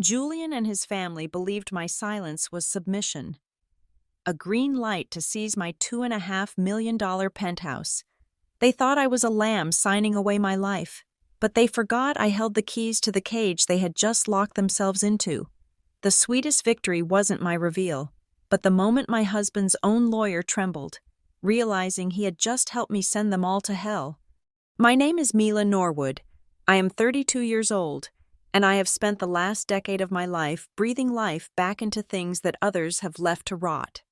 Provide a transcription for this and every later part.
Julian and his family believed my silence was submission. A green light to seize my $2.5 million penthouse. They thought I was a lamb signing away my life, but they forgot I held the keys to the cage they had just locked themselves into. The sweetest victory wasn't my reveal, but the moment my husband's own lawyer trembled, realizing he had just helped me send them all to hell. My name is Mila Norwood. I am 32 years old, and I have spent the last decade of my life breathing life back into things that others have left to rot.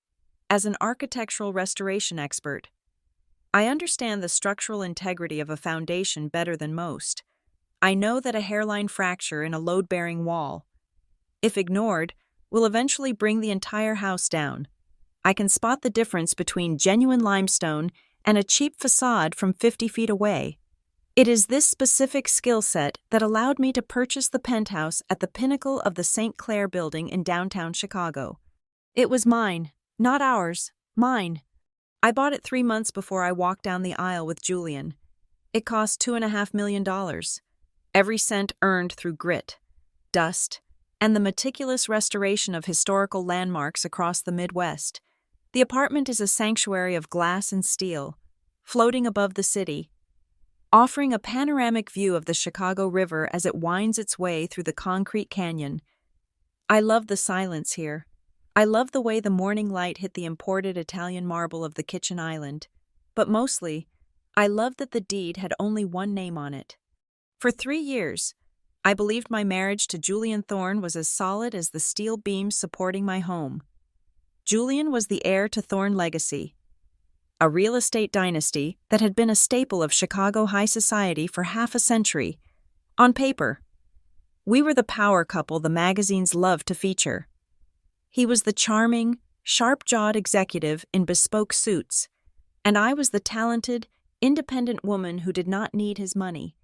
As an architectural restoration expert, I understand the structural integrity of a foundation better than most. I know that a hairline fracture in a load-bearing wall, if ignored, will eventually bring the entire house down. I can spot the difference between genuine limestone and a cheap facade from 50 feet away. It is this specific skill set that allowed me to purchase the penthouse at the pinnacle of the St. Clair building in downtown Chicago. It was mine, not ours, mine. I bought it 3 months before I walked down the aisle with Julian. It cost $2.5 million. Every cent earned through grit, dust, and the meticulous restoration of historical landmarks across the Midwest. The apartment is a sanctuary of glass and steel, floating above the city, offering a panoramic view of the Chicago River as it winds its way through the concrete canyon. I love the silence here. I love the way the morning light hit the imported Italian marble of the kitchen island. But mostly, I love that the deed had only one name on it. For 3 years, I believed my marriage to Julian Thorne was as solid as the steel beams supporting my home. Julian was the heir to Thorne Legacy, a real estate dynasty that had been a staple of Chicago high society for half a century. On paper, we were the power couple the magazines loved to feature. He was the charming, sharp-jawed executive in bespoke suits, and I was the talented, independent woman who did not need his money.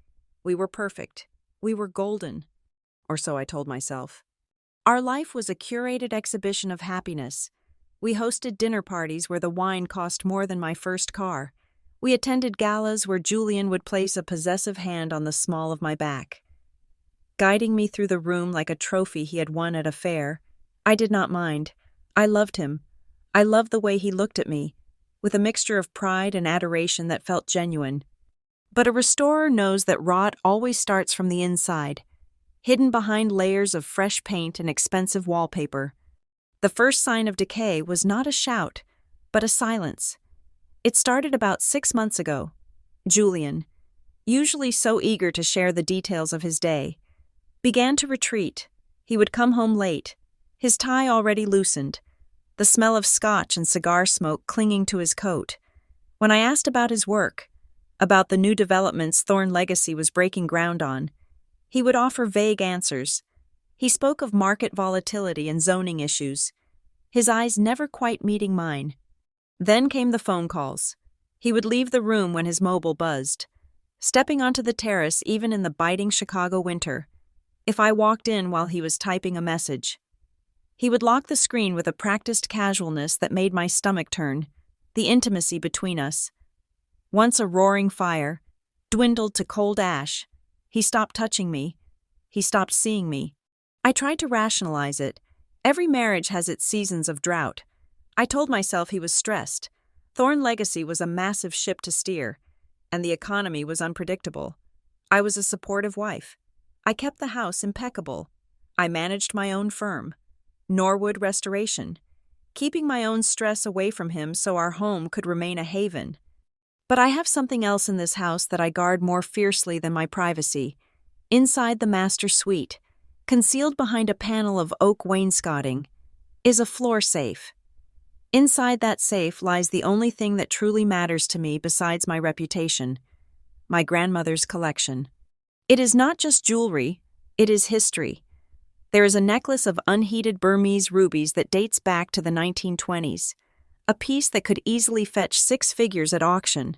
We were perfect. We were golden. Or so I told myself. Our life was a curated exhibition of happiness. We hosted dinner parties where the wine cost more than my first car. We attended galas where Julian would place a possessive hand on the small of my back, guiding me through the room like a trophy he had won at a fair. I did not mind. I loved him. I loved the way he looked at me, with a mixture of pride and adoration that felt genuine. But a restorer knows that rot always starts from the inside, hidden behind layers of fresh paint and expensive wallpaper. The first sign of decay was not a shout, but a silence. It started about 6 months ago. Julian, usually so eager to share the details of his day, began to retreat. He would come home late, his tie already loosened, the smell of scotch and cigar smoke clinging to his coat. When I asked about his work, about the new developments Thorne Legacy was breaking ground on, he would offer vague answers. He spoke of market volatility and zoning issues, his eyes never quite meeting mine. Then came the phone calls. He would leave the room when his mobile buzzed, stepping onto the terrace even in the biting Chicago winter, if I walked in while he was typing a message. He would lock the screen with a practiced casualness that made my stomach turn. The intimacy between us, once a roaring fire, dwindled to cold ash. He stopped touching me. He stopped seeing me. I tried to rationalize it. Every marriage has its seasons of drought. I told myself he was stressed. Thorne Legacy was a massive ship to steer, and the economy was unpredictable. I was a supportive wife. I kept the house impeccable. I managed my own firm, Norwood Restoration, keeping my own stress away from him so our home could remain a haven. But I have something else in this house that I guard more fiercely than my privacy. Inside the master suite, concealed behind a panel of oak wainscoting, is a floor safe. Inside that safe lies the only thing that truly matters to me besides my reputation, my grandmother's collection. It is not just jewelry, it is history. There is a necklace of unheated Burmese rubies that dates back to the 1920s, a piece that could easily fetch 6 figures at auction.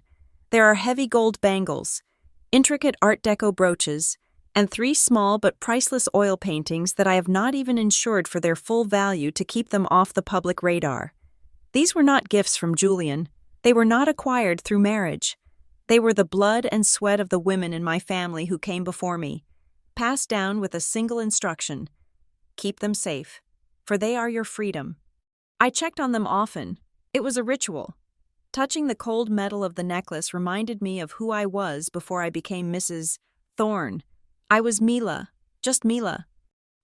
There are heavy gold bangles, intricate Art Deco brooches, and 3 small but priceless oil paintings that I have not even insured for their full value to keep them off the public radar. These were not gifts from Julian. They were not acquired through marriage. They were the blood and sweat of the women in my family who came before me, passed down with a single instruction: Keep them safe, for they are your freedom. I checked on them often. It was a ritual. Touching the cold metal of the necklace reminded me of who I was before I became Mrs. Thorne. I was Mila, just Mila.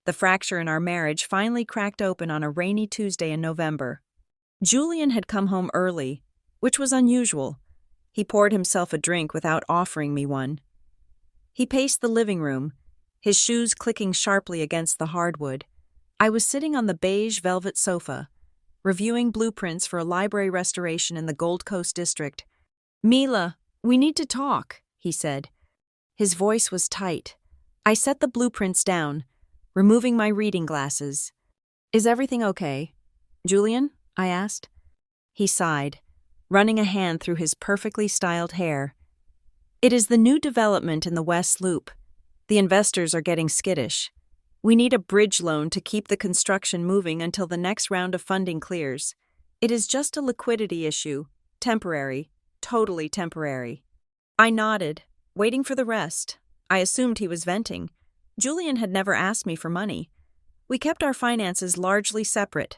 The fracture in our marriage finally cracked open on a rainy Tuesday in November. Julian had come home early, which was unusual. He poured himself a drink without offering me one. He paced the living room, his shoes clicking sharply against the hardwood. I was sitting on the beige velvet sofa, reviewing blueprints for a library restoration in the Gold Coast district. "Mila, we need to talk," he said. His voice was tight. I set the blueprints down, removing my reading glasses. "Is everything okay, Julian?" I asked. He sighed, running a hand through his perfectly styled hair. "It is the new development in the West Loop. The investors are getting skittish. We need a bridge loan to keep the construction moving until the next round of funding clears. It is just a liquidity issue, temporary, totally temporary." I nodded, waiting for the rest. I assumed he was venting. Julian had never asked me for money. We kept our finances largely separate,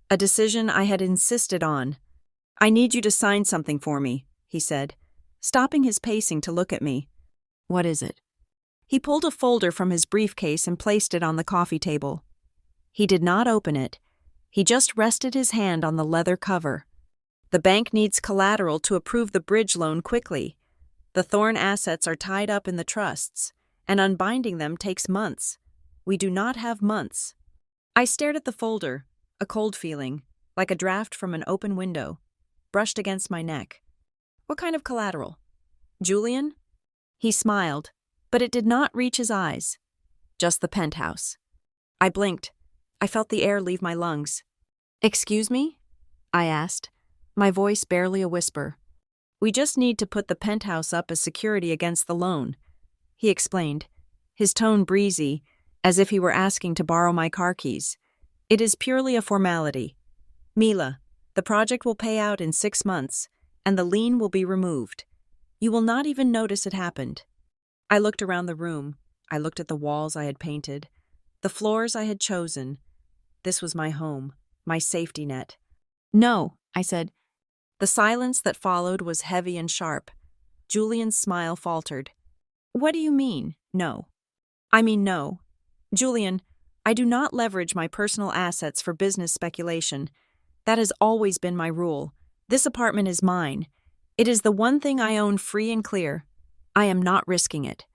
a decision I had insisted on. "I need you to sign something for me," he said, stopping his pacing to look at me. "What is it?" He pulled a folder from his briefcase and placed it on the coffee table. He did not open it. He just rested his hand on the leather cover. "The bank needs collateral to approve the bridge loan quickly. The Thorne assets are tied up in the trusts, and unbinding them takes months. We do not have months." I stared at the folder, a cold feeling, like a draft from an open window, brushed against my neck. "What kind of collateral? Julian?" He smiled, but it did not reach his eyes. "Just the penthouse." I blinked. I felt the air leave my lungs. "Excuse me?" I asked, my voice barely a whisper. "We just need to put the penthouse up as security against the loan," he explained, his tone breezy, as if he were asking to borrow my car keys. "It is purely a formality. Mila, the project will pay out in 6 months, and the lien will be removed. You will not even notice it happened." I looked around the room. I looked at the walls I had painted, the floors I had chosen. This was my home, my safety net. "No," I said. The silence that followed was heavy and sharp. Julian's smile faltered. "What do you mean, no?" "I mean no. Julian, I do not leverage my personal assets for business speculation. That has always been my rule. This apartment is mine. It is the one thing I own free and clear. I am not risking it."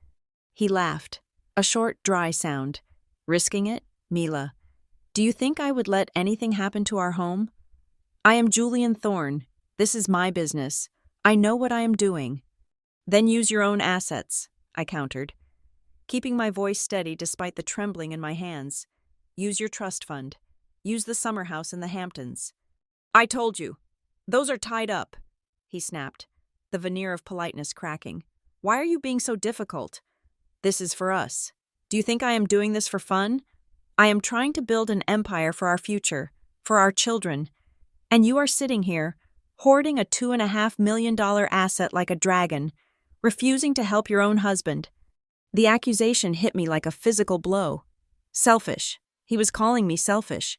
He laughed, a short, dry sound. "Risking it? Mila, do you think I would let anything happen to our home? I am Julian Thorne. This is my business. I know what I am doing." "Then use your own assets," I countered, keeping my voice steady despite the trembling in my hands. "Use your trust fund. Use the summer house in the Hamptons." "I told you. Those are tied up," he snapped, the veneer of politeness cracking. "Why are you being so difficult? This is for us. Do you think I am doing this for fun? I am trying to build an empire for our future, for our children. And you are sitting here, hoarding a $2.5 million asset like a dragon, refusing to help your own husband." The accusation hit me like a physical blow. Selfish. He was calling me selfish.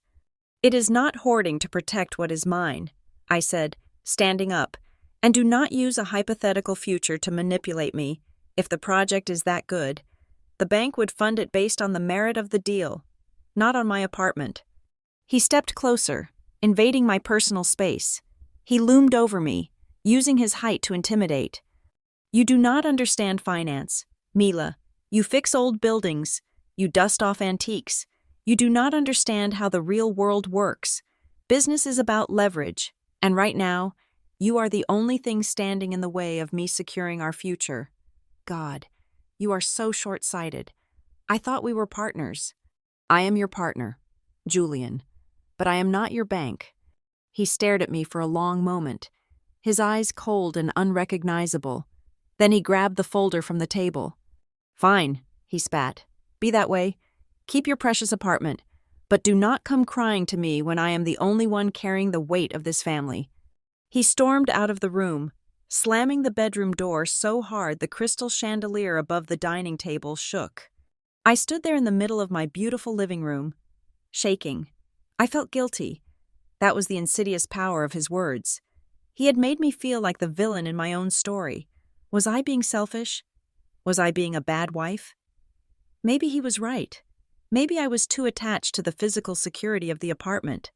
"It is not hoarding to protect what is mine," I said, standing up. "And do not use a hypothetical future to manipulate me. If the project is that good, the bank would fund it based on the merit of the deal, not on my apartment." He stepped closer, invading my personal space. He loomed over me, using his height to intimidate. "You do not understand finance, Mila. You fix old buildings. You dust off antiques. You do not understand how the real world works. Business is about leverage, and right now, you are the only thing standing in the way of me securing our future. God, you are so short-sighted. I thought we were partners." "I am your partner, Julian, but I am not your bank." He stared at me for a long moment, his eyes cold and unrecognizable. Then he grabbed the folder from the table. "Fine," he spat. "Be that way. Keep your precious apartment, but do not come crying to me when I am the only one carrying the weight of this family." He stormed out of the room, slamming the bedroom door so hard the crystal chandelier above the dining table shook. I stood there in the middle of my beautiful living room, shaking. I felt guilty. That was the insidious power of his words. He had made me feel like the villain in my own story. Was I being selfish? Was I being a bad wife? Maybe he was right. Maybe I was too attached to the physical security of the apartment.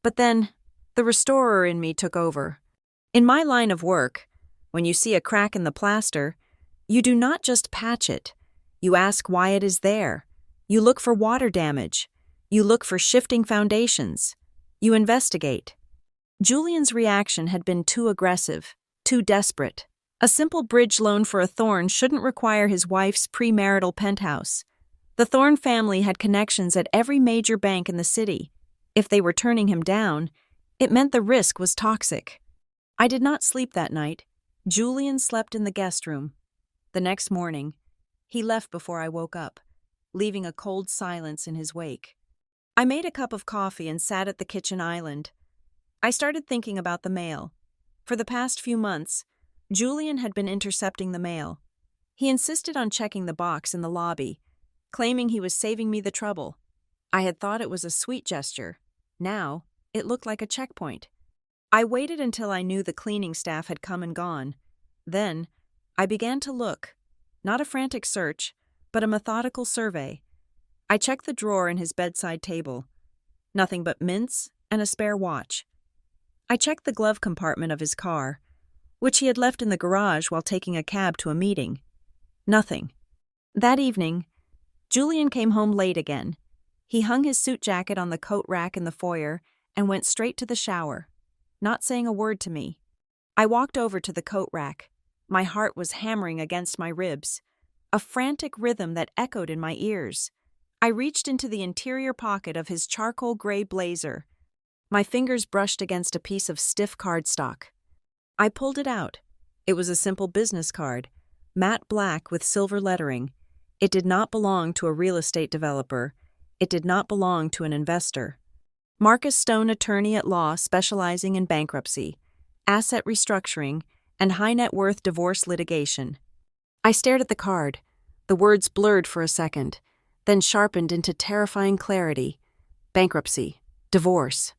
But then, the restorer in me took over. In my line of work, when you see a crack in the plaster, you do not just patch it. You ask why it is there. You look for water damage. You look for shifting foundations. You investigate. Julian's reaction had been too aggressive, too desperate. A simple bridge loan for a Thorne shouldn't require his wife's premarital penthouse. The Thorne family had connections at every major bank in the city. If they were turning him down, it meant the risk was toxic. I did not sleep that night. Julian slept in the guest room. The next morning, he left before I woke up, leaving a cold silence in his wake. I made a cup of coffee and sat at the kitchen island. I started thinking about the mail. For the past few months, Julian had been intercepting the mail. He insisted on checking the box in the lobby, claiming he was saving me the trouble. I had thought it was a sweet gesture. Now, it looked like a checkpoint. I waited until I knew the cleaning staff had come and gone. Then, I began to look. Not a frantic search, but a methodical survey. I checked the drawer in his bedside table. Nothing but mints and a spare watch. I checked the glove compartment of his car, which he had left in the garage while taking a cab to a meeting. Nothing. That evening, Julian came home late again. He hung his suit jacket on the coat rack in the foyer and went straight to the shower, not saying a word to me. I walked over to the coat rack. My heart was hammering against my ribs, a frantic rhythm that echoed in my ears. I reached into the interior pocket of his charcoal gray blazer. My fingers brushed against a piece of stiff cardstock. I pulled it out. It was a simple business card, matte black with silver lettering. It did not belong to a real estate developer. It did not belong to an investor. Marcus Stone, attorney at law specializing in bankruptcy, asset restructuring, and high net worth divorce litigation. I stared at the card. The words blurred for a second, then sharpened into terrifying clarity. Bankruptcy. Divorce.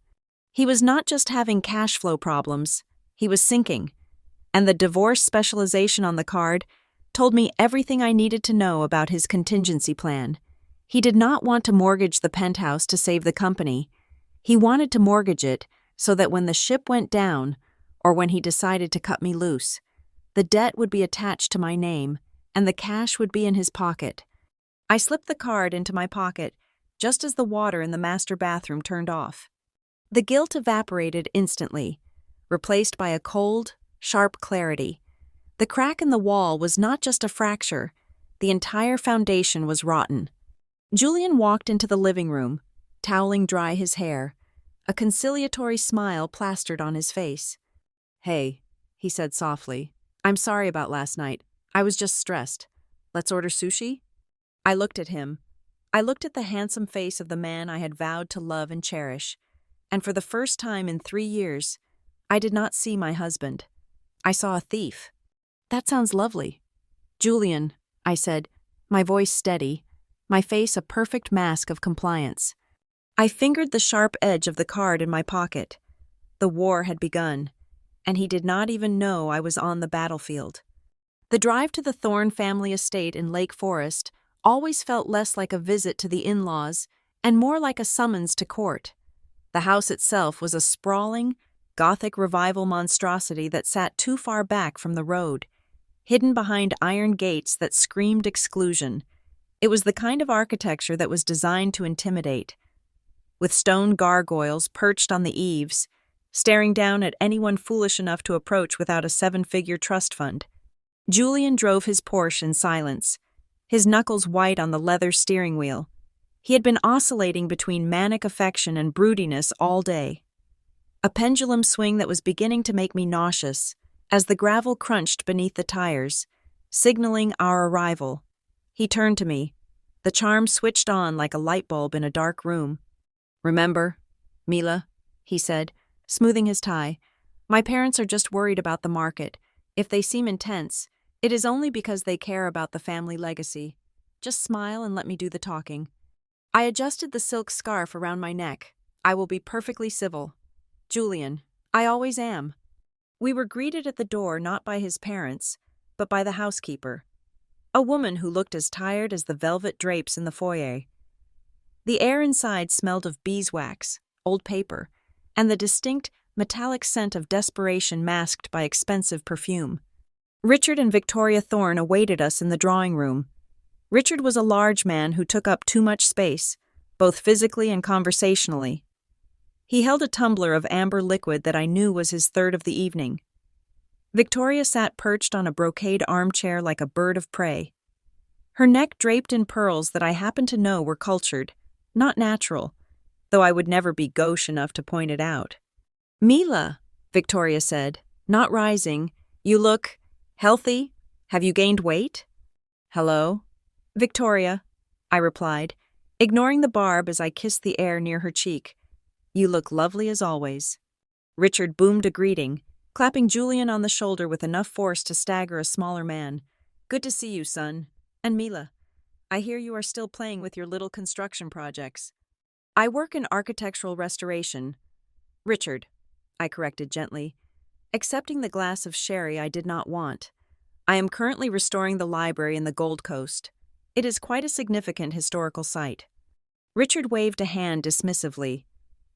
He was not just having cash flow problems, he was sinking. And the divorce specialization on the card told me everything I needed to know about his contingency plan. He did not want to mortgage the penthouse to save the company. He wanted to mortgage it so that when the ship went down, or when he decided to cut me loose, the debt would be attached to my name, and the cash would be in his pocket. I slipped the card into my pocket just as the water in the master bathroom turned off. The guilt evaporated instantly, replaced by a cold, sharp clarity. The crack in the wall was not just a fracture. The entire foundation was rotten. Julian walked into the living room, toweling dry his hair, a conciliatory smile plastered on his face. "Hey," he said softly. "I'm sorry about last night. I was just stressed. Let's order sushi?" I looked at him. I looked at the handsome face of the man I had vowed to love and cherish. And for the first time in 3 years, I did not see my husband. I saw a thief. "That sounds lovely." "Julian," I said, my voice steady, my face a perfect mask of compliance. I fingered the sharp edge of the card in my pocket. The war had begun, and he did not even know I was on the battlefield. The drive to the Thorne family estate in Lake Forest always felt less like a visit to the in-laws and more like a summons to court. The house itself was a sprawling, Gothic revival monstrosity that sat too far back from the road, hidden behind iron gates that screamed exclusion. It was the kind of architecture that was designed to intimidate. With stone gargoyles perched on the eaves, staring down at anyone foolish enough to approach without a 7-figure trust fund. Julian drove his Porsche in silence, his knuckles white on the leather steering wheel. He had been oscillating between manic affection and broodiness all day. A pendulum swing that was beginning to make me nauseous as the gravel crunched beneath the tires, signaling our arrival. He turned to me. The charm switched on like a light bulb in a dark room. "Remember, Mila," he said, smoothing his tie, "my parents are just worried about the market. If they seem intense, it is only because they care about the family legacy. Just smile and let me do the talking." I adjusted the silk scarf around my neck. I will be perfectly civil. Julian, I always am. We were greeted at the door not by his parents, but by the housekeeper, a woman who looked as tired as the velvet drapes in the foyer. The air inside smelled of beeswax, old paper, and the distinct, metallic scent of desperation masked by expensive perfume. Richard and Victoria Thorne awaited us in the drawing room. Richard was a large man who took up too much space, both physically and conversationally. He held a tumbler of amber liquid that I knew was his third of the evening. Victoria sat perched on a brocade armchair like a bird of prey. Her neck draped in pearls that I happened to know were cultured, not natural, though I would never be gauche enough to point it out. "Mila," Victoria said, not rising, "you look healthy. Have you gained weight?" "Hello?" "Victoria," I replied, ignoring the barb as I kissed the air near her cheek. "You look lovely as always." Richard boomed a greeting, clapping Julian on the shoulder with enough force to stagger a smaller man. "Good to see you, son. And Mila, I hear you are still playing with your little construction projects." "I work in architectural restoration." "Richard," I corrected gently, accepting the glass of sherry I did not want. "I am currently restoring the library in the Gold Coast. It is quite a significant historical site." Richard waved a hand dismissively.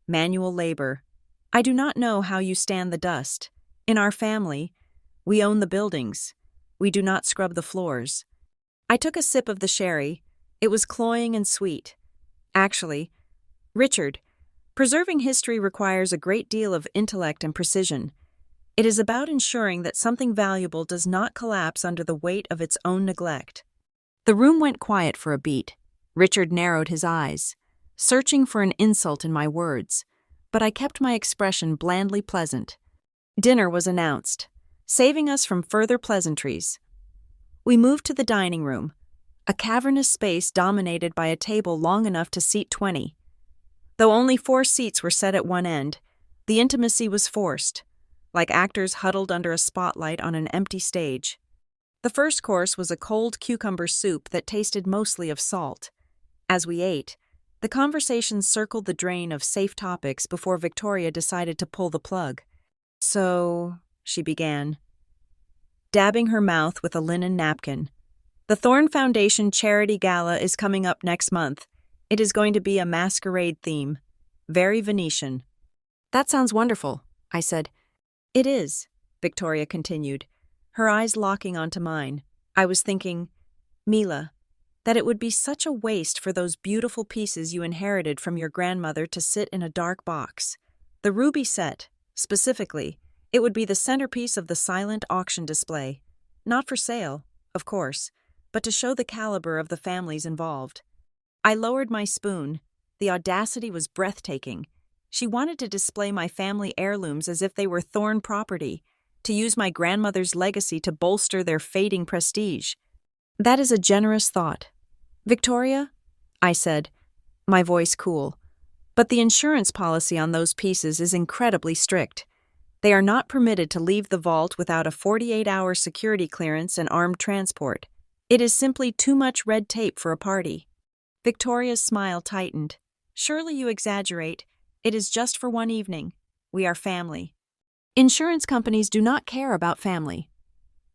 "Manual labor. I do not know how you stand the dust. In our family, we own the buildings. We do not scrub the floors." I took a sip of the sherry. It was cloying and sweet. "Actually, Richard, preserving history requires a great deal of intellect and precision. It is about ensuring that something valuable does not collapse under the weight of its own neglect." The room went quiet for a beat. Richard narrowed his eyes, searching for an insult in my words, but I kept my expression blandly pleasant. Dinner was announced, saving us from further pleasantries. We moved to the dining room, a cavernous space dominated by a table long enough to seat 20. Though only 4 seats were set at one end, the intimacy was forced, like actors huddled under a spotlight on an empty stage. The first course was a cold cucumber soup that tasted mostly of salt. As we ate, the conversation circled the drain of safe topics before Victoria decided to pull the plug. "So," she began, dabbing her mouth with a linen napkin, "the Thorne Foundation Charity Gala is coming up next month. It is going to be a masquerade theme. Very Venetian." "That sounds wonderful," I said. "It is," Victoria continued, her eyes locking onto mine. "I was thinking, Mila, that it would be such a waste for those beautiful pieces you inherited from your grandmother to sit in a dark box. The ruby set, specifically, it would be the centerpiece of the silent auction display. Not for sale, of course, but to show the caliber of the families involved." I lowered my spoon. The audacity was breathtaking. She wanted to display my family heirlooms as if they were Thorne property, to use my grandmother's legacy to bolster their fading prestige. "That is a generous thought. Victoria," I said, my voice cool, "but the insurance policy on those pieces is incredibly strict. They are not permitted to leave the vault without a 48-hour security clearance and armed transport. It is simply too much red tape for a party." Victoria's smile tightened. "Surely you exaggerate. It is just for one evening. We are family." "Insurance companies do not care about family,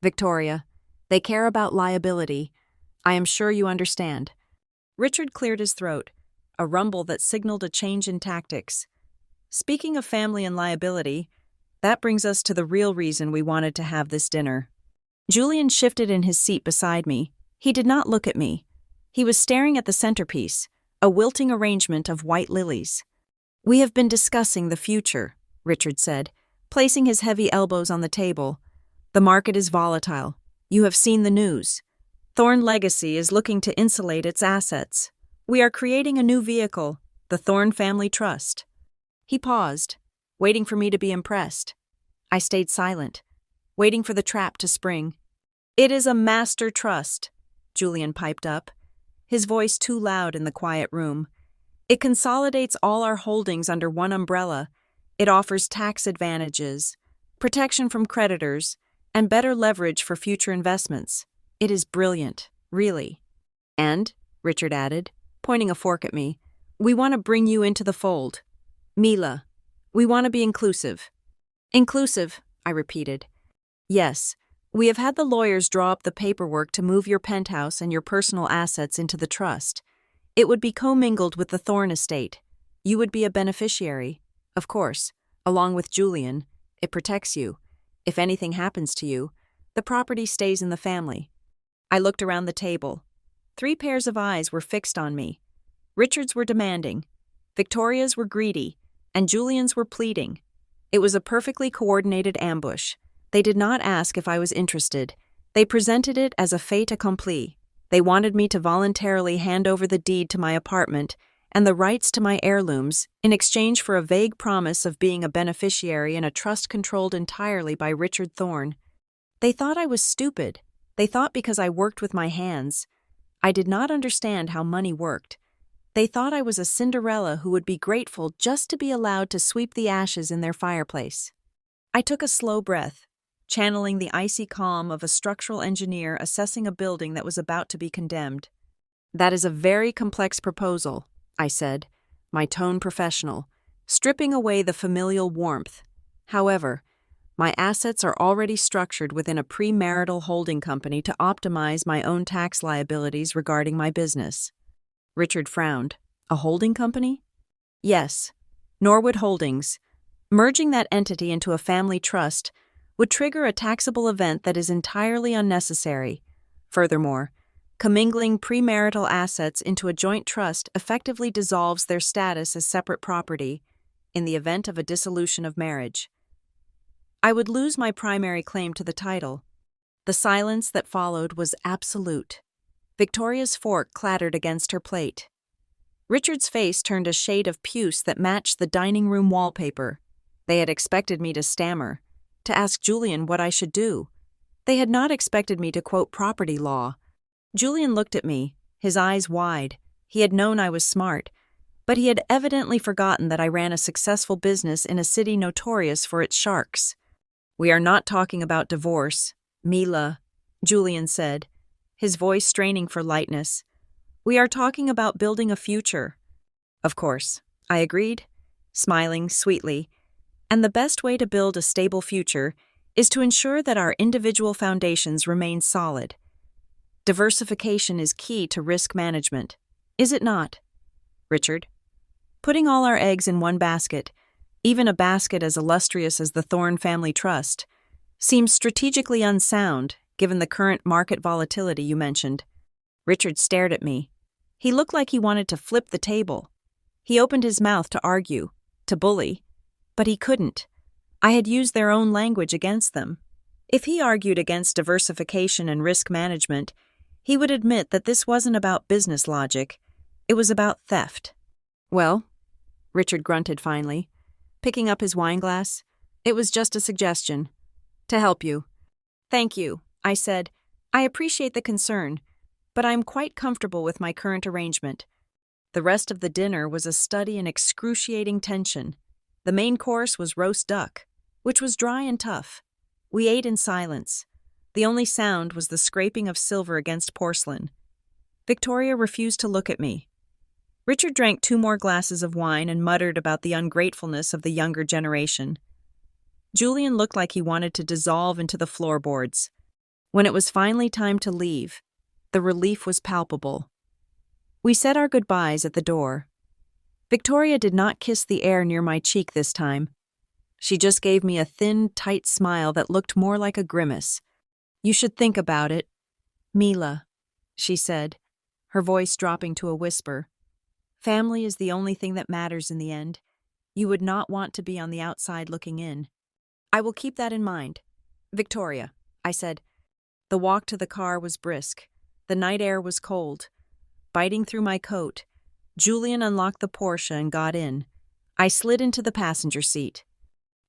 Victoria. They care about liability. I am sure you understand." Richard cleared his throat, a rumble that signaled a change in tactics. "Speaking of family and liability, that brings us to the real reason we wanted to have this dinner." Julian shifted in his seat beside me. He did not look at me. He was staring at the centerpiece, a wilting arrangement of white lilies. "We have been discussing the future," Richard said, placing his heavy elbows on the table. "The market is volatile. You have seen the news. Thorne Legacy is looking to insulate its assets. We are creating a new vehicle, the Thorne Family Trust." He paused, waiting for me to be impressed. I stayed silent, waiting for the trap to spring. "It is a master trust," Julian piped up, his voice too loud in the quiet room. "It consolidates all our holdings under one umbrella. It offers tax advantages, protection from creditors, and better leverage for future investments. It is brilliant, really." "And," Richard added, pointing a fork at me. We want to bring you into the fold. Mila, we want to be inclusive. Inclusive, I repeated. Yes, we have had the lawyers draw up the paperwork to move your penthouse and your personal assets into the trust. It would be commingled with the Thorne estate. You would be a beneficiary. Of course, along with Julian, it protects you. If anything happens to you, the property stays in the family. I looked around the table. 3 pairs of eyes were fixed on me. Richard's were demanding, Victoria's were greedy, and Julian's were pleading. It was a perfectly coordinated ambush. They did not ask if I was interested. They presented it as a fait accompli. They wanted me to voluntarily hand over the deed to my apartment and the rights to my heirlooms in exchange for a vague promise of being a beneficiary in a trust controlled entirely by Richard Thorne. They thought I was stupid. They thought because I worked with my hands, I did not understand how money worked. They thought I was a Cinderella who would be grateful just to be allowed to sweep the ashes in their fireplace. I took a slow breath, channeling the icy calm of a structural engineer assessing a building that was about to be condemned. That is a very complex proposal, I said, my tone professional, stripping away the familial warmth. However, my assets are already structured within a premarital holding company to optimize my own tax liabilities regarding my business. Richard frowned. A holding company? Yes, Norwood Holdings. Merging that entity into a family trust would trigger a taxable event that is entirely unnecessary. Furthermore, commingling premarital assets into a joint trust effectively dissolves their status as separate property in the event of a dissolution of marriage. I would lose my primary claim to the title. The silence that followed was absolute. Victoria's fork clattered against her plate. Richard's face turned a shade of puce that matched the dining room wallpaper. They had expected me to stammer, to ask Julian what I should do. They had not expected me to quote property law. Julian looked at me, his eyes wide. He had known I was smart, but he had evidently forgotten that I ran a successful business in a city notorious for its sharks. We are not talking about divorce, Mila, Julian said, his voice straining for lightness. We are talking about building a future. Of course, I agreed, smiling sweetly. And the best way to build a stable future is to ensure that our individual foundations remain solid. Diversification is key to risk management, is it not, Richard? Putting all our eggs in one basket, even a basket as illustrious as the Thorne Family Trust, seems strategically unsound given the current market volatility you mentioned. Richard stared at me. He looked like he wanted to flip the table. He opened his mouth to argue, to bully, but he couldn't. I had used their own language against them. If he argued against diversification and risk management, he would admit that this wasn't about business logic. It was about theft. Well, Richard grunted finally, picking up his wineglass. It was just a suggestion. To help you. Thank you, I said. I appreciate the concern, but I'm quite comfortable with my current arrangement. The rest of the dinner was a study in excruciating tension. The main course was roast duck, which was dry and tough. We ate in silence. The only sound was the scraping of silver against porcelain. Victoria refused to look at me. Richard drank 2 more glasses of wine and muttered about the ungratefulness of the younger generation. Julian looked like he wanted to dissolve into the floorboards. When it was finally time to leave, the relief was palpable. We said our goodbyes at the door. Victoria did not kiss the air near my cheek this time. She just gave me a thin, tight smile that looked more like a grimace. You should think about it, Mila, she said, her voice dropping to a whisper. Family is the only thing that matters in the end. You would not want to be on the outside looking in. I will keep that in mind. Victoria, I said. The walk to the car was brisk. The night air was cold. Biting through my coat, Julian unlocked the Porsche and got in. I slid into the passenger seat.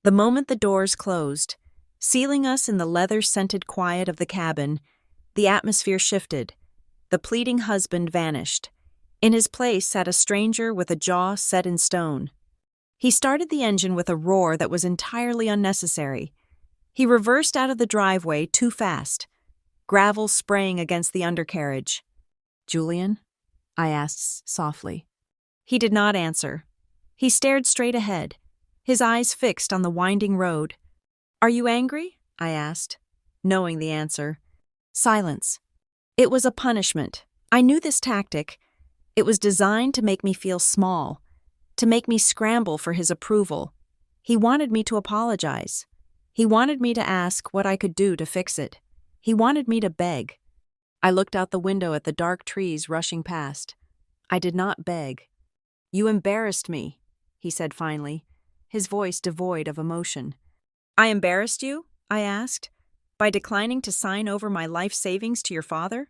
The moment the doors closed, sealing us in the leather-scented quiet of the cabin, the atmosphere shifted. The pleading husband vanished. In his place sat a stranger with a jaw set in stone. He started the engine with a roar that was entirely unnecessary. He reversed out of the driveway too fast, gravel spraying against the undercarriage. Julian? I asked softly. He did not answer. He stared straight ahead, his eyes fixed on the winding road. Are you angry? I asked, knowing the answer. Silence. It was a punishment. I knew this tactic. It was designed to make me feel small, to make me scramble for his approval. He wanted me to apologize. He wanted me to ask what I could do to fix it. He wanted me to beg. I looked out the window at the dark trees rushing past. I did not beg. You embarrassed me, he said finally, his voice devoid of emotion. I embarrassed you? I asked. By declining to sign over my life savings to your father?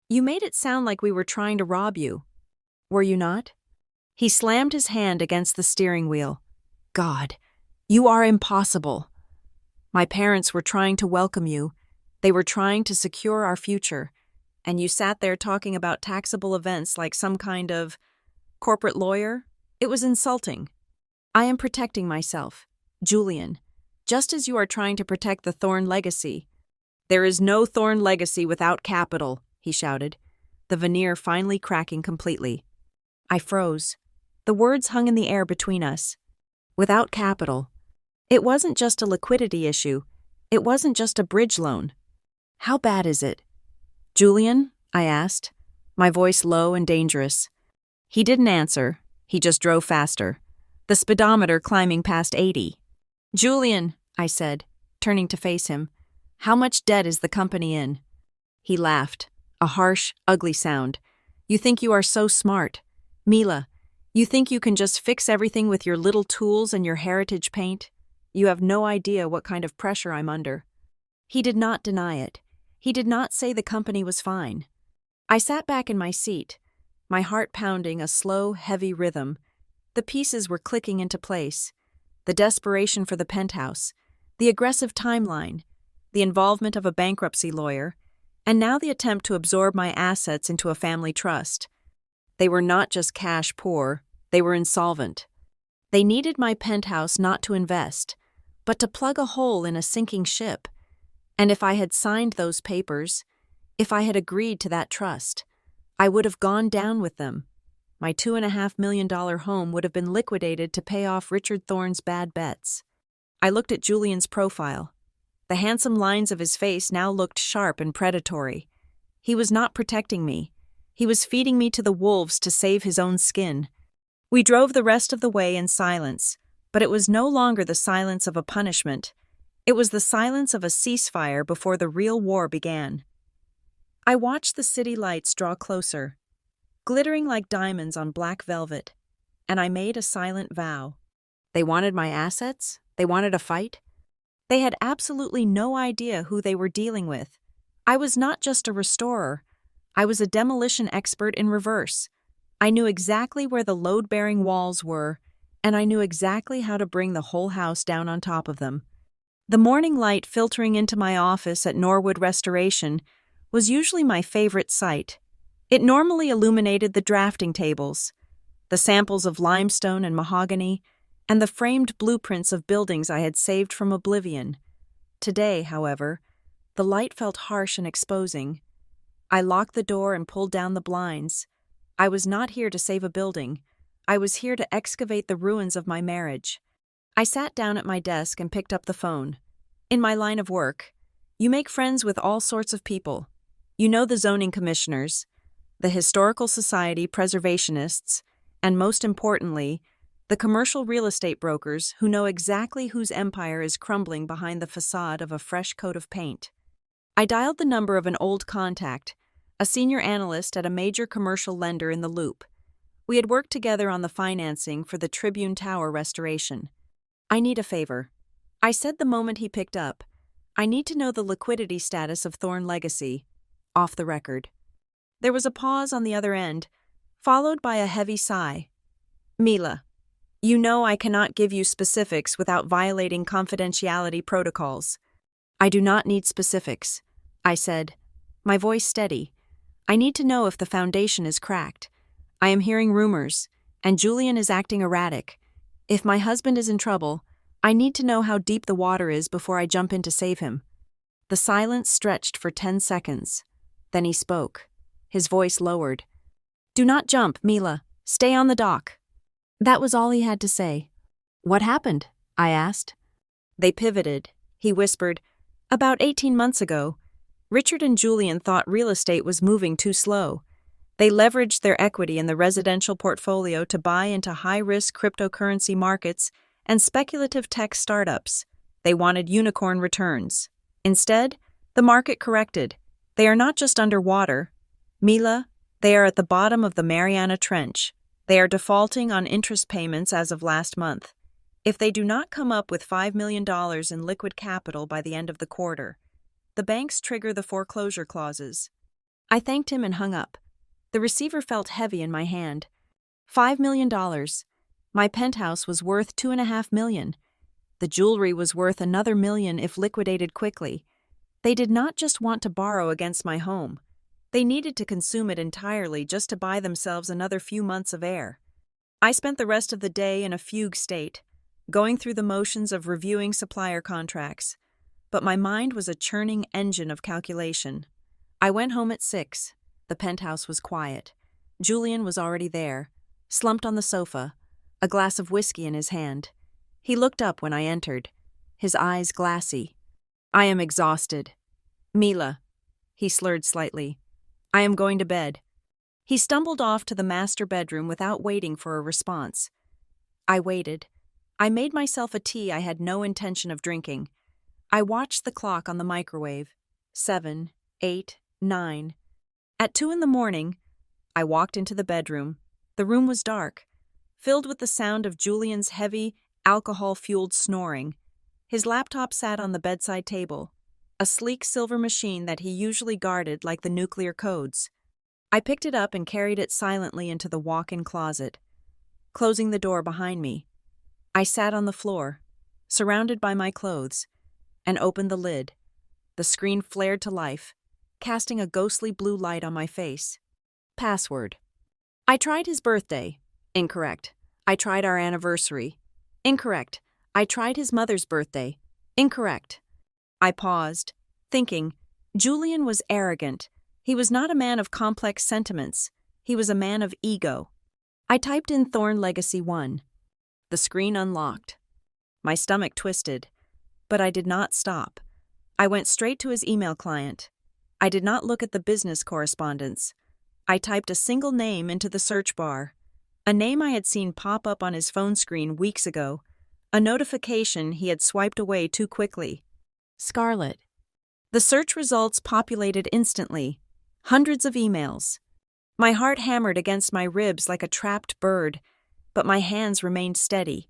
You made it sound like we were trying to rob you. Were you not? He slammed his hand against the steering wheel. God, you are impossible. My parents were trying to welcome you. They were trying to secure our future. And you sat there talking about taxable events like some kind of corporate lawyer? It was insulting. I am protecting myself, Julian, just as you are trying to protect the Thorne legacy. There is no Thorne legacy without capital, he shouted, the veneer finally cracking completely. I froze. The words hung in the air between us. Without capital. It wasn't just a liquidity issue. It wasn't just a bridge loan. How bad is it? Julian, I asked, my voice low and dangerous. He didn't answer. He just drove faster, the speedometer climbing past 80. Julian, I said, turning to face him, how much debt is the company in? He laughed, a harsh, ugly sound. You think you are so smart. Mila, you think you can just fix everything with your little tools and your heritage paint? You have no idea what kind of pressure I'm under. He did not deny it. He did not say the company was fine. I sat back in my seat, my heart pounding a slow, heavy rhythm. The pieces were clicking into place. The desperation for the penthouse, the aggressive timeline, the involvement of a bankruptcy lawyer, and now the attempt to absorb my assets into a family trust. They were not just cash poor, they were insolvent. They needed my penthouse not to invest, but to plug a hole in a sinking ship. And if I had signed those papers, if I had agreed to that trust, I would have gone down with them. My $2.5 million home would have been liquidated to pay off Richard Thorne's bad bets. I looked at Julian's profile. The handsome lines of his face now looked sharp and predatory. He was not protecting me. He was feeding me to the wolves to save his own skin. We drove the rest of the way in silence, but it was no longer the silence of a punishment. It was the silence of a ceasefire before the real war began. I watched the city lights draw closer, glittering like diamonds on black velvet, and I made a silent vow. They wanted my assets? They wanted a fight? They had absolutely no idea who they were dealing with. I was not just a restorer. I was a demolition expert in reverse. I knew exactly where the load-bearing walls were, and I knew exactly how to bring the whole house down on top of them. The morning light filtering into my office at Norwood Restoration was usually my favorite sight. It normally illuminated the drafting tables, the samples of limestone and mahogany, and the framed blueprints of buildings I had saved from oblivion. Today, however, the light felt harsh and exposing. I locked the door and pulled down the blinds. I was not here to save a building. I was here to excavate the ruins of my marriage. I sat down at my desk and picked up the phone. In my line of work, you make friends with all sorts of people. You know the zoning commissioners, the historical society preservationists, and most importantly, the commercial real estate brokers who know exactly whose empire is crumbling behind the facade of a fresh coat of paint. I dialed the number of an old contact, a senior analyst at a major commercial lender in the Loop. We had worked together on the financing for the Tribune Tower restoration. I need a favor. I said the moment he picked up. I need to know the liquidity status of Thorne Legacy. Off the record. There was a pause on the other end, followed by a heavy sigh. Mila, you know I cannot give you specifics without violating confidentiality protocols. I do not need specifics, I said, my voice steady. I need to know if the foundation is cracked. I am hearing rumors, and Julian is acting erratic. If my husband is in trouble, I need to know how deep the water is before I jump in to save him. The silence stretched for 10 seconds. Then he spoke. His voice lowered. Do not jump, Mila. Stay on the dock. That was all he had to say. What happened? I asked. They pivoted, he whispered. About 18 months ago, Richard and Julian thought real estate was moving too slow. They leveraged their equity in the residential portfolio to buy into high-risk cryptocurrency markets and speculative tech startups. They wanted unicorn returns. Instead, the market corrected. They are not just underwater. Mila, they are at the bottom of the Mariana Trench. They are defaulting on interest payments as of last month. If they do not come up with $5 million in liquid capital by the end of the quarter, the banks trigger the foreclosure clauses. I thanked him and hung up. The receiver felt heavy in my hand. $5 million. My penthouse was worth $2.5 million. The jewelry was worth another $1 million if liquidated quickly. They did not just want to borrow against my home. They needed to consume it entirely just to buy themselves another few months of air. I spent the rest of the day in a fugue state, going through the motions of reviewing supplier contracts. But my mind was a churning engine of calculation. I went home at 6. The penthouse was quiet. Julian was already there, slumped on the sofa, a glass of whiskey in his hand. He looked up when I entered, his eyes glassy. I am exhausted. Mila, he slurred slightly. I am going to bed. He stumbled off to the master bedroom without waiting for a response. I waited. I made myself a tea I had no intention of drinking. I watched the clock on the microwave. 7, 8, 9. At 2 a.m, I walked into the bedroom. The room was dark, filled with the sound of Julian's heavy, alcohol-fueled snoring. His laptop sat on the bedside table, a sleek silver machine that he usually guarded like the nuclear codes. I picked it up and carried it silently into the walk-in closet, closing the door behind me. I sat on the floor, surrounded by my clothes, and opened the lid. The screen flared to life, casting a ghostly blue light on my face. Password. I tried his birthday. Incorrect. I tried our anniversary. Incorrect. I tried his mother's birthday. Incorrect. I paused, thinking. Julian was arrogant. He was not a man of complex sentiments. He was a man of ego. I typed in Thorn Legacy 1. The screen unlocked. My stomach twisted, but I did not stop. I went straight to his email client. I did not look at the business correspondence. I typed a single name into the search bar, a name I had seen pop up on his phone screen weeks ago, a notification he had swiped away too quickly. Scarlet. The search results populated instantly, hundreds of emails. My heart hammered against my ribs like a trapped bird, but my hands remained steady.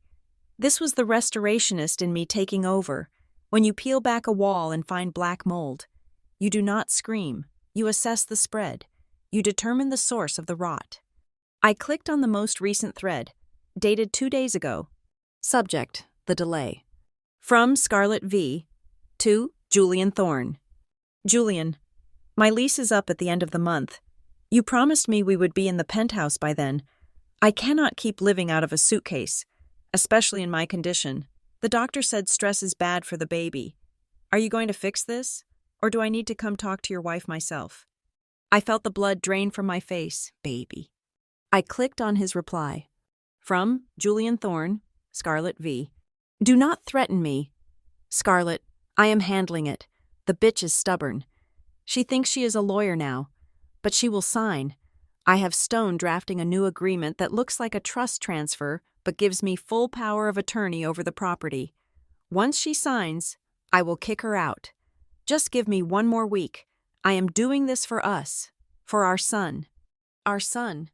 This was the restorationist in me taking over. When you peel back a wall and find black mold, you do not scream, you assess the spread, you determine the source of the rot. I clicked on the most recent thread, dated 2 days ago. Subject, the delay. From Scarlet V. To Julian Thorn. Julian, my lease is up at the end of the month. You promised me we would be in the penthouse by then. I cannot keep living out of a suitcase, especially in my condition. The doctor said stress is bad for the baby. Are you going to fix this? Or do I need to come talk to your wife myself? I felt the blood drain from my face. Baby. I clicked on his reply. From Julian Thorn, Scarlet V. Do not threaten me. Scarlet, I am handling it. The bitch is stubborn. She thinks she is a lawyer now, but she will sign. I have Stone drafting a new agreement that looks like a trust transfer but gives me full power of attorney over the property. Once she signs, I will kick her out. Just give me 1 more week. I am doing this for us, for our son. Our son.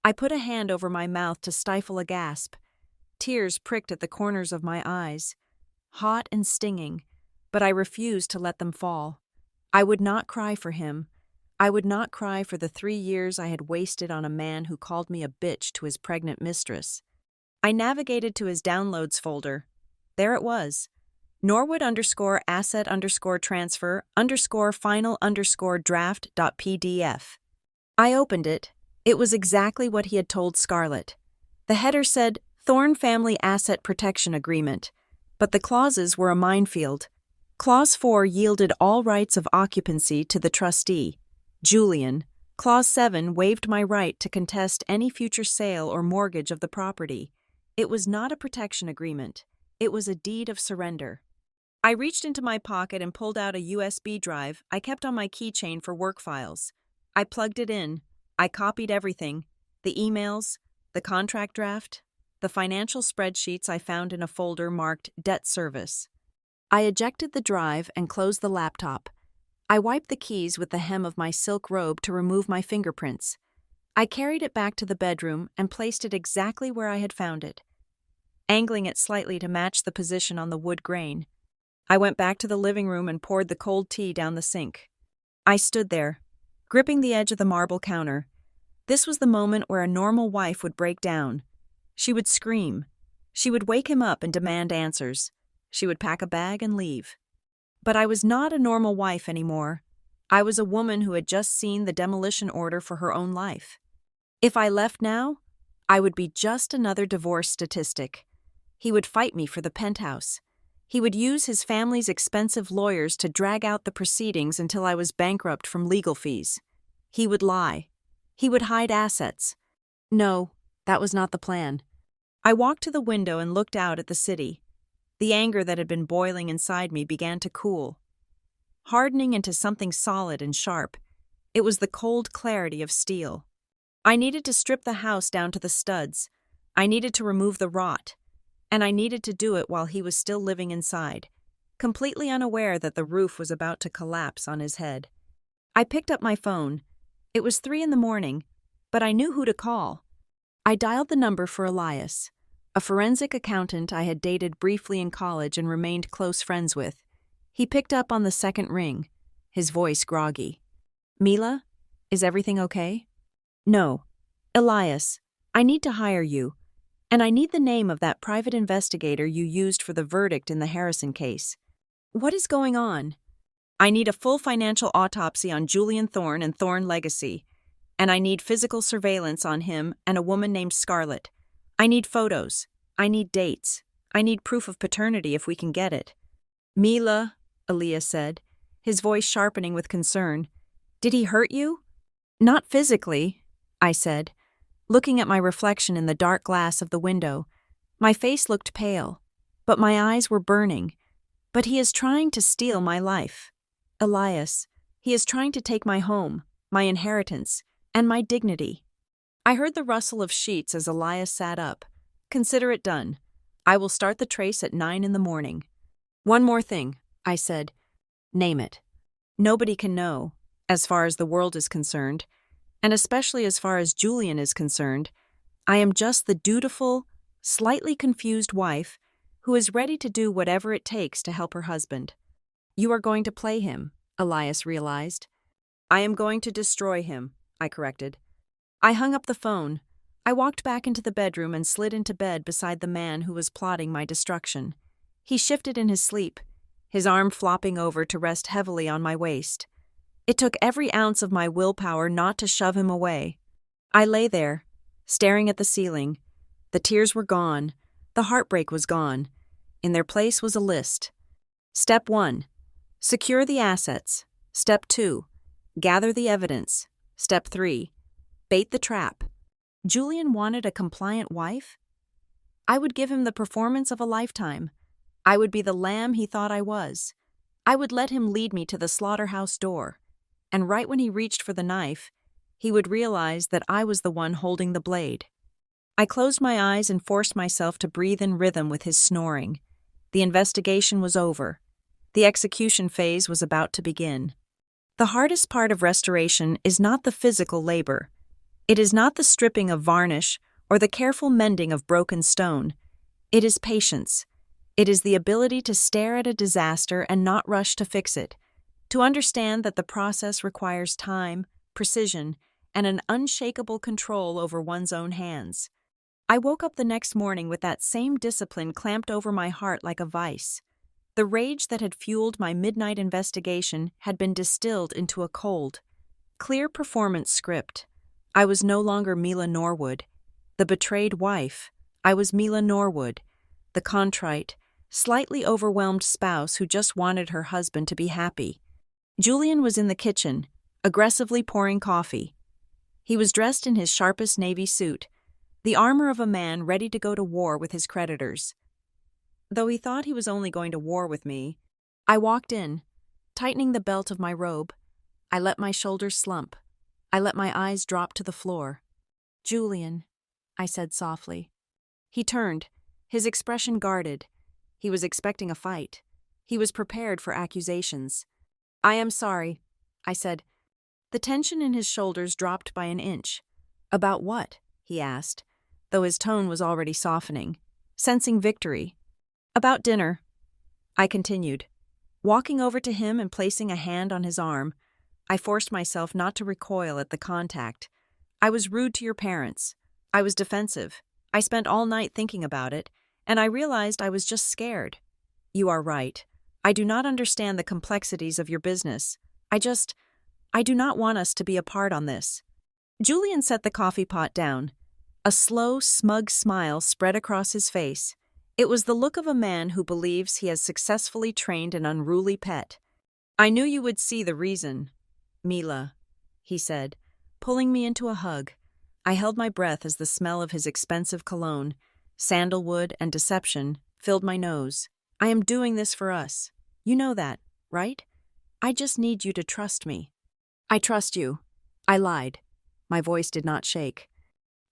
I put a hand over my mouth to stifle a gasp. Tears pricked at the corners of my eyes, hot and stinging, but I refused to let them fall. I would not cry for him. I would not cry for the 3 years I had wasted on a man who called me a bitch to his pregnant mistress. I navigated to his downloads folder. There it was. Norwood_asset_transfer_final_draft.pdf. I opened it. It was exactly what he had told Scarlet. The header said, Thorn Family Asset Protection Agreement, but the clauses were a minefield. Clause 4 yielded all rights of occupancy to the trustee, Julian, Clause 7 waived my right to contest any future sale or mortgage of the property. It was not a protection agreement. It was a deed of surrender. I reached into my pocket and pulled out a USB drive I kept on my keychain for work files. I plugged it in. I copied everything: the emails, the contract draft, the financial spreadsheets I found in a folder marked Debt Service. I ejected the drive and closed the laptop. I wiped the keys with the hem of my silk robe to remove my fingerprints. I carried it back to the bedroom and placed it exactly where I had found it, angling it slightly to match the position on the wood grain. I went back to the living room and poured the cold tea down the sink. I stood there, gripping the edge of the marble counter. This was the moment where a normal wife would break down. She would scream. She would wake him up and demand answers. She would pack a bag and leave. But I was not a normal wife anymore. I was a woman who had just seen the demolition order for her own life. If I left now, I would be just another divorce statistic. He would fight me for the penthouse. He would use his family's expensive lawyers to drag out the proceedings until I was bankrupt from legal fees. He would lie. He would hide assets. No, that was not the plan. I walked to the window and looked out at the city. The anger that had been boiling inside me began to cool, hardening into something solid and sharp. It was the cold clarity of steel. I needed to strip the house down to the studs. I needed to remove the rot. And I needed to do it while he was still living inside, completely unaware that the roof was about to collapse on his head. I picked up my phone. It was 3 a.m, but I knew who to call. I dialed the number for Elias, a forensic accountant I had dated briefly in college and remained close friends with. He picked up on the second ring, his voice groggy. "Mila, is everything okay?" "No. Elias, I need to hire you. And I need the name of that private investigator you used for the verdict in the Harrison case. What is going on?" "I need a full financial autopsy on Julian Thorne and Thorne Legacy. And I need physical surveillance on him and a woman named Scarlet. I need photos. I need dates. I need proof of paternity if we can get it." "Mila," Elias said, his voice sharpening with concern. "Did he hurt you?" "Not physically," I said, looking at my reflection in the dark glass of the window. My face looked pale, but my eyes were burning. "But he is trying to steal my life. Elias, he is trying to take my home, my inheritance, and my dignity." I heard the rustle of sheets as Elias sat up. "Consider it done. I will start the trace at 9 a.m. "One more thing," I said. "Name it. Nobody can know, as far as the world is concerned, and especially as far as Julian is concerned. I am just the dutiful, slightly confused wife who is ready to do whatever it takes to help her husband." "You are going to play him," Elias realized. "I am going to destroy him," I corrected. I hung up the phone. I walked back into the bedroom and slid into bed beside the man who was plotting my destruction. He shifted in his sleep, his arm flopping over to rest heavily on my waist. It took every ounce of my willpower not to shove him away. I lay there, staring at the ceiling. The tears were gone. The heartbreak was gone. In their place was a list. Step 1. Secure the assets. Step 2. Gather the evidence. Step 3. Bait the trap. Julian wanted a compliant wife? I would give him the performance of a lifetime. I would be the lamb he thought I was. I would let him lead me to the slaughterhouse door. And right when he reached for the knife, he would realize that I was the one holding the blade. I closed my eyes and forced myself to breathe in rhythm with his snoring. The investigation was over. The execution phase was about to begin. The hardest part of restoration is not the physical labor. It is not the stripping of varnish or the careful mending of broken stone. It is patience. It is the ability to stare at a disaster and not rush to fix it, to understand that the process requires time, precision, and an unshakable control over one's own hands. I woke up the next morning with that same discipline clamped over my heart like a vice. The rage that had fueled my midnight investigation had been distilled into a cold, clear performance script. I was no longer Mila Norwood, the betrayed wife. I was Mila Norwood, the contrite, slightly overwhelmed spouse who just wanted her husband to be happy. Julian was in the kitchen, aggressively pouring coffee. He was dressed in his sharpest navy suit, the armor of a man ready to go to war with his creditors. Though he thought he was only going to war with me, I walked in, tightening the belt of my robe. I let my shoulders slump. I let my eyes drop to the floor. "Julian," I said softly. He turned, his expression guarded. He was expecting a fight. He was prepared for accusations. "I am sorry," I said. The tension in his shoulders dropped by an inch. "About what?" he asked, though his tone was already softening, sensing victory. "About dinner," I continued. Walking over to him and placing a hand on his arm, I forced myself not to recoil at the contact. "I was rude to your parents. I was defensive. I spent all night thinking about it, and I realized I was just scared. You are right. I do not understand the complexities of your business. I do not want us to be apart on this." Julian set the coffee pot down. A slow, smug smile spread across his face. It was the look of a man who believes he has successfully trained an unruly pet. "I knew you would see the reason, Mila," he said, pulling me into a hug. I held my breath as the smell of his expensive cologne, sandalwood and deception, filled my nose. "I am doing this for us. You know that, right? I just need you to trust me." "I trust you," I lied. My voice did not shake.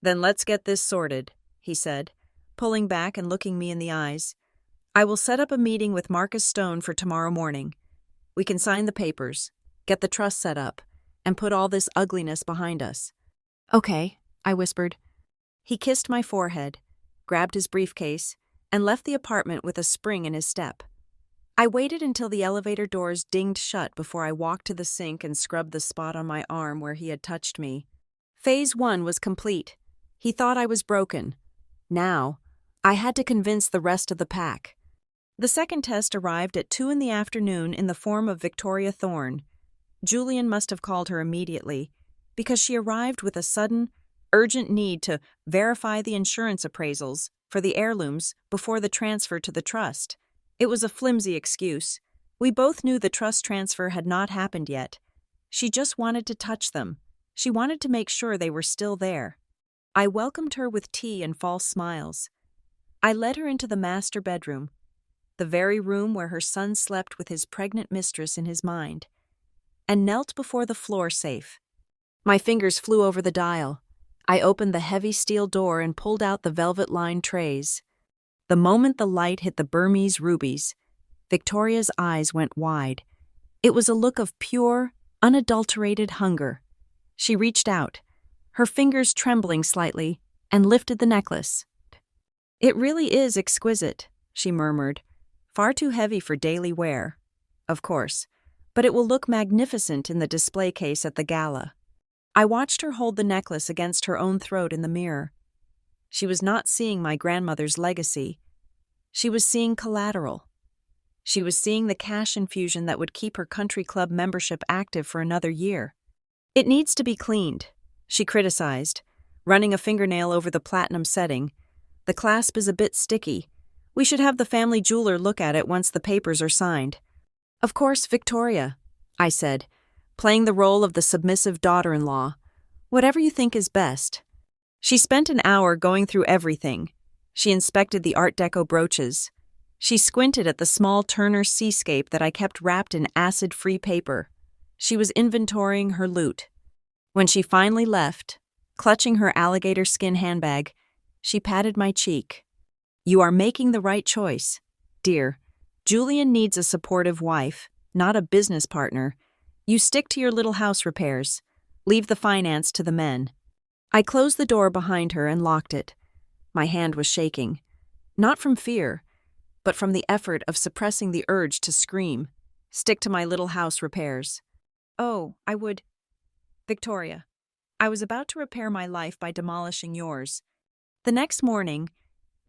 "Then let's get this sorted," he said, pulling back and looking me in the eyes. "I will set up a meeting with Marcus Stone for tomorrow morning. We can sign the papers, get the trust set up, and put all this ugliness behind us." "Okay," I whispered. He kissed my forehead, grabbed his briefcase, and left the apartment with a spring in his step. I waited until the elevator doors dinged shut before I walked to the sink and scrubbed the spot on my arm where he had touched me. Phase 1 was complete. He thought I was broken. Now, I had to convince the rest of the pack. The second test arrived at 2 p.m. in the form of Victoria Thorne. Julian must have called her immediately, because she arrived with a sudden, urgent need to verify the insurance appraisals for the Heirlooms before the transfer to the trust. It was a flimsy excuse. We both knew the trust transfer had not happened yet. She just wanted to touch them. She wanted to make sure they were still there. I welcomed her with tea and false smiles. I led her into the master bedroom, the very room where her son slept with his pregnant mistress in his mind, and knelt before the floor safe. My fingers flew over the dial. I opened the heavy steel door and pulled out the velvet-lined trays. The moment the light hit the Burmese rubies, Victoria's eyes went wide. It was a look of pure, unadulterated hunger. She reached out, her fingers trembling slightly, and lifted the necklace. "It really is exquisite," she murmured. "Far too heavy for daily wear, of course, but it will look magnificent in the display case at the gala." I watched her hold the necklace against her own throat in the mirror. She was not seeing my grandmother's legacy. She was seeing collateral. She was seeing the cash infusion that would keep her country club membership active for another year. "It needs to be cleaned," she criticized, running a fingernail over the platinum setting. "The clasp is a bit sticky. We should have the family jeweler look at it once the papers are signed." "Of course, Victoria," I said, playing the role of the submissive daughter-in-law. "Whatever you think is best." She spent an hour going through everything. She inspected the Art Deco brooches. She squinted at the small Turner seascape that I kept wrapped in acid-free paper. She was inventorying her loot. When she finally left, clutching her alligator skin handbag, she patted my cheek. "You are making the right choice, dear. Julian needs a supportive wife, not a business partner. You stick to your little house repairs. Leave the finance to the men." I closed the door behind her and locked it. My hand was shaking, not from fear, but from the effort of suppressing the urge to scream. "Stick to my little house repairs." "Oh, I would—" "Victoria, I was about to repair my life by demolishing yours." The next morning,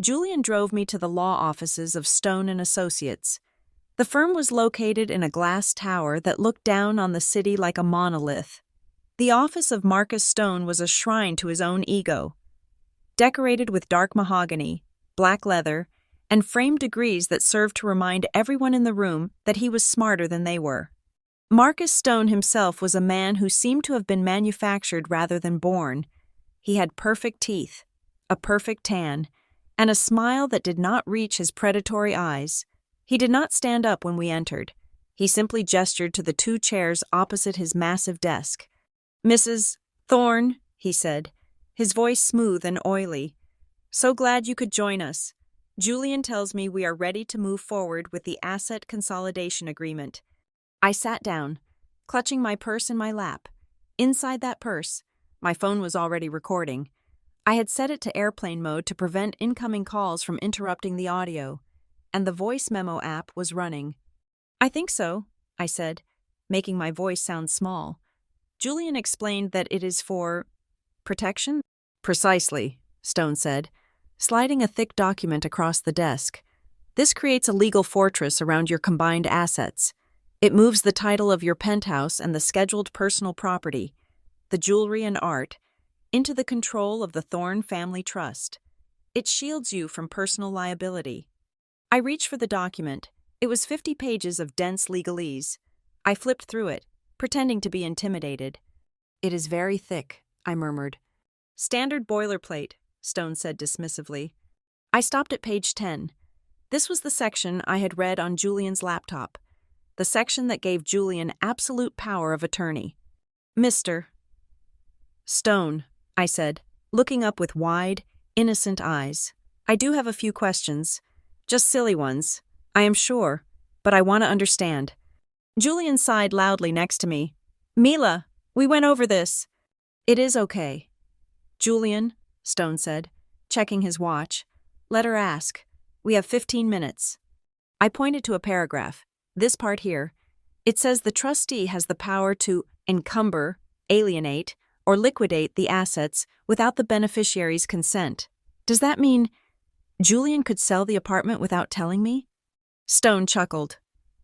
Julian drove me to the law offices of Stone & Associates. The firm was located in a glass tower that looked down on the city like a monolith. The office of Marcus Stone was a shrine to his own ego, decorated with dark mahogany, black leather, and framed degrees that served to remind everyone in the room that he was smarter than they were. Marcus Stone himself was a man who seemed to have been manufactured rather than born. He had perfect teeth, a perfect tan, and a smile that did not reach his predatory eyes. He did not stand up when we entered. He simply gestured to the 2 chairs opposite his massive desk. "Mrs. Thorne," he said, his voice smooth and oily. "So glad you could join us. Julian tells me we are ready to move forward with the asset consolidation agreement." I sat down, clutching my purse in my lap. Inside that purse, my phone was already recording. I had set it to airplane mode to prevent incoming calls from interrupting the audio, and the voice memo app was running. "I think so," I said, making my voice sound small. Julian explained that it is for protection? "Precisely," Stone said, sliding a thick document across the desk. "This creates a legal fortress around your combined assets. It moves the title of your penthouse and the scheduled personal property, the jewelry and art, into the control of the Thorne Family Trust. It shields you from personal liability." I reached for the document. It was 50 pages of dense legalese. I flipped through it, pretending to be intimidated. "It is very thick," I murmured. "Standard boilerplate," Stone said dismissively. I stopped at page 10. This was the section I had read on Julian's laptop, the section that gave Julian absolute power of attorney. "Mr. Stone," I said, looking up with wide, innocent eyes. "I do have a few questions. Just silly ones, I am sure, but I want to understand." Julian sighed loudly next to me. "Mila, we went over this." "It is okay." "Julian," Stone said, checking his watch, "let her ask. We have 15 minutes. I pointed to a paragraph. This part here. It says the trustee has the power to encumber, alienate, or liquidate the assets without the beneficiary's consent. Does that mean Julian could sell the apartment without telling me?" Stone chuckled.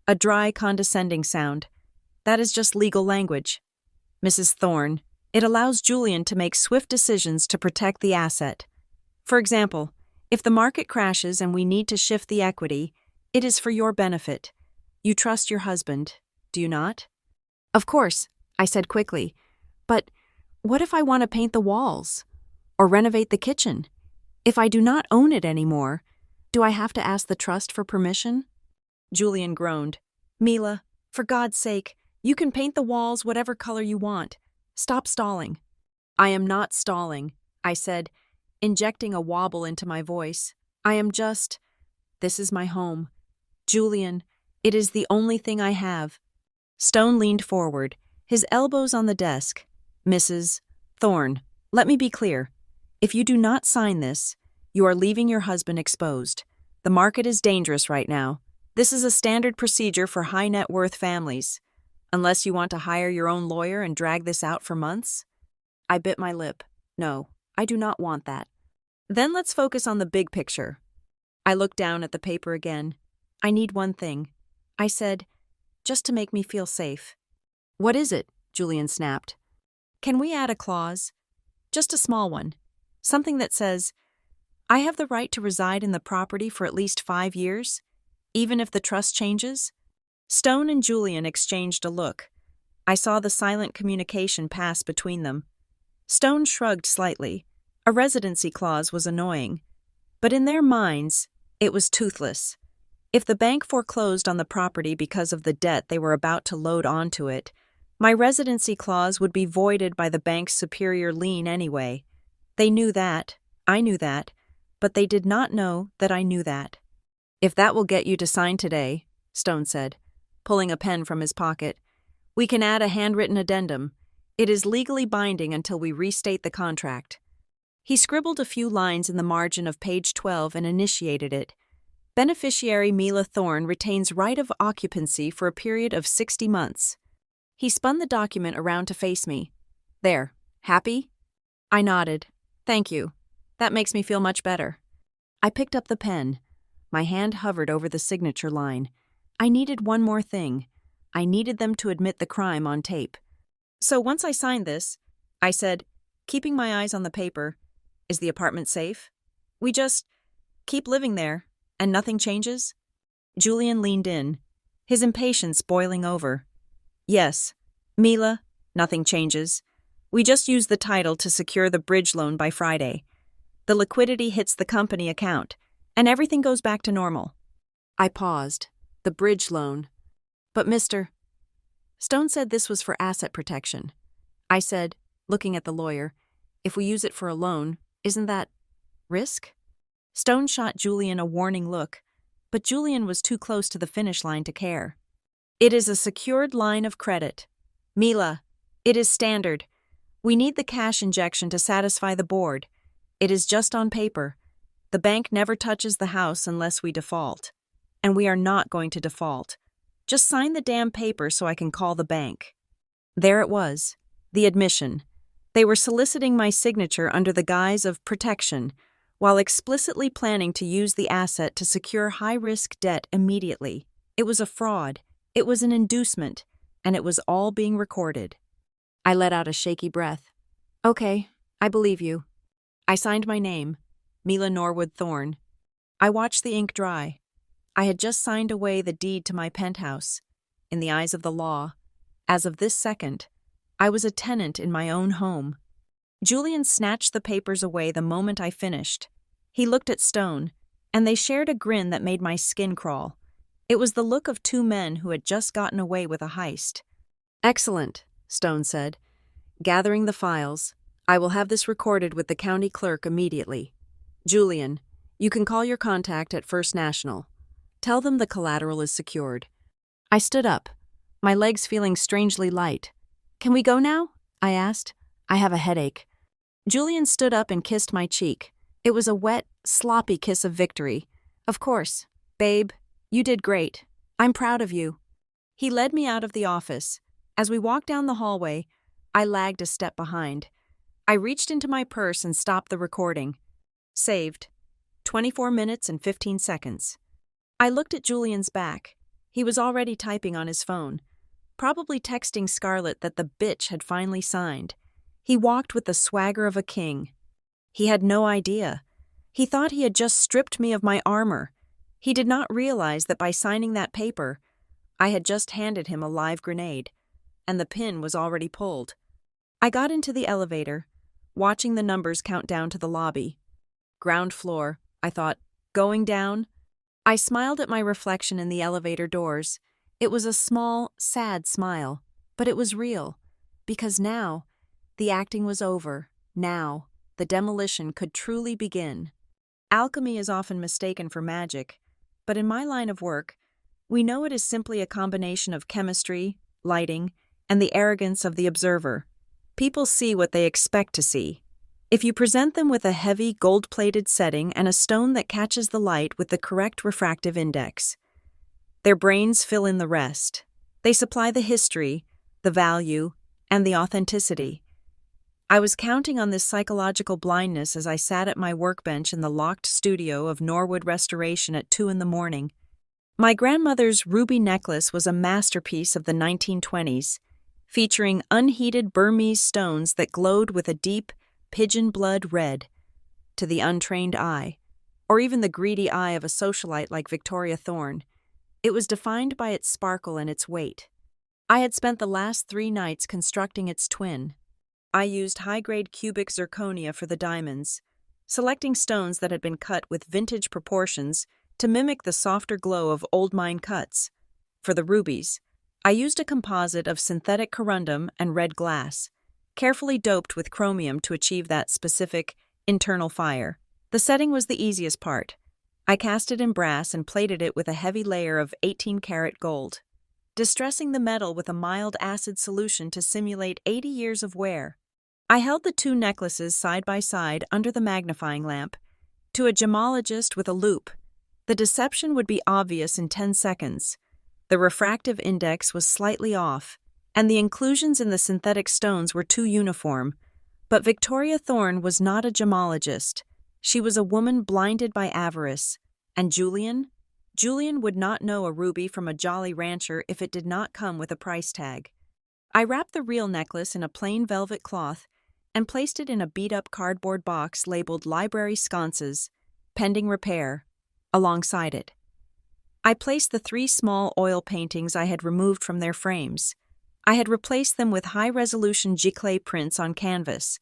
A dry, condescending sound. "That is just legal language. Mrs. Thorne, it allows Julian to make swift decisions to protect the asset. For example, if the market crashes and we need to shift the equity, it is for your benefit. You trust your husband, do you not?" "Of course," I said quickly. "But what if I want to paint the walls? Or renovate the kitchen? If I do not own it anymore, do I have to ask the trust for permission?" Julian groaned. "Mila, for God's sake, you can paint the walls whatever color you want. Stop stalling." "I am not stalling," I said, injecting a wobble into my voice. "I am just... This is my home. Julian, it is the only thing I have." Stone leaned forward, his elbows on the desk. "Mrs. Thorne, let me be clear. If you do not sign this, you are leaving your husband exposed. The market is dangerous right now. This is a standard procedure for high net worth families. Unless you want to hire your own lawyer and drag this out for months?" I bit my lip. "No, I do not want that." "Then let's focus on the big picture." I looked down at the paper again. "I need one thing," I said, just to make me feel safe. "What is it?" Julian snapped. "Can we add a clause? Just a small one. Something that says, I have the right to reside in the property for at least 5 years, even if the trust changes?" Stone and Julian exchanged a look. I saw the silent communication pass between them. Stone shrugged slightly. A residency clause was annoying. But in their minds, it was toothless. If the bank foreclosed on the property because of the debt they were about to load onto it, my residency clause would be voided by the bank's superior lien anyway. They knew that, I knew that, but they did not know that I knew that. "If that will get you to sign today," Stone said, pulling a pen from his pocket, "we can add a handwritten addendum. It is legally binding until we restate the contract." He scribbled a few lines in the margin of page 12 and initiated it. "Beneficiary Mila Thorne retains right of occupancy for a period of 60 months. He spun the document around to face me. "There, happy?" I nodded. "Thank you. That makes me feel much better." I picked up the pen. My hand hovered over the signature line. I needed one more thing. I needed them to admit the crime on tape. "So once I sign this," I said, keeping my eyes on the paper, "is the apartment safe? We just keep living there, and nothing changes?" Julian leaned in, his impatience boiling over. Yes. Mila, nothing changes. We just use the title to secure the bridge loan by Friday. The liquidity hits the company account, and everything goes back to normal. I paused. The bridge loan. But Mr. Stone said this was for asset protection. I said, looking at the lawyer, if we use it for a loan, isn't that risk? Stone shot Julian a warning look, but Julian was too close to the finish line to care. It is a secured line of credit. Mila, it is standard. We need the cash injection to satisfy the board. It is just on paper. The bank never touches the house unless we default. And we are not going to default. Just sign the damn paper so I can call the bank. There it was, the admission. They were soliciting my signature under the guise of protection, while explicitly planning to use the asset to secure high-risk debt immediately. It was a fraud, it was an inducement, and it was all being recorded. I let out a shaky breath. Okay, I believe you. I signed my name, Mila Norwood Thorne. I watched the ink dry. I had just signed away the deed to my penthouse. In the eyes of the law, as of this second, I was a tenant in my own home. Julian snatched the papers away the moment I finished. He looked at Stone, and they shared a grin that made my skin crawl. It was the look of two men who had just gotten away with a heist. Excellent, Stone said. Gathering the files, I will have this recorded with the county clerk immediately. Julian, you can call your contact at First National. Tell them the collateral is secured. I stood up, my legs feeling strangely light. Can we go now? I asked. I have a headache. Julian stood up and kissed my cheek. It was a wet, sloppy kiss of victory. Of course. Babe, you did great. I'm proud of you. He led me out of the office. As we walked down the hallway, I lagged a step behind. I reached into my purse and stopped the recording. Saved. 24 minutes and 15 seconds. I looked at Julian's back. He was already typing on his phone, probably texting Scarlet that the bitch had finally signed. He walked with the swagger of a king. He had no idea. He thought he had just stripped me of my armor. He did not realize that by signing that paper, I had just handed him a live grenade, and the pin was already pulled. I got into the elevator, watching the numbers count down to the lobby. Ground floor, I thought, going down? I smiled at my reflection in the elevator doors. It was a small, sad smile, but it was real, because now, the acting was over. Now, the demolition could truly begin. Alchemy is often mistaken for magic, but in my line of work, we know it is simply a combination of chemistry, lighting, and the arrogance of the observer. People see what they expect to see. If you present them with a heavy, gold-plated setting and a stone that catches the light with the correct refractive index, their brains fill in the rest. They supply the history, the value, and the authenticity. I was counting on this psychological blindness as I sat at my workbench in the locked studio of Norwood Restoration at 2 a.m. My grandmother's ruby necklace was a masterpiece of the 1920s, featuring unheated Burmese stones that glowed with a deep, pigeon blood red. To the untrained eye, or even the greedy eye of a socialite like Victoria Thorne, it was defined by its sparkle and its weight. I had spent the last 3 nights constructing its twin. I used high-grade cubic zirconia for the diamonds, selecting stones that had been cut with vintage proportions to mimic the softer glow of old mine cuts. For the rubies, I used a composite of synthetic corundum and red glass, carefully doped with chromium to achieve that specific internal fire. The setting was the easiest part. I cast it in brass and plated it with a heavy layer of 18-karat gold, distressing the metal with a mild acid solution to simulate 80 years of wear. I held the 2 necklaces side by side under the magnifying lamp. To a gemologist with a loupe, the deception would be obvious in 10 seconds. The refractive index was slightly off, and the inclusions in the synthetic stones were too uniform. But Victoria Thorne was not a gemologist. She was a woman blinded by avarice. And Julian would not know a ruby from a Jolly Rancher if it did not come with a price tag. I wrapped the real necklace in a plain velvet cloth and placed it in a beat-up cardboard box labeled Library Sconces, pending repair, alongside it. I placed the 3 small oil paintings I had removed from their frames. I had replaced them with high-resolution giclée prints on canvas,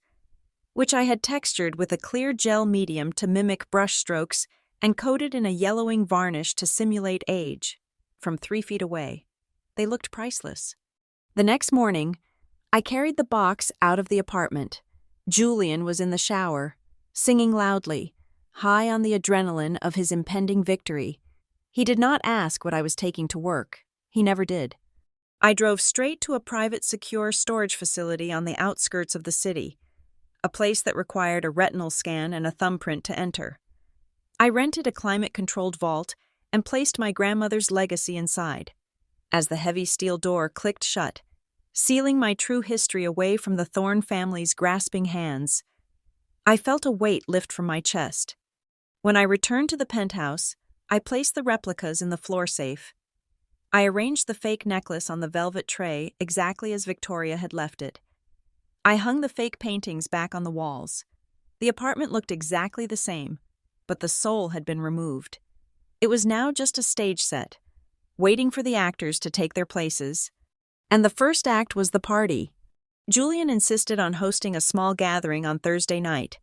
which I had textured with a clear gel medium to mimic brush strokes and coated in a yellowing varnish to simulate age. From 3 feet away, they looked priceless. The next morning, I carried the box out of the apartment. Julian was in the shower, singing loudly, high on the adrenaline of his impending victory. He did not ask what I was taking to work. He never did. I drove straight to a private secure storage facility on the outskirts of the city, a place that required a retinal scan and a thumbprint to enter. I rented a climate-controlled vault and placed my grandmother's legacy inside. As the heavy steel door clicked shut, sealing my true history away from the Thorne family's grasping hands, I felt a weight lift from my chest. When I returned to the penthouse, I placed the replicas in the floor safe. I arranged the fake necklace on the velvet tray exactly as Victoria had left it. I hung the fake paintings back on the walls. The apartment looked exactly the same, but the soul had been removed. It was now just a stage set, waiting for the actors to take their places. And the first act was the party. Julian insisted on hosting a small gathering on Thursday night.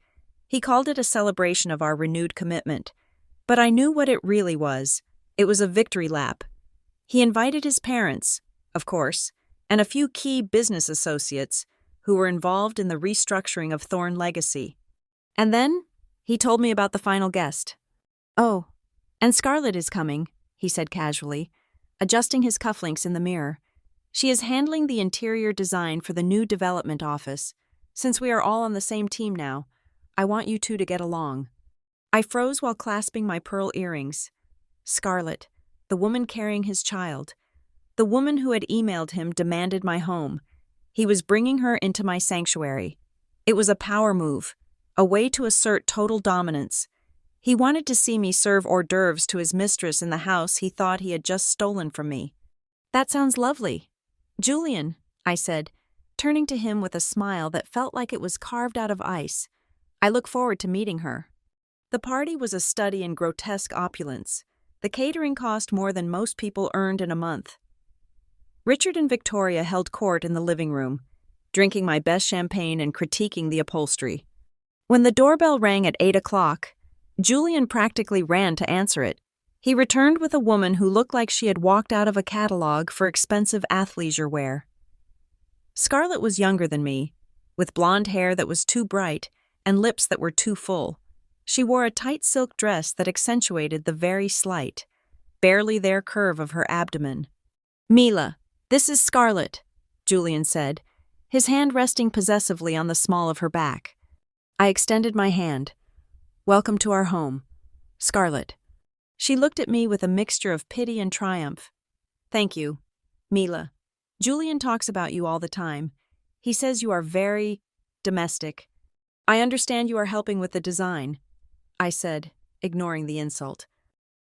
He called it a celebration of our renewed commitment, but I knew what it really was. It was a victory lap. He invited his parents, of course, and a few key business associates who were involved in the restructuring of Thorne Legacy. And then he told me about the final guest. "Oh, and Scarlet is coming," he said casually, adjusting his cufflinks in the mirror. "She is handling the interior design for the new development office. Since we are all on the same team now, I want you two to get along." I froze while clasping my pearl earrings. Scarlet, the woman carrying his child, the woman who had emailed him demanded my home. He was bringing her into my sanctuary. It was a power move, a way to assert total dominance. He wanted to see me serve hors d'oeuvres to his mistress in the house he thought he had just stolen from me. "That sounds lovely." "Julian," I said, turning to him with a smile that felt like it was carved out of ice. "I look forward to meeting her." The party was a study in grotesque opulence. The catering cost more than most people earned in a month. Richard and Victoria held court in the living room, drinking my best champagne and critiquing the upholstery. When the doorbell rang at 8 o'clock, Julian practically ran to answer it. He returned with a woman who looked like she had walked out of a catalog for expensive athleisure wear. Scarlet was younger than me, with blonde hair that was too bright and lips that were too full. She wore a tight silk dress that accentuated the very slight, barely there curve of her abdomen. "Mila, this is Scarlet," Julian said, his hand resting possessively on the small of her back. I extended my hand. "Welcome to our home, Scarlet." She looked at me with a mixture of pity and triumph. "Thank you, Mila. Julian talks about you all the time. He says you are very domestic. I understand you are helping with the design," I said, ignoring the insult.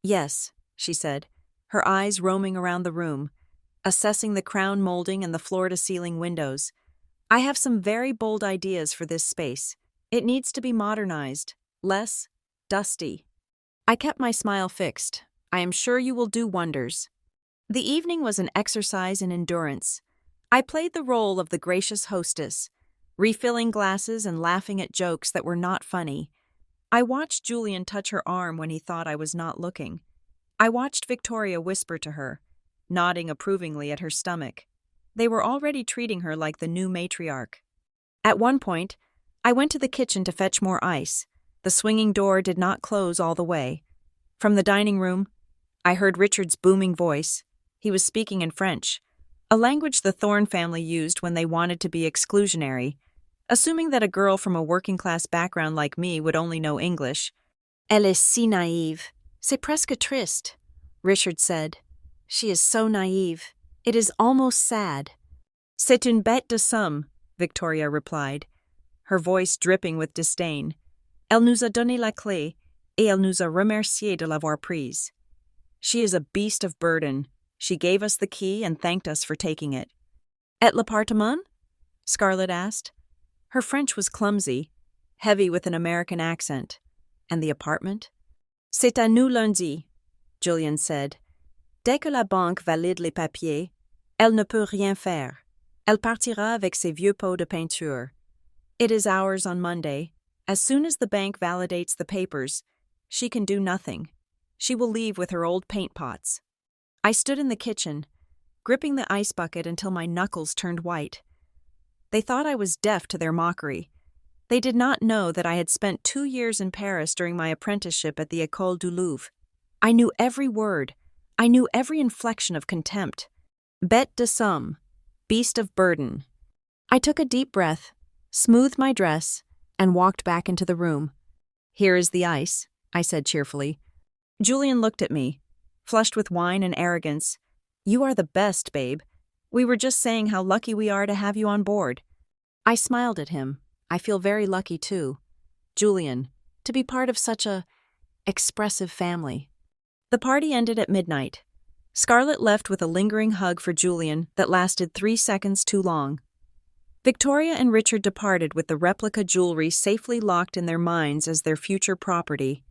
"Yes," she said, her eyes roaming around the room, assessing the crown molding and the floor-to-ceiling windows. "I have some very bold ideas for this space. It needs to be modernized, less dusty." I kept my smile fixed. "I am sure you will do wonders." The evening was an exercise in endurance. I played the role of the gracious hostess, refilling glasses and laughing at jokes that were not funny. I watched Julian touch her arm when he thought I was not looking. I watched Victoria whisper to her, nodding approvingly at her stomach. They were already treating her like the new matriarch. At one point, I went to the kitchen to fetch more ice. The swinging door did not close all the way. From the dining room, I heard Richard's booming voice. He was speaking in French, a language the Thorne family used when they wanted to be exclusionary, assuming that a girl from a working-class background like me would only know English. "Elle est si naïve. C'est presque triste," Richard said. "She is so naive. It is almost sad." "C'est une bête de somme," Victoria replied, her voice dripping with disdain. "Elle nous a donné la clé, et elle nous a remercié de l'avoir prise." "She is a beast of burden. She gave us the key and thanked us for taking it." "Et l'appartement?" Scarlet asked. Her French was clumsy, heavy with an American accent. "And the apartment?" "C'est à nous lundi," Julian said. "Dès que la banque valide les papiers, elle ne peut rien faire." Elle partira avec ses vieux pots de peinture. It is ours on Monday. As soon as the bank validates the papers, she can do nothing. She will leave with her old paint pots. I stood in the kitchen, gripping the ice bucket until my knuckles turned white. They thought I was deaf to their mockery. They did not know that I had spent 2 years in Paris during my apprenticeship at the École du Louvre. I knew every word. I knew every inflection of contempt. Bête de somme, beast of burden. I took a deep breath, smoothed my dress, and walked back into the room. Here is the ice, I said cheerfully. Julian looked at me, flushed with wine and arrogance. You are the best, babe. We were just saying how lucky we are to have you on board. I smiled at him. I feel very lucky too. Julian, to be part of such a expressive family. The party ended at midnight. Scarlet left with a lingering hug for Julian that lasted 3 seconds too long. Victoria and Richard departed with the replica jewelry safely locked in their minds as their future property.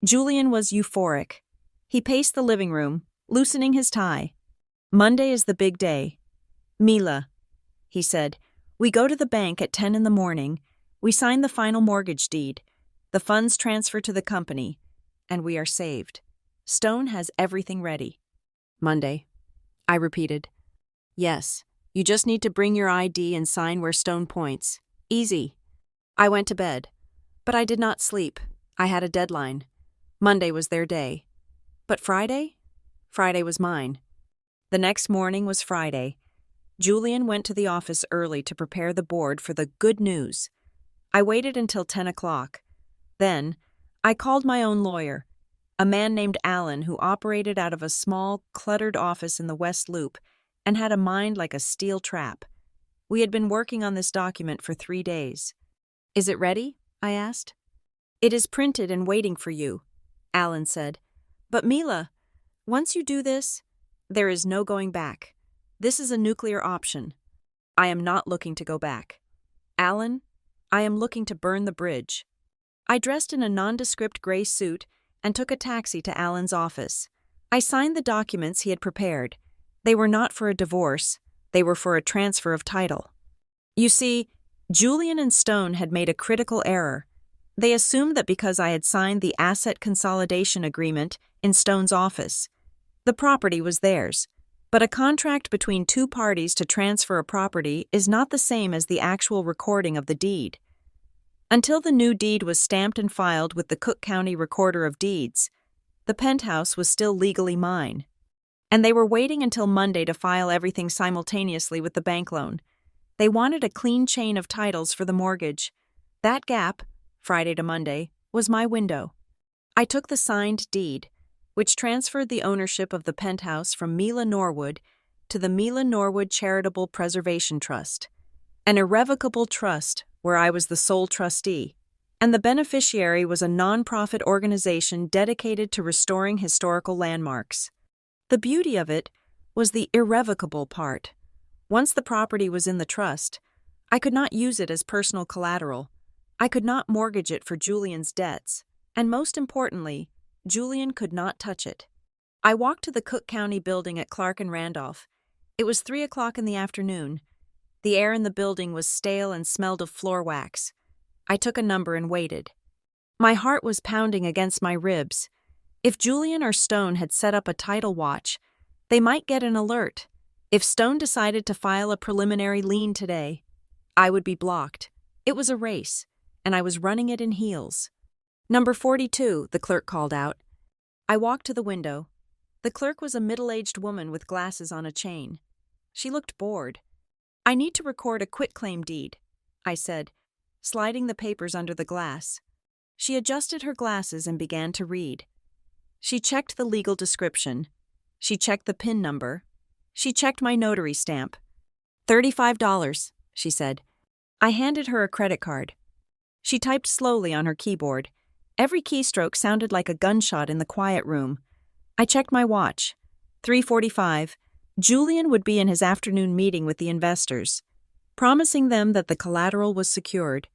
Julian was euphoric. He paced the living room, loosening his tie. Monday is the big day. Mila, he said, we go to the bank at 10 in the morning. We sign the final mortgage deed. The funds transfer to the company, and we are saved. Stone has everything ready. Monday, I repeated. Yes, you just need to bring your ID and sign where Stone points. Easy. I went to bed, but I did not sleep. I had a deadline. Monday was their day. But Friday? Friday was mine. The next morning was Friday. Julian went to the office early to prepare the board for the good news. I waited until 10 o'clock. Then, I called my own lawyer, a man named Alan who operated out of a small, cluttered office in the West Loop and had a mind like a steel trap. We had been working on this document for 3 days. Is it ready? I asked. It is printed and waiting for you, Alan said. But Mila, once you do this, there is no going back. This is a nuclear option. I am not looking to go back. Alan, I am looking to burn the bridge. I dressed in a nondescript gray suit and took a taxi to Alan's office. I signed the documents he had prepared. They were not for a divorce. They were for a transfer of title. You see, Julian and Stone had made a critical error. They assumed that because I had signed the asset consolidation agreement in Stone's office, the property was theirs. But a contract between 2 parties to transfer a property is not the same as the actual recording of the deed. Until the new deed was stamped and filed with the Cook County Recorder of Deeds, the Penthouse was still legally mine. And they were waiting until Monday to file everything simultaneously with the bank loan. They wanted a clean chain of titles for the mortgage. That gap, Friday to Monday, was my window. I took the signed deed, which transferred the ownership of the Penthouse from Mila Norwood to the Mila Norwood Charitable Preservation Trust, an irrevocable trust where I was the sole trustee, and the beneficiary was a non-profit organization dedicated to restoring historical landmarks. The beauty of it was the irrevocable part. Once the property was in the trust, I could not use it as personal collateral. I could not mortgage it for Julian's debts, and most importantly, Julian could not touch it. I walked to the Cook County building at Clark and Randolph. It was 3 o'clock in the afternoon. The air in the building was stale and smelled of floor wax. I took a number and waited. My heart was pounding against my ribs. If Julian or Stone had set up a title watch, they might get an alert. If Stone decided to file a preliminary lien today, I would be blocked. It was a race, and I was running it in heels. Number 42, the clerk called out. I walked to the window. The clerk was a middle-aged woman with glasses on a chain. She looked bored. I need to record a quitclaim deed, I said, sliding the papers under the glass. She adjusted her glasses and began to read. She checked the legal description. She checked the PIN number. She checked my notary stamp. $35, she said. I handed her a credit card. She typed slowly on her keyboard. Every keystroke sounded like a gunshot in the quiet room. I checked my watch. 3:45. Julian would be in his afternoon meeting with the investors, promising them that the collateral was secured.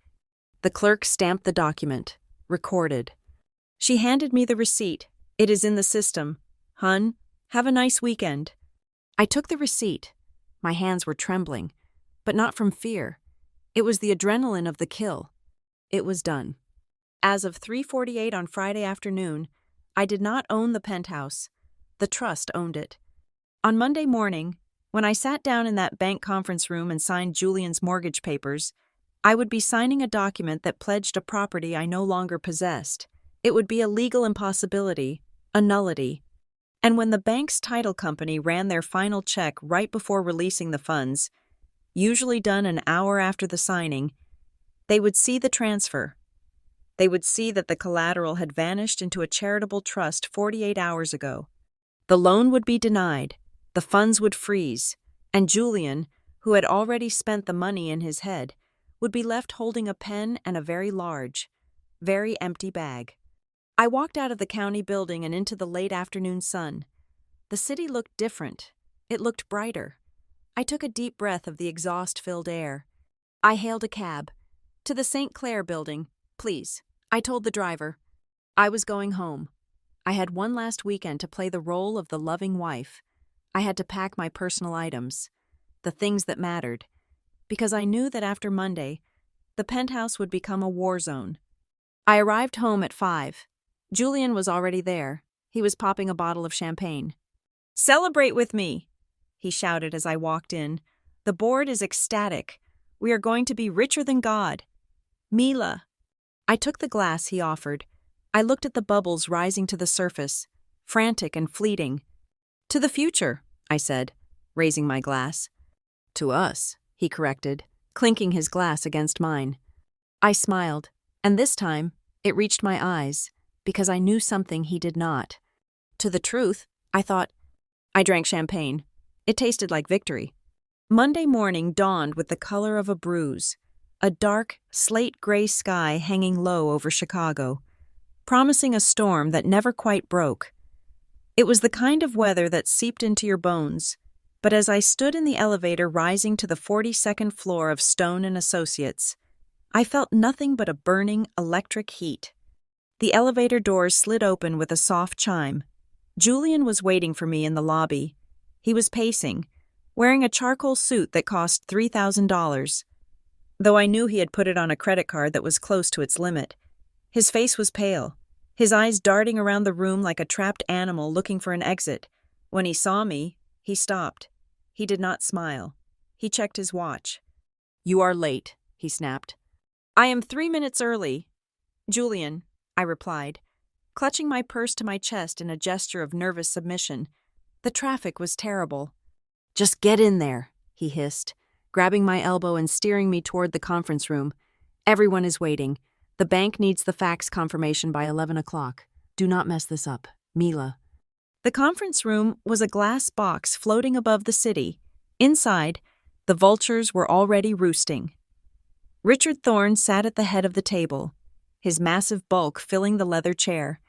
The clerk stamped the document. Recorded. She handed me the receipt. It is in the system. Hun, have a nice weekend. I took the receipt. My hands were trembling. but not from fear. It was the adrenaline of the kill. It was done. As of 3:48 on Friday afternoon, I did not own the penthouse. The trust owned it. On Monday morning, when I sat down in that bank conference room and signed Julian's mortgage papers, I would be signing a document that pledged a property I no longer possessed. It would be a legal impossibility, a nullity. And when the bank's title company ran their final check right before releasing the funds, usually done an hour after the signing, they would see the transfer. They would see that the collateral had vanished into a charitable trust 48 hours ago. The loan would be denied, the funds would freeze, and Julian, who had already spent the money in his head, would be left holding a pen and a very large, very empty bag. I walked out of the county building and into the late afternoon sun. The city looked different. It looked brighter. I took a deep breath of the exhaust-filled air. I hailed a cab. "To the St. Clair building, please," I told the driver. I was going home. I had one last weekend to play the role of the loving wife. I had to pack my personal items, the things that mattered, because I knew that after Monday, the penthouse would become a war zone. I arrived home at 5. Julian was already there. He was popping a bottle of champagne. "Celebrate with me," he shouted as I walked in. "The board is ecstatic. We are going to be richer than God. Mila." I took the glass he offered. I looked at the bubbles rising to the surface, frantic and fleeting. "To the future," I said, raising my glass. "To us," he corrected, clinking his glass against mine. I smiled, and this time it reached my eyes, because I knew something he did not. To the truth, I thought. I drank champagne. It tasted like victory. Monday morning dawned with the color of a bruise, a dark, slate-gray sky hanging low over Chicago, promising a storm that never quite broke. It was the kind of weather that seeped into your bones, but as I stood in the elevator rising to the 42nd floor of Stone & Associates, I felt nothing but a burning, electric heat. The elevator doors slid open with a soft chime. Julian was waiting for me in the lobby. He was pacing, wearing a charcoal suit that cost $3,000, though I knew he had put it on a credit card that was close to its limit. His face was pale, his eyes darting around the room like a trapped animal looking for an exit. When he saw me, he stopped. He did not smile. He checked his watch. "You are late," he snapped. "I am 3 minutes early." "Julian," I replied, clutching my purse to my chest in a gesture of nervous submission. The traffic was terrible. "Just get in there," he hissed, grabbing my elbow and steering me toward the conference room. "Everyone is waiting. The bank needs the fax confirmation by 11 o'clock. Do not mess this up. Mila." The conference room was a glass box floating above the city. Inside, the vultures were already roosting. Richard Thorne sat at the head of the table, his massive bulk filling the leather chair.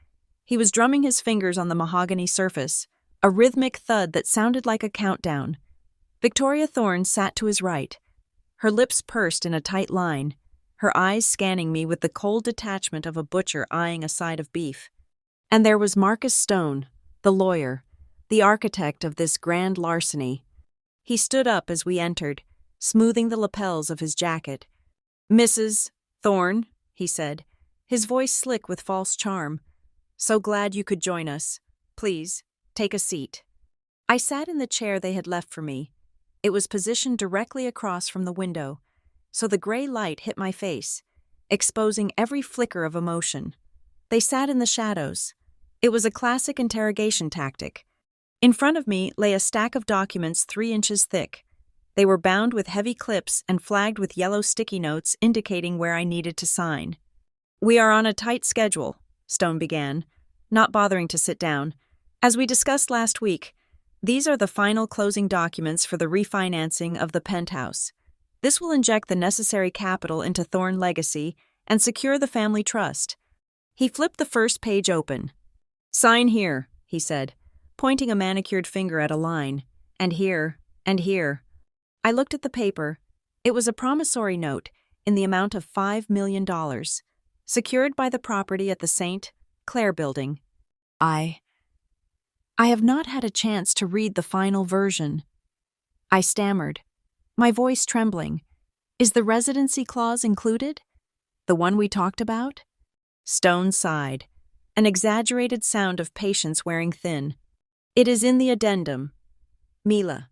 He was drumming his fingers on the mahogany surface, a rhythmic thud that sounded like a countdown. Victoria Thorne sat to his right, her lips pursed in a tight line, her eyes scanning me with the cold detachment of a butcher eyeing a side of beef. And there was Marcus Stone, the lawyer, the architect of this grand larceny. He stood up as we entered, smoothing the lapels of his jacket. "Mrs. Thorne," he said, his voice slick with false charm. "So glad you could join us. Please, take a seat." I sat in the chair they had left for me. It was positioned directly across from the window, so the gray light hit my face, exposing every flicker of emotion. They sat in the shadows. It was a classic interrogation tactic. In front of me lay a stack of documents 3 inches thick. They were bound with heavy clips and flagged with yellow sticky notes indicating where I needed to sign. "We are on a tight schedule," Stone began, not bothering to sit down. "As we discussed last week, these are the final closing documents for the refinancing of the penthouse. This will inject the necessary capital into Thorne Legacy and secure the family trust." He flipped the first page open. "Sign here," he said, pointing a manicured finger at a line. "And here, and here." I looked at the paper. It was a promissory note in the amount of $5 million, secured by the property at the St. Clair building. I have not had a chance to read the final version." I stammered. my voice trembling. Is the residency clause included? The one we talked about? Stone sighed, an exaggerated sound of patience wearing thin. It is in the addendum. Mila,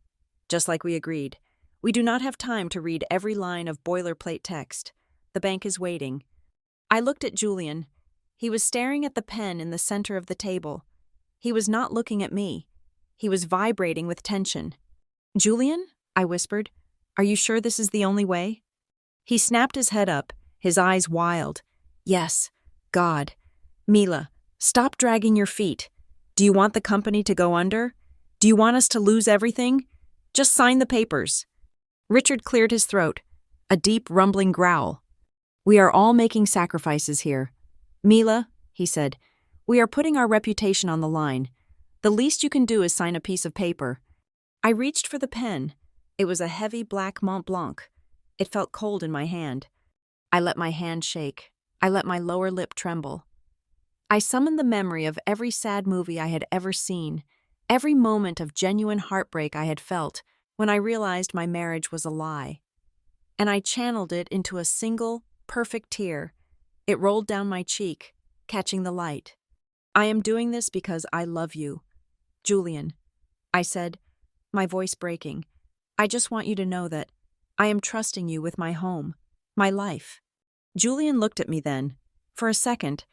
just like we agreed, we do not have time to read every line of boilerplate text. The bank is waiting. I looked at Julian. He was staring at the pen in the center of the table. He was not looking at me. He was vibrating with tension. Julian? I whispered. Are you sure this is the only way? He snapped his head up, his eyes wild. Yes. God. Mila, stop dragging your feet. Do you want the company to go under? Do you want us to lose everything? Just sign the papers. Richard cleared his throat, a deep rumbling growl. We are all making sacrifices here. Mila, he said, we are putting our reputation on the line. The least you can do is sign a piece of paper. I reached for the pen. It was a heavy black Mont Blanc. It felt cold in my hand. I let my hand shake. I let my lower lip tremble. I summoned the memory of every sad movie I had ever seen, every moment of genuine heartbreak I had felt when I realized my marriage was a lie. And I channeled it into a single, perfect tear. It rolled down my cheek, catching the light. I am doing this because I love you. Julian, I said, my voice breaking. I just want you to know that I am trusting you with my home, my life. Julian looked at me then. For a second,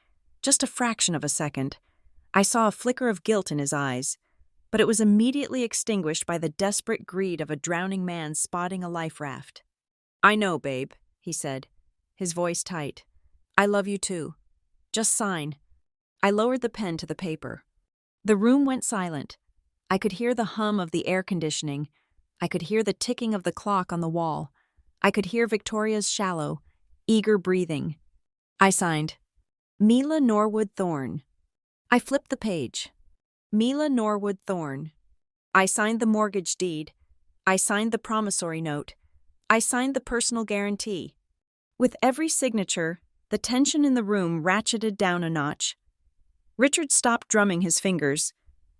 just a fraction of a second, I saw a flicker of guilt in his eyes, but it was immediately extinguished by the desperate greed of a drowning man spotting a life raft. I know, babe, he said, his voice tight. I love you too. Just sign. I lowered the pen to the paper. The room went silent. I could hear the hum of the air conditioning. I could hear the ticking of the clock on the wall. I could hear Victoria's shallow, eager breathing. I signed, Mila Norwood Thorne. I flipped the page. Mila Norwood Thorne. I signed the mortgage deed. I signed the promissory note. I signed the personal guarantee. With every signature, the tension in the room ratcheted down a notch. Richard stopped drumming his fingers.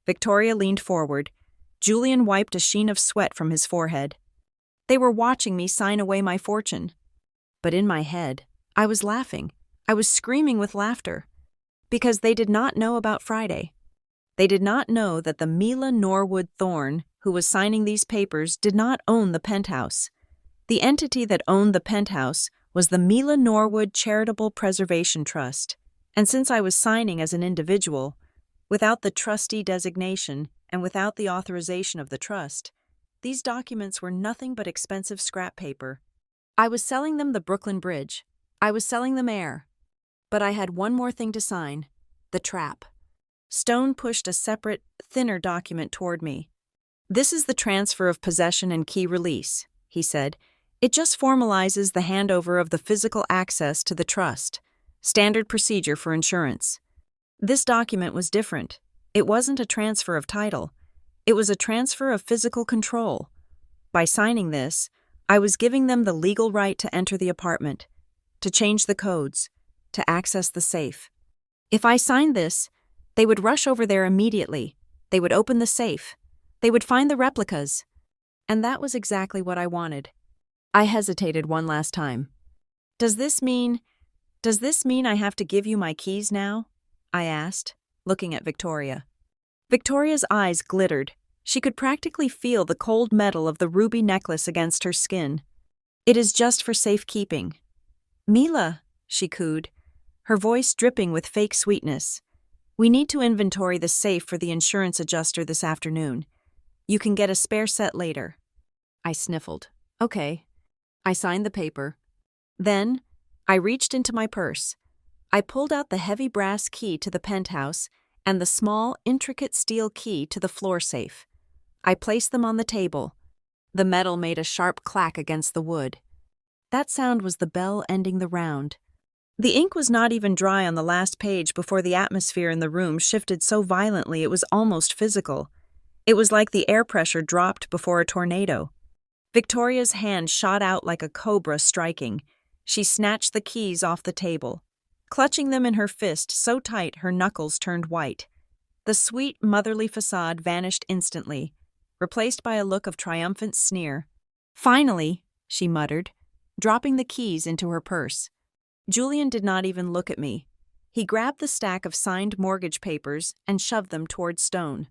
Victoria leaned forward. Julian wiped a sheen of sweat from his forehead. They were watching me sign away my fortune. But in my head, I was laughing. I was screaming with laughter. Because they did not know about Friday. They did not know that the Mila Norwood Thorne, who was signing these papers, did not own the Penthouse. The entity that owned the Penthouse was the Mila Norwood Charitable Preservation Trust. And since I was signing as an individual, without the trustee designation and without the authorization of the trust, these documents were nothing but expensive scrap paper. I was selling them the Brooklyn Bridge. I was selling them air. But I had one more thing to sign, the trap. Stone pushed a separate, thinner document toward me. This is the transfer of possession and key release, he said. It just formalizes the handover of the physical access to the trust. Standard procedure for insurance. This document was different. It wasn't a transfer of title. It was a transfer of physical control. By signing this, I was giving them the legal right to enter the apartment, to change the codes, to access the safe. If I signed this, they would rush over there immediately. They would open the safe. They would find the replicas. And that was exactly what I wanted. I hesitated one last time. Does this mean I have to give you my keys now? I asked, looking at Victoria. Victoria's eyes glittered. She could practically feel the cold metal of the ruby necklace against her skin. It is just for safekeeping. Mila, she cooed, her voice dripping with fake sweetness. We need to inventory the safe for the insurance adjuster this afternoon. You can get a spare set later. I sniffled. Okay. I signed the paper. Then, I reached into my purse. I pulled out the heavy brass key to the penthouse and the small, intricate steel key to the floor safe. I placed them on the table. The metal made a sharp clack against the wood. That sound was the bell ending the round. The ink was not even dry on the last page before the atmosphere in the room shifted so violently it was almost physical. It was like the air pressure dropped before a tornado. Victoria's hand shot out like a cobra striking. She snatched the keys off the table, clutching them in her fist so tight her knuckles turned white. The sweet, motherly facade vanished instantly, replaced by a look of triumphant sneer. Finally, she muttered, dropping the keys into her purse. Julian did not even look at me. He grabbed the stack of signed mortgage papers and shoved them toward Stone.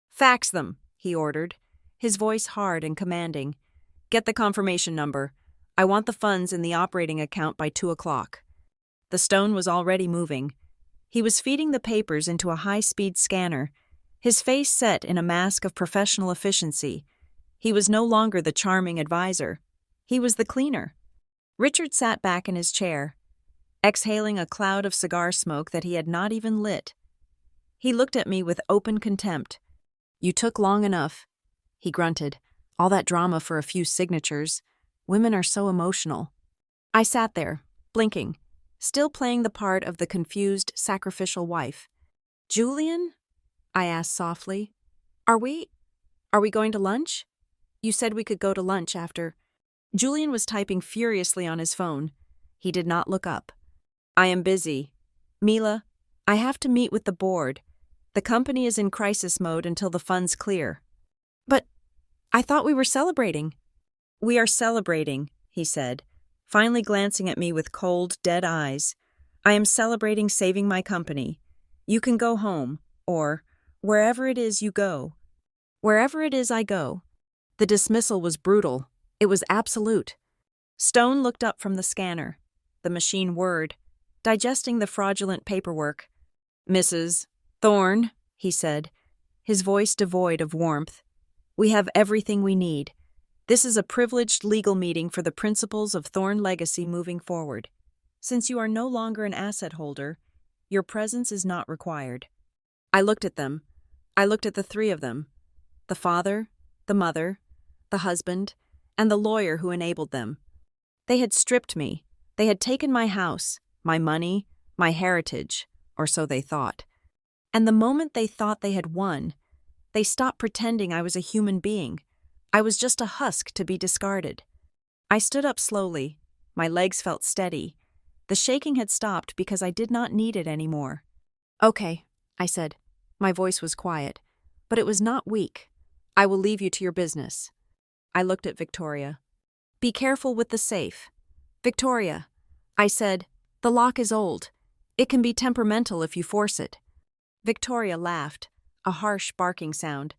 "Fax them," he ordered, his voice hard and commanding. "Get the confirmation number. I want the funds in the operating account by 2 o'clock. The Stone was already moving. He was feeding the papers into a high-speed scanner, his face set in a mask of professional efficiency. He was no longer the charming advisor. He was the cleaner. Richard sat back in his chair, exhaling a cloud of cigar smoke that he had not even lit. He looked at me with open contempt. "You took long enough," he grunted. "All that drama for a few signatures. Women are so emotional." I sat there, blinking, still playing the part of the confused, sacrificial wife. "Julian?" I asked softly. Are we going to lunch? You said we could go to lunch after." Julian was typing furiously on his phone. He did not look up. "I am busy. Mila, I have to meet with the board. The company is in crisis mode until the funds clear." "But I thought we were celebrating." "We are celebrating," he said, finally glancing at me with cold, dead eyes. "I am celebrating saving my company. You can go home, or wherever it is you go." Wherever it is I go. The dismissal was brutal. It was absolute. Stone looked up from the scanner. The machine whirred, digesting the fraudulent paperwork. "Mrs. Thorne," he said, his voice devoid of warmth, "we have everything we need. This is a privileged legal meeting for the principles of Thorne Legacy moving forward. Since you are no longer an asset holder, your presence is not required." I looked at them. I looked at the three of them. The father, the mother, the husband, and the lawyer who enabled them. They had stripped me. They had taken my house, my money, my heritage, or so they thought. And the moment they thought they had won, they stopped pretending I was a human being. I was just a husk to be discarded. I stood up slowly. My legs felt steady. The shaking had stopped because I did not need it anymore. "Okay," I said. My voice was quiet, but it was not weak. "I will leave you to your business." I looked at Victoria. "Be careful with the safe." "Victoria," I said, "the lock is old. It can be temperamental if you force it." Victoria laughed, a harsh barking sound.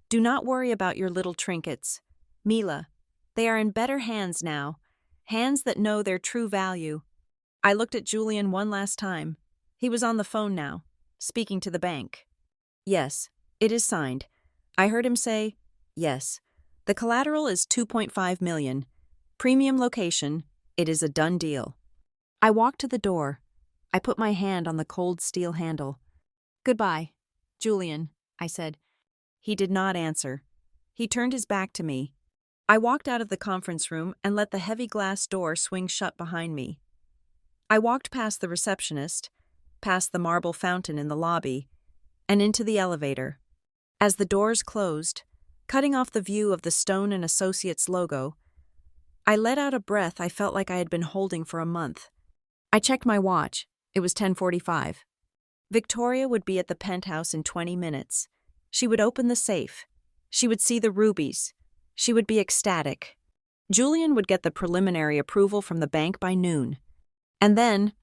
"Do not worry about your little trinkets. Mila, they are in better hands now, hands that know their true value." I looked at Julian one last time. He was on the phone now, speaking to the bank. "Yes, it is signed." I heard him say, "Yes. The collateral is $2.5 million. Premium location. It is a done deal." I walked to the door. I put my hand on the cold steel handle. "Goodbye, Julian," I said. He did not answer. He turned his back to me. I walked out of the conference room and let the heavy glass door swing shut behind me. I walked past the receptionist, past the marble fountain in the lobby, and into the elevator. As the doors closed, cutting off the view of the Stone and Associates logo, I let out a breath I felt like I had been holding for a month. I checked my watch. It was 10:45. Victoria would be at the Penthouse in 20 minutes. She would open the safe. She would see the rubies. She would be ecstatic. Julian would get the preliminary approval from the bank by noon. And then,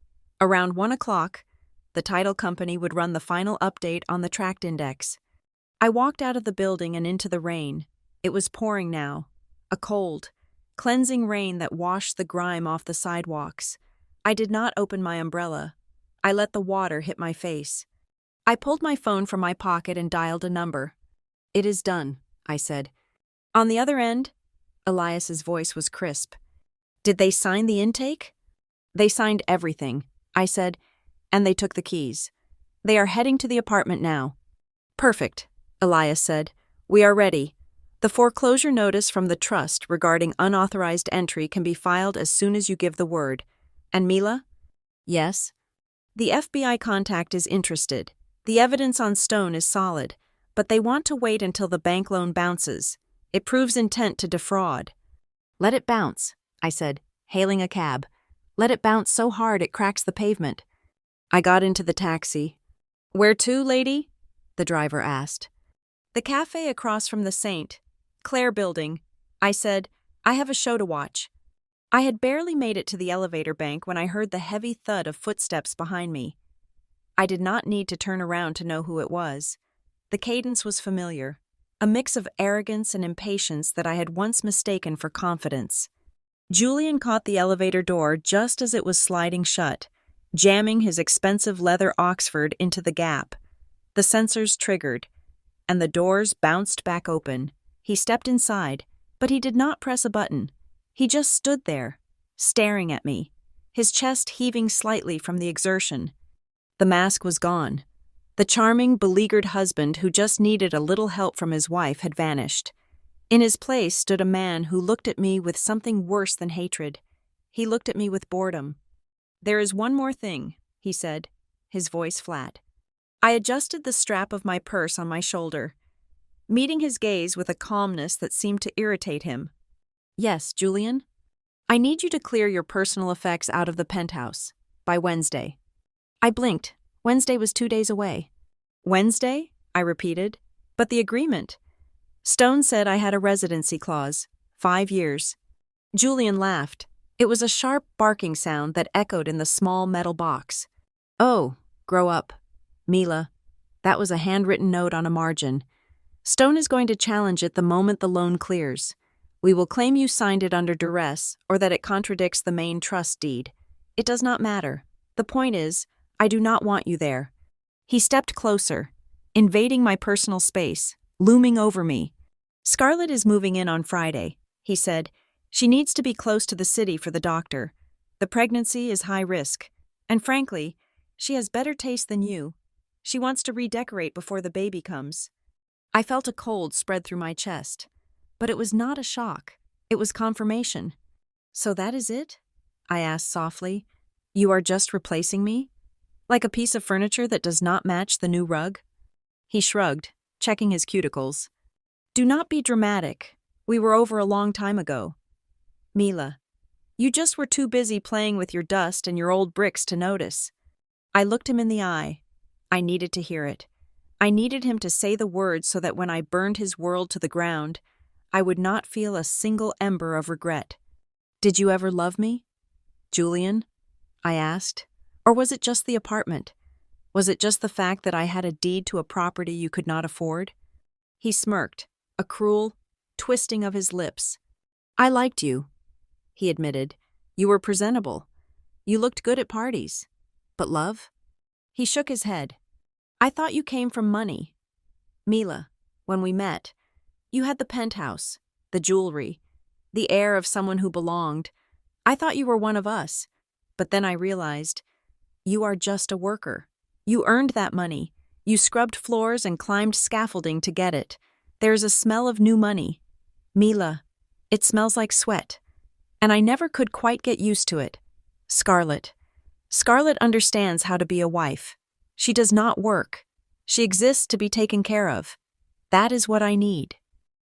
around 1 o'clock, the title company would run the final update on the tract index. I walked out of the building and into the rain. It was pouring now, a cold, cleansing rain that washed the grime off the sidewalks. I did not open my umbrella. I let the water hit my face. I pulled my phone from my pocket and dialed a number. "It is done," I said. On the other end, Elias's voice was crisp. "Did they sign the intake?" "They signed everything," I said, "and they took the keys. They are heading to the apartment now." "Perfect," Elias said. "We are ready. The foreclosure notice from the trust regarding unauthorized entry can be filed as soon as you give the word. And Mila?" "Yes?" "The FBI contact is interested. The evidence on Stone is solid, but they want to wait until the bank loan bounces. It proves intent to defraud." "Let it bounce," I said, hailing a cab. "Let it bounce so hard it cracks the pavement." I got into the taxi. "Where to, lady?" the driver asked. "The cafe across from the St. Clair building," I said. I have a show to watch. I had barely made it to the elevator bank when I heard the heavy thud of footsteps behind me. I did not need to turn around to know who it was. The cadence was familiar, a mix of arrogance and impatience that I had once mistaken for confidence. Julian caught the elevator door just as it was sliding shut, jamming his expensive leather Oxford into the gap. The sensors triggered, and the doors bounced back open. He stepped inside, but he did not press a button. He just stood there, staring at me, his chest heaving slightly from the exertion. The mask was gone. The charming, beleaguered husband who just needed a little help from his wife had vanished. In his place stood a man who looked at me with something worse than hatred. He looked at me with boredom. "There is one more thing," he said, his voice flat. I adjusted the strap of my purse on my shoulder, meeting his gaze with a calmness that seemed to irritate him. "Yes, Julian? I need you to clear your personal effects out of the penthouse by Wednesday." I blinked. Wednesday was 2 days away. "Wednesday?" I repeated. "But the agreement?" Stone said I had a residency clause, 5 years. Julian laughed. It was a sharp barking sound that echoed in the small metal box. "Oh, grow up. Mila." That was a handwritten note on a margin. "Stone is going to challenge it the moment the loan clears. We will claim you signed it under duress or that it contradicts the main trust deed. It does not matter. The point is, I do not want you there." He stepped closer, invading my personal space, looming over me. "Scarlet is moving in on Friday," he said. "She needs to be close to the city for the doctor. The pregnancy is high risk. And frankly, she has better taste than you. She wants to redecorate before the baby comes." I felt a cold spread through my chest. But it was not a shock. It was confirmation. "So that is it?" I asked softly. "You are just replacing me? Like a piece of furniture that does not match the new rug?" He shrugged, checking his cuticles. "Do not be dramatic. We were over a long time ago. Mila, you just were too busy playing with your dust and your old bricks to notice." I looked him in the eye. I needed to hear it. I needed him to say the words so that when I burned his world to the ground, I would not feel a single ember of regret. "Did you ever love me, Julian?" I asked. "Or was it just the apartment? Was it just the fact that I had a deed to a property you could not afford?" He smirked, a cruel twisting of his lips. "I liked you," he admitted. "You were presentable. You looked good at parties. But love?" He shook his head. "I thought you came from money. Mila, when we met, you had the penthouse, the jewelry, the air of someone who belonged. I thought you were one of us. But then I realized, you are just a worker. You earned that money. You scrubbed floors and climbed scaffolding to get it. There is a smell of new money. Mila, it smells like sweat. And I never could quite get used to it. Scarlet. Scarlet understands how to be a wife. She does not work. She exists to be taken care of. That is what I need."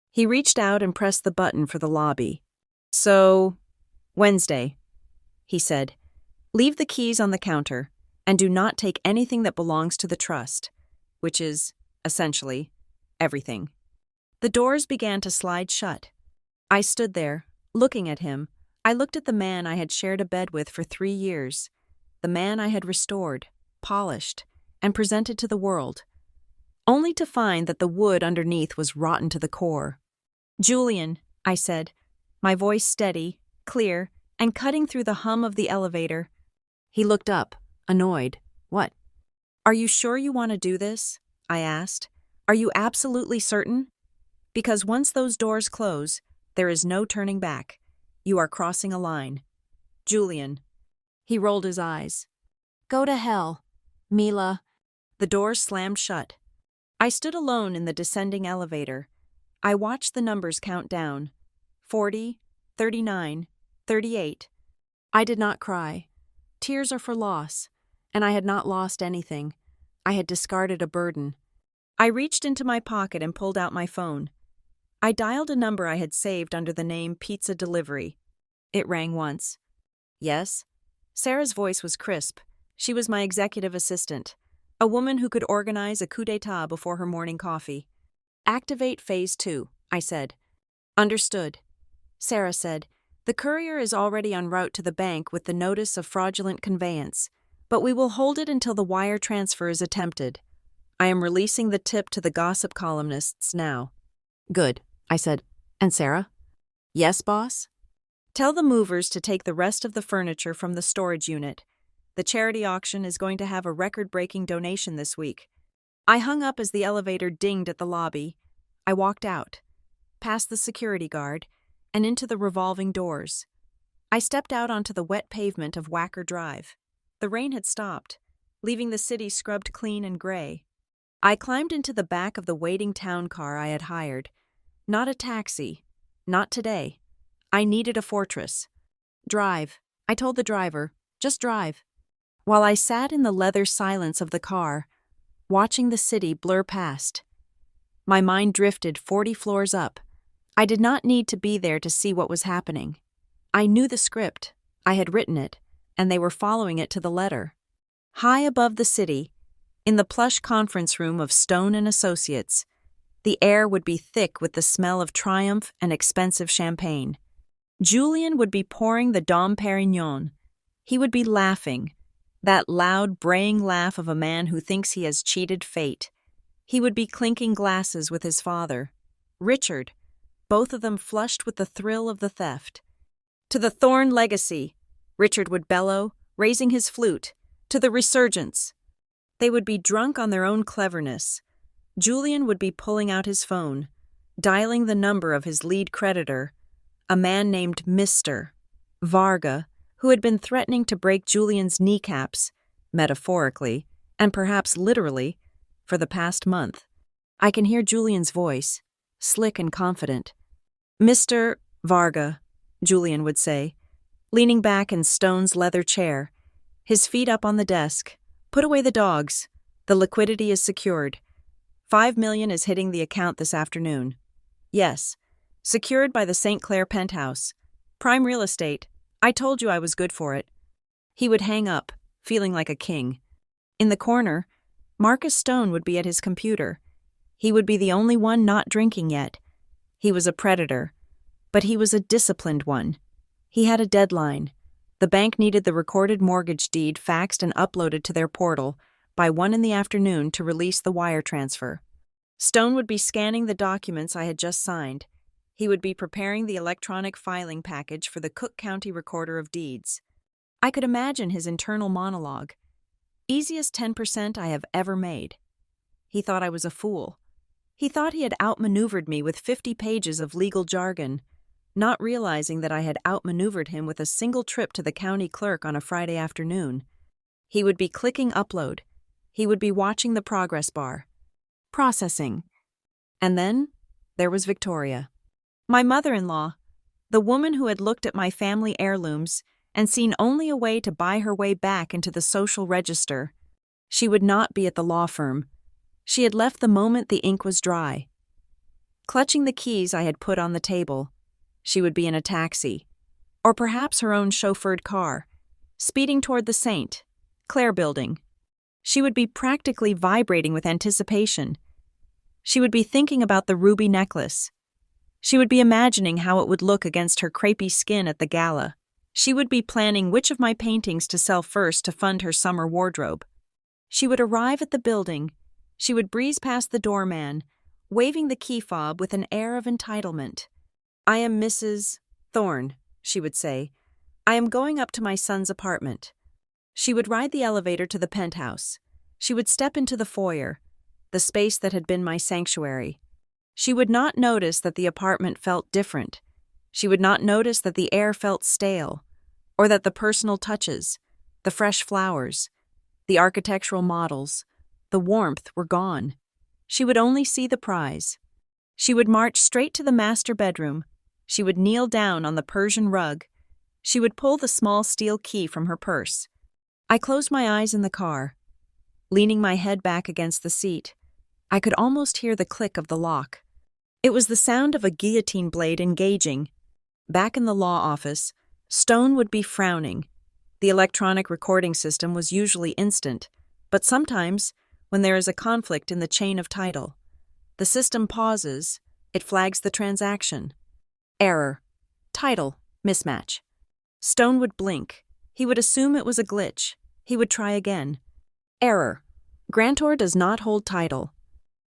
He reached out and pressed the button for the lobby. "So, Wednesday," he said. "Leave the keys on the counter, and do not take anything that belongs to the trust, which is, essentially, everything." The doors began to slide shut. I stood there, looking at him. I looked at the man I had shared a bed with for 3 years, the man I had restored, polished, and presented to the world, only to find that the wood underneath was rotten to the core. "Julian," I said, my voice steady, clear, and cutting through the hum of the elevator. He looked up, annoyed. "What?" "Are you sure you want to do this?" I asked. "Are you absolutely certain? Because once those doors close, there is no turning back. You are crossing a line. Julian." He rolled his eyes. "Go to hell, Mila." The doors slammed shut. I stood alone in the descending elevator. I watched the numbers count down. 40, 39, 38. I did not cry. Tears are for loss, and I had not lost anything. I had discarded a burden. I reached into my pocket and pulled out my phone. I dialed a number I had saved under the name Pizza Delivery. It rang once. "Yes?" Sarah's voice was crisp. She was my executive assistant, a woman who could organize a coup d'etat before her morning coffee. "Activate Phase 2, I said. "Understood." Sarah said. The courier is already en route to the bank with the notice of fraudulent conveyance, but we will hold it until the wire transfer is attempted. I am releasing the tip to the gossip columnists now. Good, I said. And Sarah? Yes, boss? Tell the movers to take the rest of the furniture from the storage unit. The charity auction is going to have a record-breaking donation this week. I hung up as the elevator dinged at the lobby. I walked out, past the security guard, and into the revolving doors. I stepped out onto the wet pavement of Wacker Drive. The rain had stopped, leaving the city scrubbed clean and gray. I climbed into the back of the waiting town car I had hired. Not a taxi. Not today. I needed a fortress. Drive, I told the driver. Just drive. While I sat in the leather silence of the car, watching the city blur past, my mind drifted 40 floors up. I did not need to be there to see what was happening. I knew the script. I had written it, and they were following it to the letter. High above the city, in the plush conference room of Stone and Associates, the air would be thick with the smell of triumph and expensive champagne. Julian would be pouring the Dom Perignon. He would be laughing, that loud, braying laugh of a man who thinks he has cheated fate. He would be clinking glasses with his father, Richard, both of them flushed with the thrill of the theft. To the Thorne legacy, Richard would bellow, raising his flute, to the resurgence. They would be drunk on their own cleverness. Julian would be pulling out his phone, dialing the number of his lead creditor, a man named Mr. Varga, who had been threatening to break Julian's kneecaps, metaphorically, and perhaps literally, for the past month. I can hear Julian's voice, slick and confident. Mr. Varga, Julian would say, leaning back in Stone's leather chair, his feet up on the desk. Put away the dogs. The liquidity is secured. $5 million is hitting the account this afternoon. Yes, secured by the St. Clair Penthouse. Prime real estate. I told you I was good for it. He would hang up, feeling like a king. In the corner, Marcus Stone would be at his computer. He would be the only one not drinking yet. He was a predator, but he was a disciplined one. He had a deadline. The bank needed the recorded mortgage deed faxed and uploaded to their portal by 1 p.m. to release the wire transfer. Stone would be scanning the documents I had just signed. He would be preparing the electronic filing package for the Cook County Recorder of Deeds. I could imagine his internal monologue. Easiest 10% I have ever made. He thought I was a fool. He thought he had outmaneuvered me with 50 pages of legal jargon, not realizing that I had outmaneuvered him with a single trip to the county clerk on a Friday afternoon. He would be clicking upload. He would be watching the progress bar. Processing. And then there was Victoria. My mother-in-law, the woman who had looked at my family heirlooms and seen only a way to buy her way back into the social register. She would not be at the law firm. She had left the moment the ink was dry. Clutching the keys I had put on the table, she would be in a taxi, or perhaps her own chauffeured car, speeding toward the St. Clair building. She would be practically vibrating with anticipation. She would be thinking about the ruby necklace. She would be imagining how it would look against her crepey skin at the gala. She would be planning which of my paintings to sell first to fund her summer wardrobe. She would arrive at the building. She would breeze past the doorman, waving the key fob with an air of entitlement. I am Mrs. Thorne, she would say. I am going up to my son's apartment. She would ride the elevator to the penthouse. She would step into the foyer, the space that had been my sanctuary. She would not notice that the apartment felt different. She would not notice that the air felt stale, or that the personal touches, the fresh flowers, the architectural models, the warmth were gone. She would only see the prize. She would march straight to the master bedroom. She would kneel down on the Persian rug. She would pull the small steel key from her purse. I closed my eyes in the car. Leaning my head back against the seat, I could almost hear the click of the lock. It was the sound of a guillotine blade engaging. Back in the law office, Stone would be frowning. The electronic recording system was usually instant, but sometimes, when there is a conflict in the chain of title, the system pauses, it flags the transaction. Error. Title, mismatch. Stone would blink. He would assume it was a glitch. He would try again. Error. Grantor does not hold title.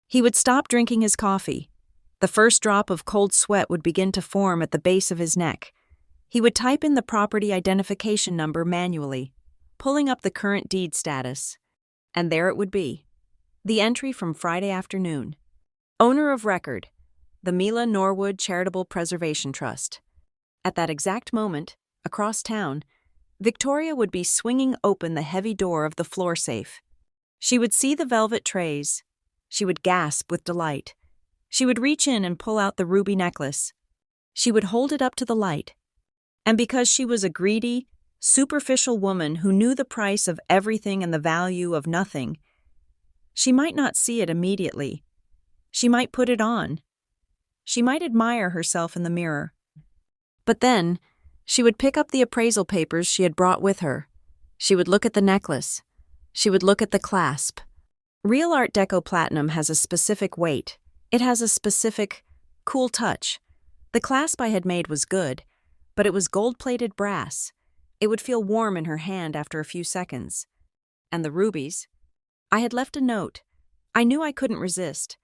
He would stop drinking his coffee. The first drop of cold sweat would begin to form at the base of his neck. He would type in the property identification number manually, pulling up the current deed status. And there it would be. The entry from Friday afternoon. Owner of record, the Mila Norwood Charitable Preservation Trust. At that exact moment, across town, Victoria would be swinging open the heavy door of the floor safe. She would see the velvet trays. She would gasp with delight. She would reach in and pull out the ruby necklace. She would hold it up to the light. And because she was a greedy, superficial woman who knew the price of everything and the value of nothing, she might not see it immediately. She might put it on. She might admire herself in the mirror. But then, she would pick up the appraisal papers she had brought with her. She would look at the necklace. She would look at the clasp. Real Art Deco platinum has a specific weight. It has a specific, cool touch. The clasp I had made was good, but it was gold-plated brass. It would feel warm in her hand after a few seconds. And the rubies? I had left a note. I knew I couldn't resist.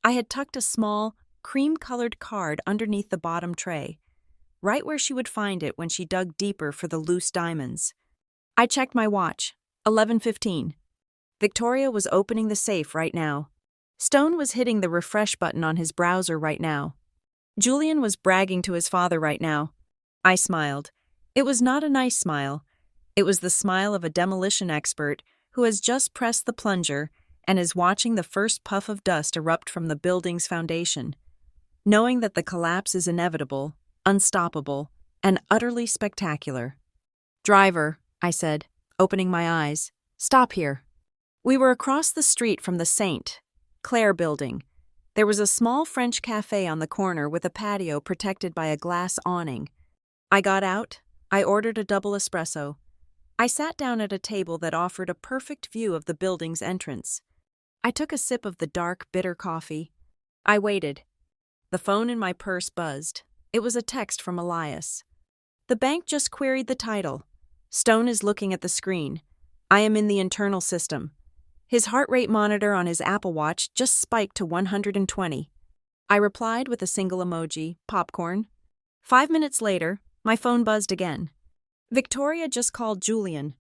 I had tucked a small, cream-colored card underneath the bottom tray, right where she would find it when she dug deeper for the loose diamonds. I checked my watch. 11:15. Victoria was opening the safe right now. Stone was hitting the refresh button on his browser right now. Julian was bragging to his father right now. I smiled. It was not a nice smile. It was the smile of a demolition expert who has just pressed the plunger and is watching the first puff of dust erupt from the building's foundation, knowing that the collapse is inevitable, unstoppable, and utterly spectacular. "Driver," I said, opening my eyes, "stop here." We were across the street from the St. Clair building. There was a small French cafe on the corner with a patio protected by a glass awning. I got out. I ordered a double espresso. I sat down at a table that offered a perfect view of the building's entrance. I took a sip of the dark, bitter coffee. I waited. The phone in my purse buzzed. It was a text from Elias. "The bank just queried the title. Stone is looking at the screen. I am in the internal system." His heart rate monitor on his Apple Watch just spiked to 120. I replied with a single emoji, popcorn. 5 minutes later, my phone buzzed again. Victoria just called Julian.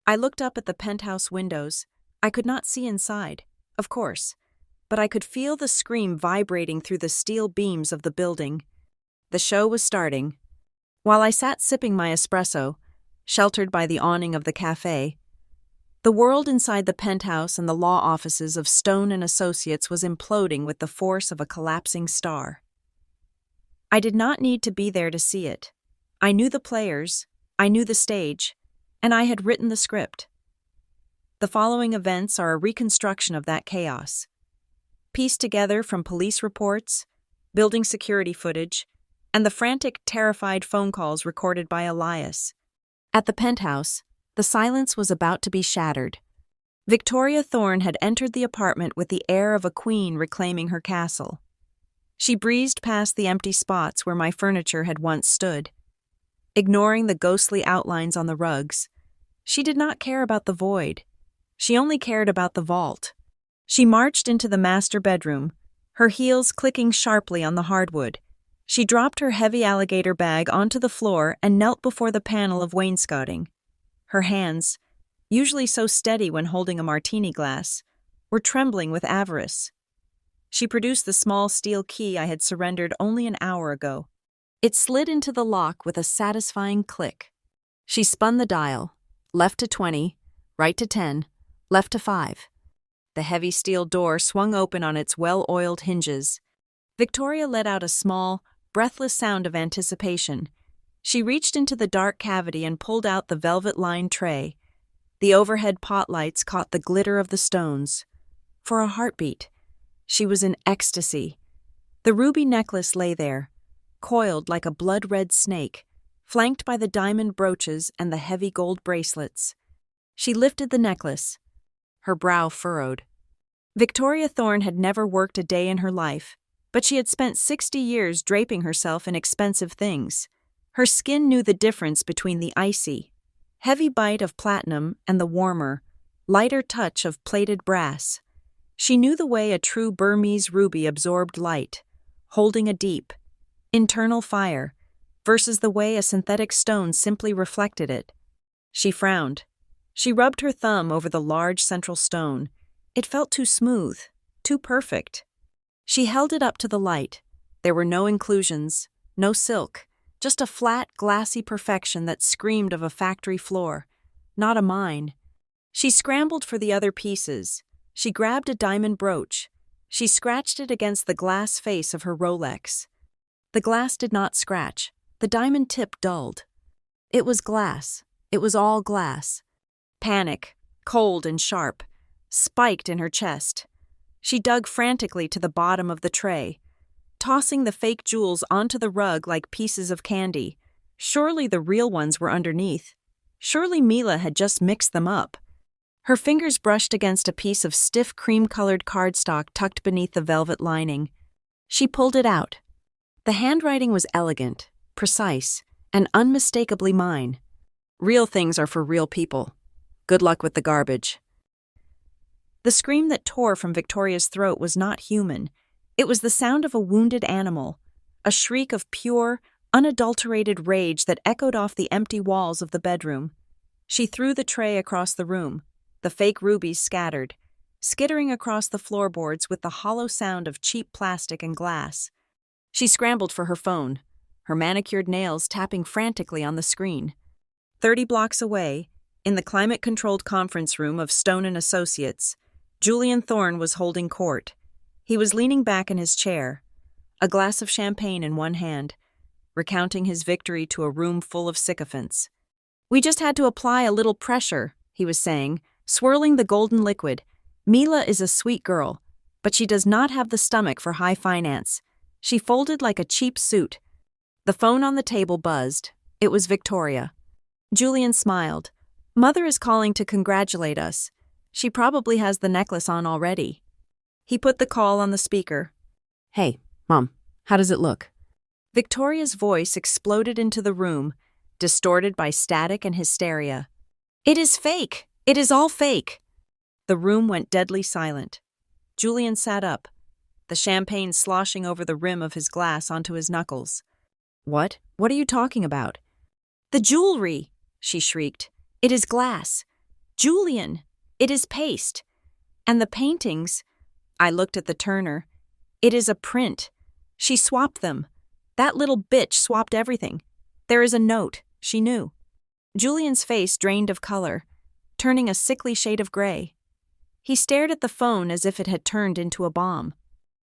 I looked up at the penthouse windows. I could not see inside, of course, but I could feel the scream vibrating through the steel beams of the building. The show was starting. While I sat sipping my espresso, sheltered by the awning of the cafe, the world inside the penthouse and the law offices of Stone and Associates was imploding with the force of a collapsing star. I did not need to be there to see it. I knew the players, I knew the stage, and I had written the script. The following events are a reconstruction of that chaos, pieced together from police reports, building security footage, and the frantic, terrified phone calls recorded by Elias. At the penthouse, the silence was about to be shattered. Victoria Thorne had entered the apartment with the air of a queen reclaiming her castle. She breezed past the empty spots where my furniture had once stood. Ignoring the ghostly outlines on the rugs, she did not care about the void. She only cared about the vault. She marched into the master bedroom, her heels clicking sharply on the hardwood. She dropped her heavy alligator bag onto the floor and knelt before the panel of wainscoting. Her hands, usually so steady when holding a martini glass, were trembling with avarice. She produced the small steel key I had surrendered only an hour ago. It slid into the lock with a satisfying click. She spun the dial, left to 20, right to 10, left to 5. The heavy steel door swung open on its well-oiled hinges. Victoria let out a small, breathless sound of anticipation. She reached into the dark cavity and pulled out the velvet-lined tray. The overhead pot lights caught the glitter of the stones. For a heartbeat, she was in ecstasy. The ruby necklace lay there, coiled like a blood-red snake, flanked by the diamond brooches and the heavy gold bracelets. She lifted the necklace. Her brow furrowed. Victoria Thorne had never worked a day in her life, but she had spent 60 years draping herself in expensive things. Her skin knew the difference between the icy, heavy bite of platinum and the warmer, lighter touch of plated brass. She knew the way a true Burmese ruby absorbed light, holding a deep, internal fire, versus the way a synthetic stone simply reflected it. She frowned. She rubbed her thumb over the large central stone. It felt too smooth, too perfect. She held it up to the light. There were no inclusions, no silk, just a flat, glassy perfection that screamed of a factory floor, not a mine. She scrambled for the other pieces. She grabbed a diamond brooch. She scratched it against the glass face of her Rolex. The glass did not scratch. The diamond tip dulled. It was glass. It was all glass. Panic, cold and sharp, spiked in her chest. She dug frantically to the bottom of the tray, tossing the fake jewels onto the rug like pieces of candy. Surely the real ones were underneath. Surely Mila had just mixed them up. Her fingers brushed against a piece of stiff cream-colored cardstock tucked beneath the velvet lining. She pulled it out. The handwriting was elegant, precise, and unmistakably mine. Real things are for real people. Good luck with the garbage. The scream that tore from Victoria's throat was not human. It was the sound of a wounded animal, a shriek of pure, unadulterated rage that echoed off the empty walls of the bedroom. She threw the tray across the room. The fake rubies scattered, skittering across the floorboards with the hollow sound of cheap plastic and glass. She scrambled for her phone, her manicured nails tapping frantically on the screen. 30 blocks away, in the climate-controlled conference room of Stone & Associates, Julian Thorne was holding court. He was leaning back in his chair, a glass of champagne in one hand, recounting his victory to a room full of sycophants. "We just had to apply a little pressure," he was saying, swirling the golden liquid. "Mila is a sweet girl, but she does not have the stomach for high finance. She folded like a cheap suit." The phone on the table buzzed. It was Victoria. Julian smiled. "Mother is calling to congratulate us. She probably has the necklace on already." He put the call on the speaker. "Hey, Mom, how does it look?" Victoria's voice exploded into the room, distorted by static and hysteria. "It is fake! It is all fake!" The room went deadly silent. Julian sat up, the champagne sloshing over the rim of his glass onto his knuckles. What are you talking about?" "The jewelry!" she shrieked. "It is glass. Julian, it is paste. And the paintings—" I looked at the turner. "It is a print. She swapped them. That little bitch swapped everything. There is a note. She knew." Julian's face drained of color, turning a sickly shade of gray. He stared at the phone as if it had turned into a bomb.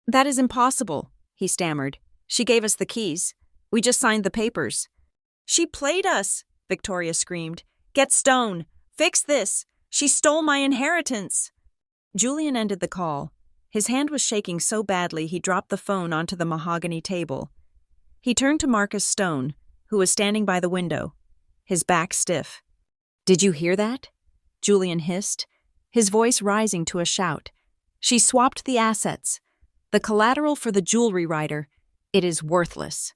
"That is impossible," he stammered. "She gave us the keys. We just signed the papers." "She played us!" Victoria screamed. "Get Stone! Fix this! She stole my inheritance!" Julian ended the call. His hand was shaking so badly he dropped the phone onto the mahogany table. He turned to Marcus Stone, who was standing by the window, his back stiff. "Did you hear that?" Julian hissed, his voice rising to a shout. "She swapped the assets. The collateral for the jewelry writer. It is worthless."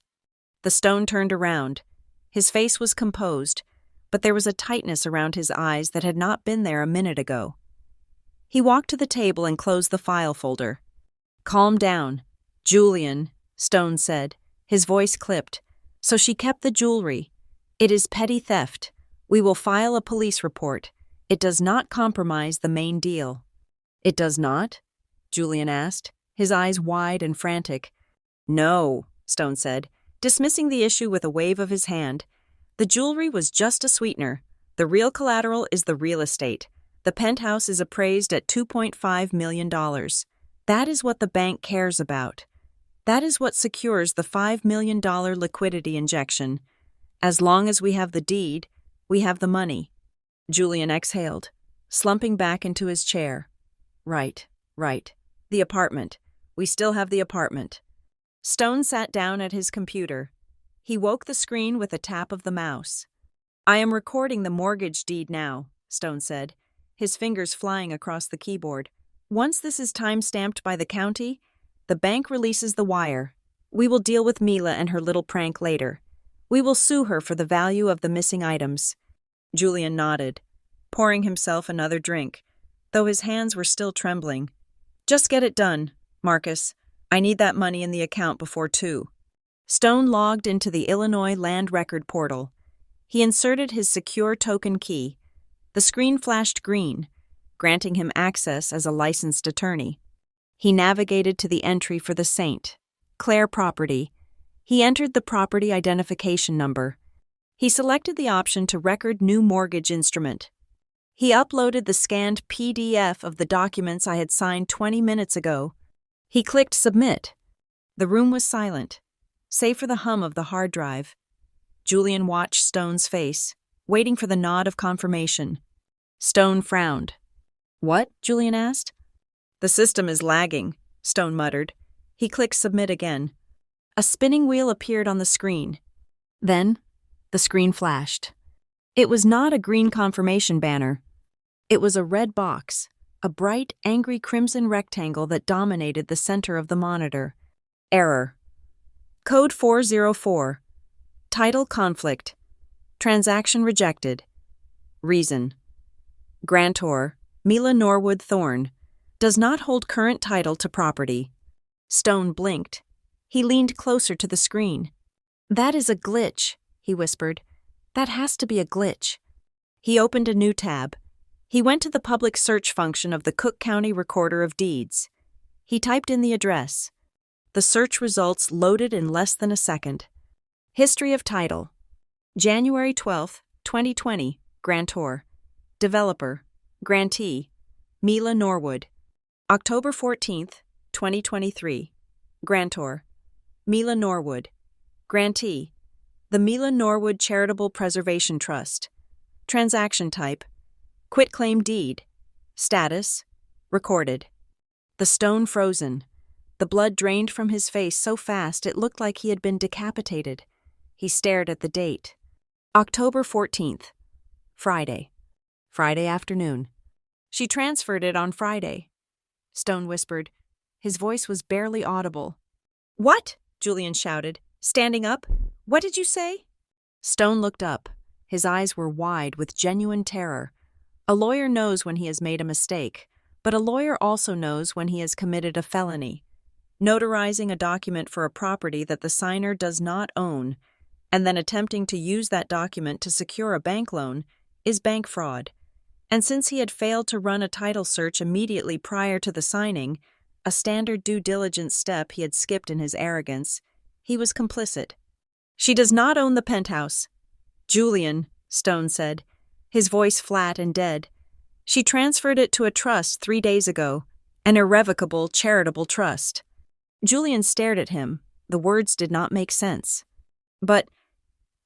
The Stone turned around. His face was composed, but there was a tightness around his eyes that had not been there a minute ago. He walked to the table and closed the file folder. "Calm down, Julian," Stone said, his voice clipped. "So she kept the jewelry. It is petty theft. We will file a police report. It does not compromise the main deal." "It does not?" Julian asked, his eyes wide and frantic. "No," Stone said, dismissing the issue with a wave of his hand. "The jewelry was just a sweetener. The real collateral is the real estate. The Penthouse is appraised at $2.5 million. That is what the bank cares about. That is what secures the $5 million liquidity injection. As long as we have the deed, we have the money." Julian exhaled, slumping back into his chair. Right. The apartment. We still have the apartment." Stone sat down at his computer. He woke the screen with a tap of the mouse. "I am recording the mortgage deed now," Stone said, his fingers flying across the keyboard. "Once this is time-stamped by the county, the bank releases the wire. We will deal with Mila and her little prank later. We will sue her for the value of the missing items." Julian nodded, pouring himself another drink, though his hands were still trembling. "Just get it done, Marcus. I need that money in the account before 2. Stone logged into the Illinois Land Record portal. He inserted his secure token key. The screen flashed green, granting him access as a licensed attorney. He navigated to the entry for the St. Clair property. He entered the property identification number. He selected the option to record new mortgage instrument. He uploaded the scanned PDF of the documents I had signed 20 minutes ago. He clicked submit. The room was silent, save for the hum of the hard drive. Julian watched Stone's face, waiting for the nod of confirmation. Stone frowned. "What?" Julian asked. "The system is lagging," Stone muttered. He clicked submit again. A spinning wheel appeared on the screen. Then, the screen flashed. It was not a green confirmation banner. It was a red box, a bright, angry crimson rectangle that dominated the center of the monitor. Error. Code 404. Title conflict. Transaction rejected. Reason. Grantor, Mila Norwood Thorne, does not hold current title to property. Stone blinked. He leaned closer to the screen. "That is a glitch," he whispered. "That has to be a glitch." He opened a new tab. He went to the public search function of the Cook County Recorder of Deeds. He typed in the address. The search results loaded in less than a second. History of title. January 12, 2020, grantor. Developer, grantee, Mila Norwood. October 14, 2023, grantor, Mila Norwood. Grantee, the Mila Norwood Charitable Preservation Trust. Transaction type, quitclaim deed. Status, recorded. The stone frozen. The blood drained from his face so fast it looked like he had been decapitated. He stared at the date. October 14th, Friday. Friday afternoon. She transferred it on Friday. Stone whispered. His voice was barely audible. "What?" Julian shouted, standing up. "What did you say?" Stone looked up. His eyes were wide with genuine terror. A lawyer knows when he has made a mistake, but a lawyer also knows when he has committed a felony. Notarizing a document for a property that the signer does not own, and then attempting to use that document to secure a bank loan, is bank fraud. And since he had failed to run a title search immediately prior to the signing, a standard due diligence step he had skipped in his arrogance, he was complicit. "She does not own the penthouse." "Julian," Stone said, his voice flat and dead. "She transferred it to a trust 3 days ago, an irrevocable charitable trust." Julian stared at him. The words did not make sense. "But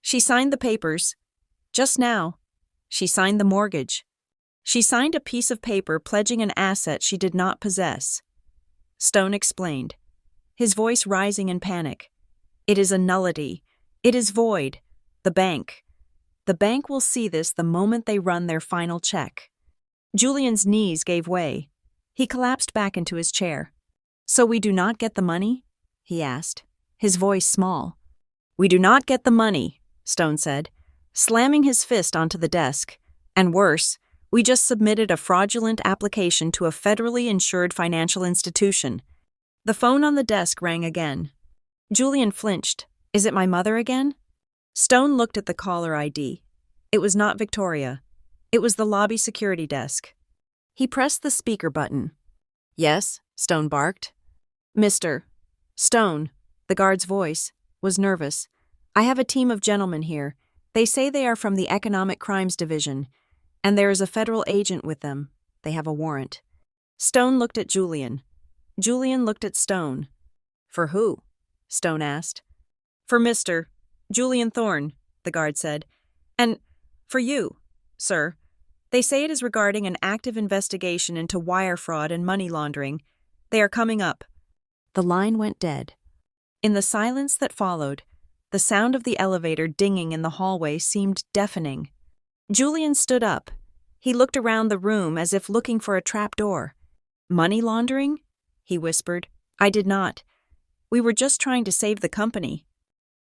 she signed the papers. Just now. She signed the mortgage. She signed a piece of paper pledging an asset she did not possess." Stone explained, his voice rising in panic. "It is a nullity. It is void. The bank will see this the moment they run their final check." Julian's knees gave way. He collapsed back into his chair. "So we do not get the money?" he asked, his voice small. "We do not get the money," Stone said, slamming his fist onto the desk. "And worse, we just submitted a fraudulent application to a federally insured financial institution." The phone on the desk rang again. Julian flinched. "Is it my mother again?" Stone looked at the caller ID. It was not Victoria. It was the lobby security desk. He pressed the speaker button. "Yes," Stone barked. "Mr. Stone," the guard's voice was nervous. "I have a team of gentlemen here. They say they are from the Economic Crimes Division, and there is a federal agent with them. They have a warrant." Stone looked at Julian. Julian looked at Stone. "For who?" Stone asked. "For Mr. Julian Thorne," the guard said. "And for you, sir. They say it is regarding an active investigation into wire fraud and money laundering. They are coming up." The line went dead. In the silence that followed, the sound of the elevator dinging in the hallway seemed deafening. Julian stood up. He looked around the room as if looking for a trapdoor. "Money laundering?" he whispered. "I did not. We were just trying to save the company."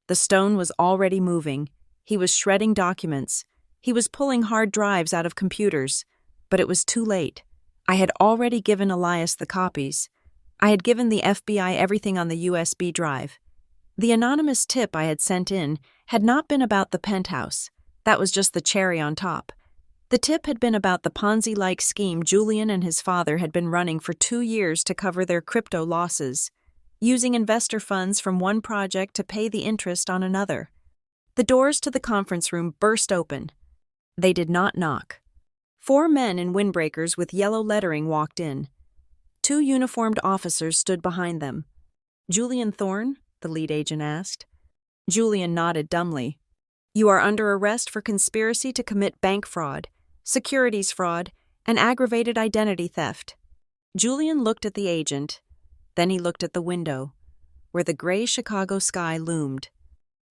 The stone was already moving. He was shredding documents. He was pulling hard drives out of computers. But it was too late. I had already given Elias the copies. I had given the FBI everything on the USB drive. The anonymous tip I had sent in had not been about the penthouse. That was just the cherry on top. The tip had been about the Ponzi-like scheme Julian and his father had been running for 2 years to cover their crypto losses, using investor funds from one project to pay the interest on another. The doors to the conference room burst open. They did not knock. 4 men in windbreakers with yellow lettering walked in. 2 uniformed officers stood behind them. "Julian Thorne?" the lead agent asked. Julian nodded dumbly. "You are under arrest for conspiracy to commit bank fraud, securities fraud, and aggravated identity theft." Julian looked at the agent. Then he looked at the window, where the gray Chicago sky loomed.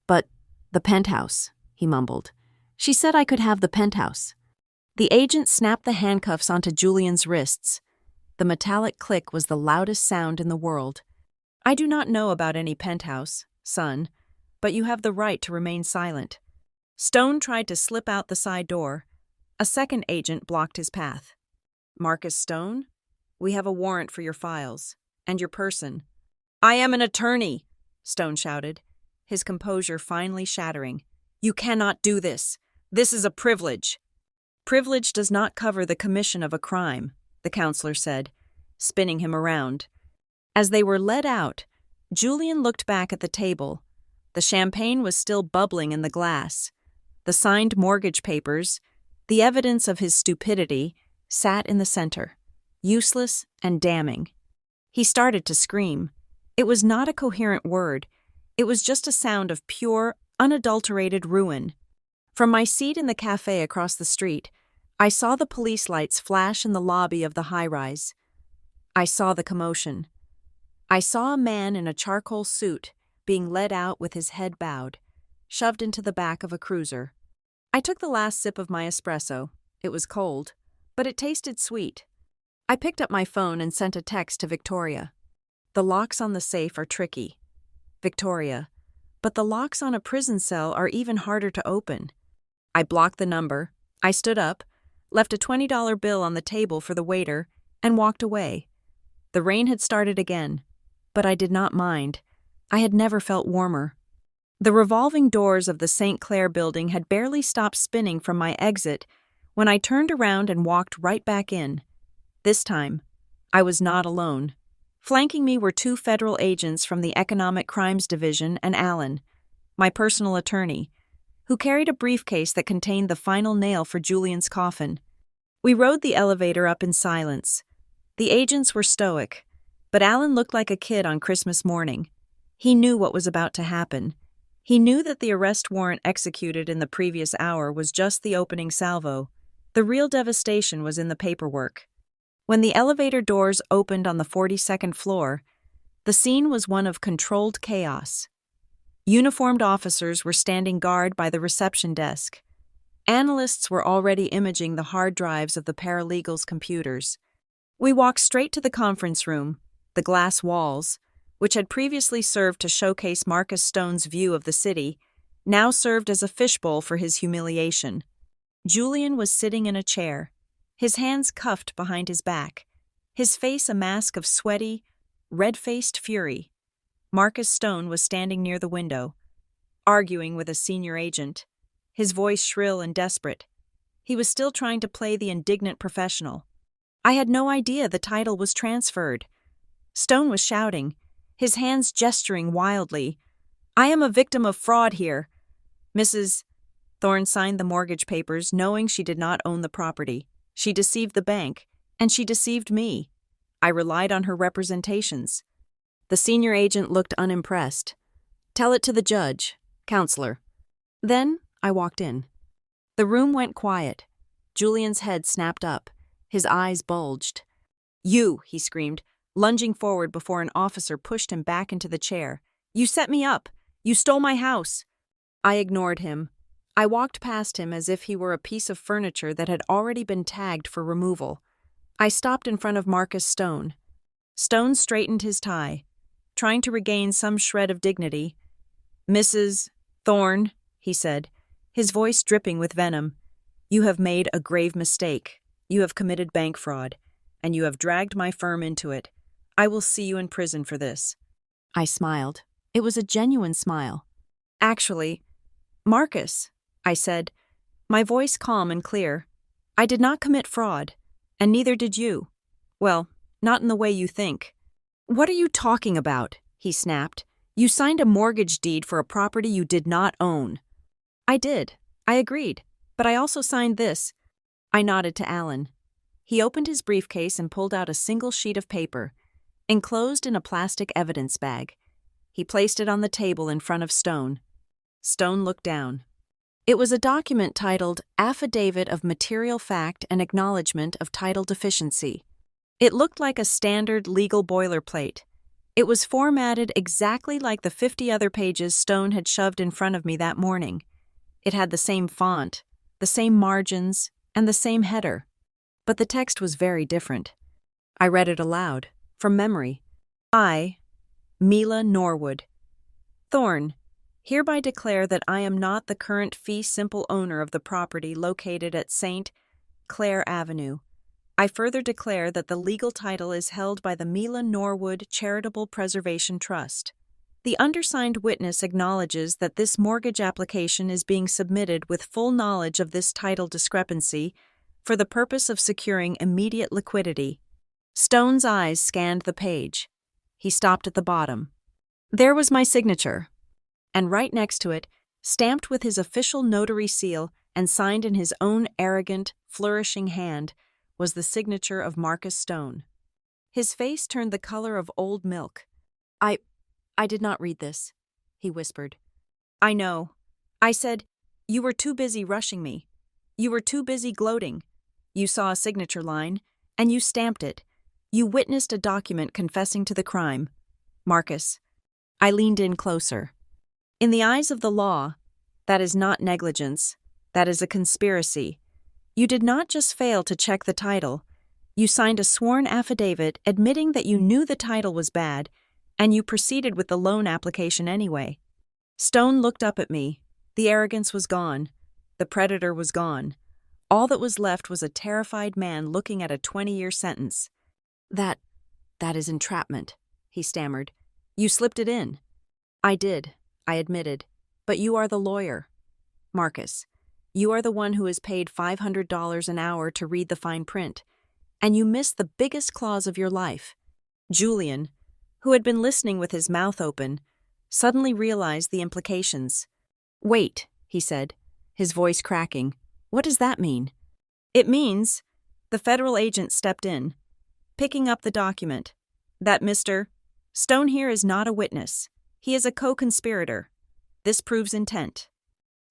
"But the penthouse," he mumbled. "She said I could have the penthouse." The agent snapped the handcuffs onto Julian's wrists. The metallic click was the loudest sound in the world. "I do not know about any penthouse, son, but you have the right to remain silent." Stone tried to slip out the side door. A second agent blocked his path. "Marcus Stone, we have a warrant for your files and your person." "I am an attorney," Stone shouted, his composure finally shattering. "You cannot do this. This is a privilege." "Privilege does not cover the commission of a crime," the counselor said, spinning him around. As they were led out, Julian looked back at the table. The champagne was still bubbling in the glass. The signed mortgage papers, the evidence of his stupidity, sat in the center, useless and damning. He started to scream. It was not a coherent word. It was just a sound of pure, unadulterated ruin. From my seat in the cafe across the street, I saw the police lights flash in the lobby of the high-rise. I saw the commotion. I saw a man in a charcoal suit being led out with his head bowed, shoved into the back of a cruiser. I took the last sip of my espresso. It was cold, but it tasted sweet. I picked up my phone and sent a text to Victoria. "The locks on the safe are tricky." Victoria, "But the locks on a prison cell are even harder to open." I blocked the number. I stood up, left a $20 bill on the table for the waiter, and walked away. The rain had started again, but I did not mind. I had never felt warmer. The revolving doors of the St. Clair building had barely stopped spinning from my exit when I turned around and walked right back in. This time, I was not alone. Flanking me were 2 federal agents from the Economic Crimes Division and Allen, my personal attorney, who carried a briefcase that contained the final nail for Julian's coffin. We rode the elevator up in silence. The agents were stoic, but Allen looked like a kid on Christmas morning. He knew what was about to happen. He knew that the arrest warrant executed in the previous hour was just the opening salvo. The real devastation was in the paperwork. When the elevator doors opened on the 42nd floor, the scene was one of controlled chaos. Uniformed officers were standing guard by the reception desk. Analysts were already imaging the hard drives of the paralegals' computers. We walked straight to the conference room. The glass walls, which had previously served to showcase Marcus Stone's view of the city, now served as a fishbowl for his humiliation. Julian was sitting in a chair, his hands cuffed behind his back, his face a mask of sweaty, red-faced fury. Marcus Stone was standing near the window, arguing with a senior agent, his voice shrill and desperate. He was still trying to play the indignant professional. I had no idea the title was transferred. Stone was shouting, his hands gesturing wildly. "I am a victim of fraud here. Mrs. Thorne signed the mortgage papers knowing she did not own the property. She deceived the bank, and she deceived me. I relied on her representations." The senior agent looked unimpressed. "Tell it to the judge, counselor." Then I walked in. The room went quiet. Julian's head snapped up. His eyes bulged. "You," he screamed, lunging forward before an officer pushed him back into the chair. "You set me up. You stole my house." I ignored him. I walked past him as if he were a piece of furniture that had already been tagged for removal. I stopped in front of Marcus Stone. Stone straightened his tie, trying to regain some shred of dignity. Mrs. Thorne, he said, his voice dripping with venom, you have made a grave mistake. You have committed bank fraud, and you have dragged my firm into it. I will see you in prison for this. I smiled. It was a genuine smile. Actually, Marcus, I said, my voice calm and clear, I did not commit fraud, and neither did you. Well, not in the way you think. What are you talking about? He snapped. You signed a mortgage deed for a property you did not own. I did. I agreed. But I also signed this. I nodded to Alan. He opened his briefcase and pulled out a single sheet of paper, enclosed in a plastic evidence bag. He placed it on the table in front of Stone. Stone looked down. It was a document titled Affidavit of Material Fact and Acknowledgement of Title Deficiency. It looked like a standard legal boilerplate. It was formatted exactly like the 50 other pages Stone had shoved in front of me that morning. It had the same font, the same margins, and the same header. But the text was very different. I read it aloud, from memory. I, Mila Norwood, Thorne, hereby declare that I am not the current fee simple owner of the property located at St. Clair Avenue. I further declare that the legal title is held by the Mila Norwood Charitable Preservation Trust. The undersigned witness acknowledges that this mortgage application is being submitted with full knowledge of this title discrepancy for the purpose of securing immediate liquidity. Stone's eyes scanned the page. He stopped at the bottom. There was my signature, and right next to it, stamped with his official notary seal and signed in his own arrogant, flourishing hand, was the signature of Marcus Stone. His face turned the color of old milk. I did not read this, he whispered. I know. I said, you were too busy rushing me. You were too busy gloating. You saw a signature line, and you stamped it. You witnessed a document confessing to the crime. Marcus. I leaned in closer. In the eyes of the law, that is not negligence. That is a conspiracy. You did not just fail to check the title. You signed a sworn affidavit admitting that you knew the title was bad, and you proceeded with the loan application anyway. Stone looked up at me. The arrogance was gone. The predator was gone. All that was left was a terrified man looking at a 20-year sentence. That is entrapment, he stammered. You slipped it in. I did, I admitted. But you are the lawyer. Marcus, you are the one who is paid $500 an hour to read the fine print. And you missed the biggest clause of your life. Julian, who had been listening with his mouth open, suddenly realized the implications. Wait, he said, his voice cracking. What does that mean? It means, the federal agent stepped in, picking up the document, that Mr. Stone here is not a witness. He is a co-conspirator. This proves intent.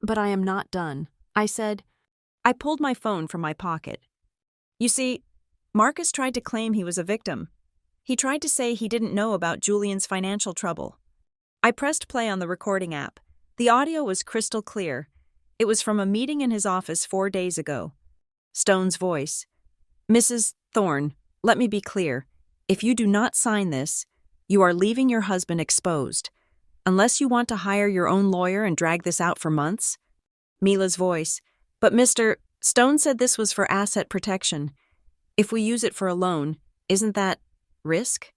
But I am not done, I said. I pulled my phone from my pocket. You see, Marcus tried to claim he was a victim. He tried to say he didn't know about Julian's financial trouble. I pressed play on the recording app. The audio was crystal clear. It was from a meeting in his office 4 days ago. Stone's voice. Mrs. Thorne, let me be clear. If you do not sign this, you are leaving your husband exposed. Unless you want to hire your own lawyer and drag this out for months. Mila's voice. But Mr. Stone said this was for asset protection. If we use it for a loan, isn't that risk?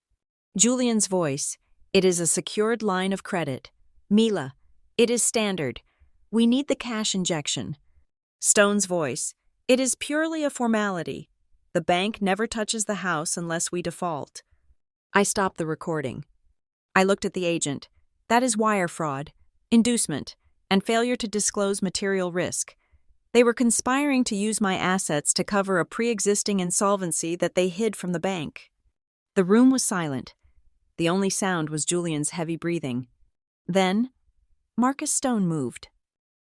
Julian's voice. It is a secured line of credit. Mila. It is standard. We need the cash injection. Stone's voice. It is purely a formality. The bank never touches the house unless we default. I stopped the recording. I looked at the agent. That is wire fraud, inducement, and failure to disclose material risk. They were conspiring to use my assets to cover a pre-existing insolvency that they hid from the bank. The room was silent. The only sound was Julian's heavy breathing. Then, Marcus Stone moved.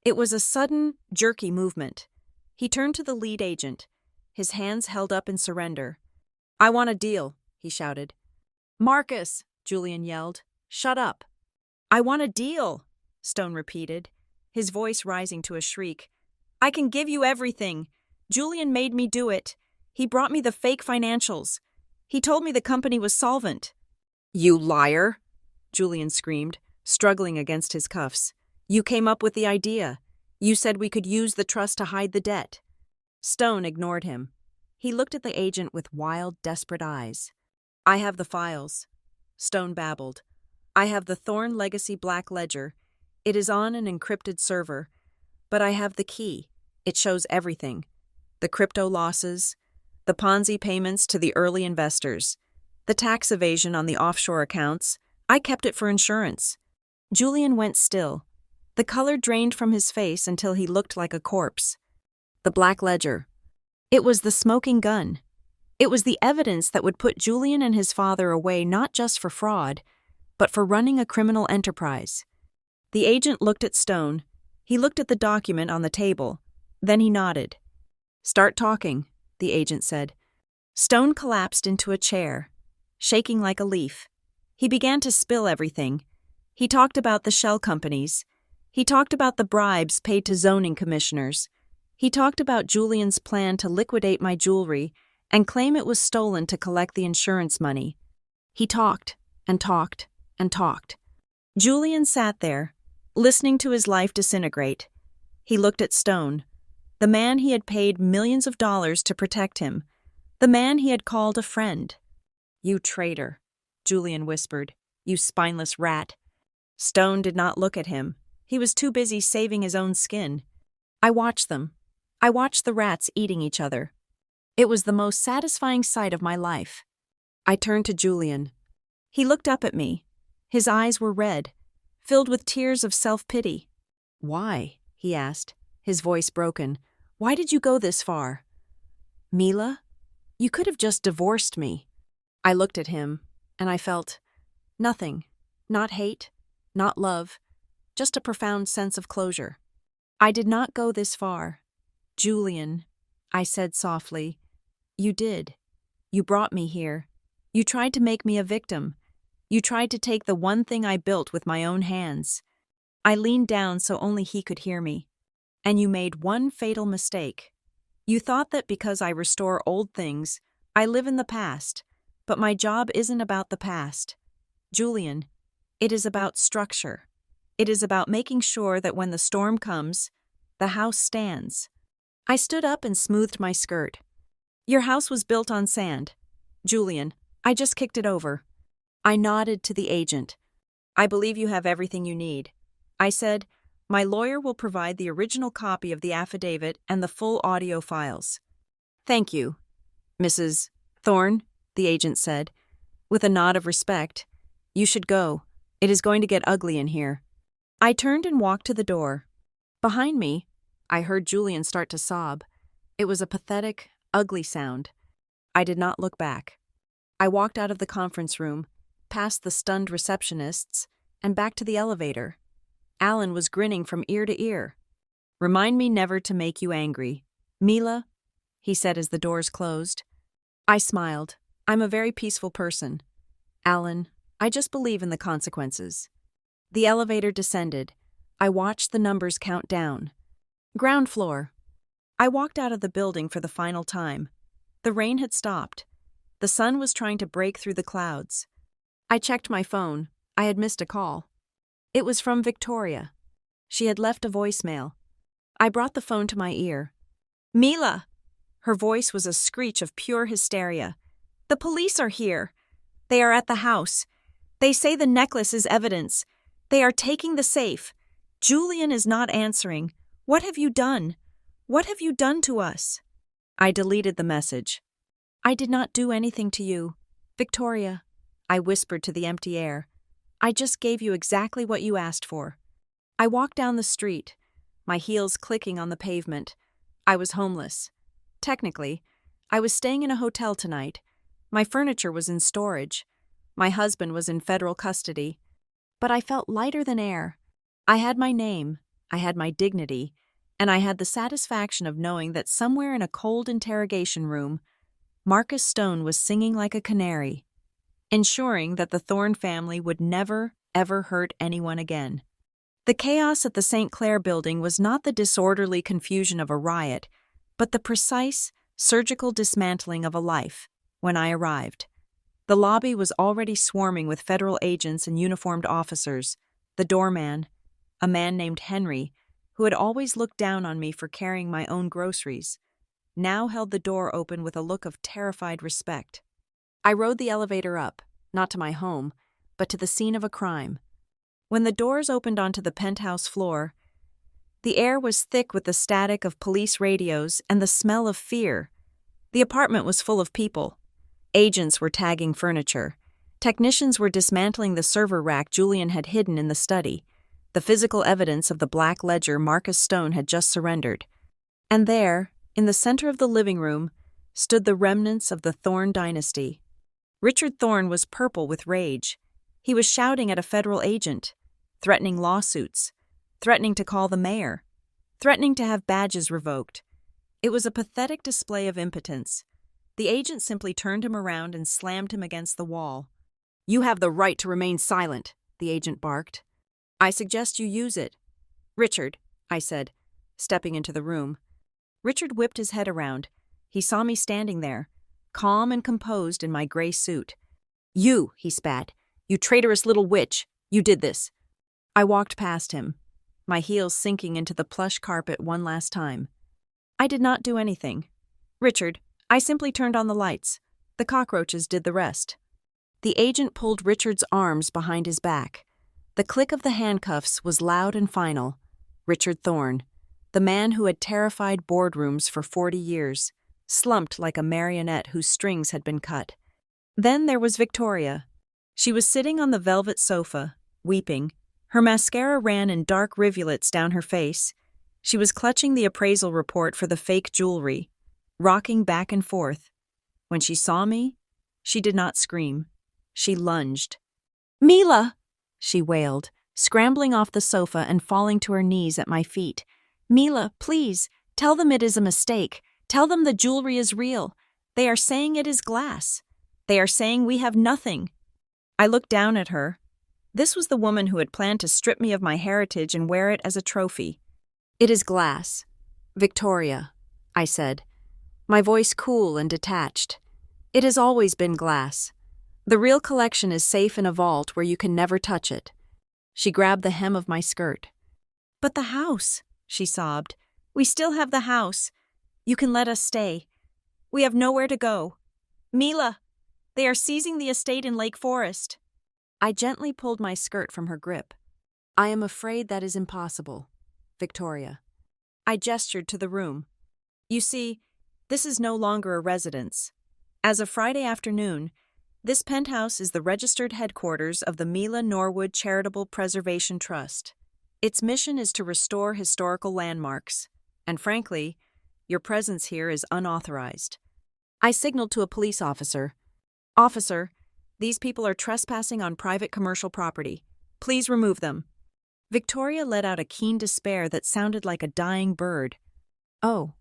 It was a sudden, jerky movement. He turned to the lead agent, his hands held up in surrender. I want a deal, he shouted. Marcus, Julian yelled. Shut up. I want a deal, Stone repeated, his voice rising to a shriek. I can give you everything. Julian made me do it. He brought me the fake financials. He told me the company was solvent. You liar, Julian screamed. struggling against his cuffs. "You came up with the idea. You said we could use the trust to hide the debt." Stone ignored him. He looked at the agent with wild, desperate eyes. "I have the files," Stone babbled. "I have the Thorn Legacy Black Ledger. It is on an encrypted server. But I have the key. It shows everything. The crypto losses, the Ponzi payments to the early investors, the tax evasion on the offshore accounts. I kept it for insurance." Julian went still. The color drained from his face until he looked like a corpse. The Black Ledger. It was the smoking gun. It was the evidence that would put Julian and his father away not just for fraud, but for running a criminal enterprise. The agent looked at Stone. He looked at the document on the table. Then he nodded. "Start talking," the agent said. Stone collapsed into a chair, shaking like a leaf. He began to spill everything. He talked about the shell companies. He talked about the bribes paid to zoning commissioners. He talked about Julian's plan to liquidate my jewelry and claim it was stolen to collect the insurance money. He talked and talked and talked. Julian sat there, listening to his life disintegrate. He looked at Stone, the man he had paid millions of dollars to protect him, the man he had called a friend. "You traitor," Julian whispered. "You spineless rat." Stone did not look at him. He was too busy saving his own skin. I watched them. I watched the rats eating each other. It was the most satisfying sight of my life. I turned to Julian. He looked up at me. His eyes were red, filled with tears of self-pity. "Why?" he asked, his voice broken. "Why did you go this far?" "Mila, you could have just divorced me." I looked at him, and I felt nothing. Not hate, not love, just a profound sense of closure. "I did not go this far. Julian," I said softly. "You did. You brought me here. You tried to make me a victim. You tried to take the one thing I built with my own hands." I leaned down so only he could hear me. "And you made one fatal mistake. You thought that because I restore old things, I live in the past, but my job isn't about the past. Julian, it is about structure. It is about making sure that when the storm comes, the house stands." I stood up and smoothed my skirt. "Your house was built on sand. Julian, I just kicked it over." I nodded to the agent. "I believe you have everything you need." I said, "My lawyer will provide the original copy of the affidavit and the full audio files." "Thank you, Mrs. Thorne," the agent said, with a nod of respect. "You should go. It is going to get ugly in here." I turned and walked to the door. Behind me, I heard Julian start to sob. It was a pathetic, ugly sound. I did not look back. I walked out of the conference room, past the stunned receptionists, and back to the elevator. Alan was grinning from ear to ear. "Remind me never to make you angry, Mila," he said as the doors closed. I smiled. "I'm a very peaceful person. Alan, I just believe in the consequences." The elevator descended. I watched the numbers count down. Ground floor. I walked out of the building for the final time. The rain had stopped. The sun was trying to break through the clouds. I checked my phone. I had missed a call. It was from Victoria. She had left a voicemail. I brought the phone to my ear. "Mila!" Her voice was a screech of pure hysteria. "The police are here. They are at the house. They say the necklace is evidence. They are taking the safe. Julian is not answering. What have you done? What have you done to us?" I deleted the message. "I did not do anything to you, Victoria," I whispered to the empty air. "I just gave you exactly what you asked for." I walked down the street, my heels clicking on the pavement. I was homeless. Technically, I was staying in a hotel tonight. My furniture was in storage. My husband was in federal custody. But I felt lighter than air. I had my name, I had my dignity, and I had the satisfaction of knowing that somewhere in a cold interrogation room, Marcus Stone was singing like a canary, ensuring that the Thorne family would never, ever hurt anyone again. The chaos at the St. Clair building was not the disorderly confusion of a riot, but the precise, surgical dismantling of a life when I arrived. The lobby was already swarming with federal agents and uniformed officers, The doorman, a man named Henry, who had always looked down on me for carrying my own groceries, now held the door open with a look of terrified respect. I rode the elevator up, not to my home, but to the scene of a crime. When the doors opened onto the penthouse floor, the air was thick with the static of police radios and the smell of fear. The apartment was full of people. Agents were tagging furniture. Technicians were dismantling the server rack Julian had hidden in the study. The physical evidence of the black ledger Marcus Stone had just surrendered. And there, in the center of the living room, stood the remnants of the Thorne dynasty. Richard Thorne was purple with rage. He was shouting at a federal agent, threatening lawsuits, threatening to call the mayor, threatening to have badges revoked. It was a pathetic display of impotence. The agent simply turned him around and slammed him against the wall. "You have the right to remain silent," the agent barked. "I suggest you use it." "Richard," I said, stepping into the room. Richard whipped his head around. He saw me standing there, calm and composed in my gray suit. "You," he spat, "you traitorous little witch, you did this." I walked past him, my heels sinking into the plush carpet one last time. "I did not do anything. Richard, I simply turned on the lights. The cockroaches did the rest." The agent pulled Richard's arms behind his back. The click of the handcuffs was loud and final. Richard Thorne, the man who had terrified boardrooms for 40 years, slumped like a marionette whose strings had been cut. Then there was Victoria. She was sitting on the velvet sofa, weeping. Her mascara ran in dark rivulets down her face. She was clutching the appraisal report for the fake jewelry, rocking back and forth. When she saw me, she did not scream. She lunged. "Mila!" she wailed, scrambling off the sofa and falling to her knees at my feet. "Mila, please, tell them it is a mistake. Tell them the jewelry is real. They are saying it is glass. They are saying we have nothing." I looked down at her. This was the woman who had planned to strip me of my heritage and wear it as a trophy. "It is glass. Victoria," I said, my voice cool and detached. "It has always been glass. The real collection is safe in a vault where you can never touch it." She grabbed the hem of my skirt. "But the house," she sobbed. "We still have the house. You can let us stay. We have nowhere to go. Mila, they are seizing the estate in Lake Forest." I gently pulled my skirt from her grip. "I am afraid that is impossible, Victoria." I gestured to the room. "You see, this is no longer a residence. As of Friday afternoon, this penthouse is the registered headquarters of the Mila Norwood Charitable Preservation Trust. Its mission is to restore historical landmarks, and frankly, your presence here is unauthorized." I signaled to a police officer. "Officer, these people are trespassing on private commercial property. Please remove them." Victoria let out a keen despair that sounded like a dying bird. "Oh,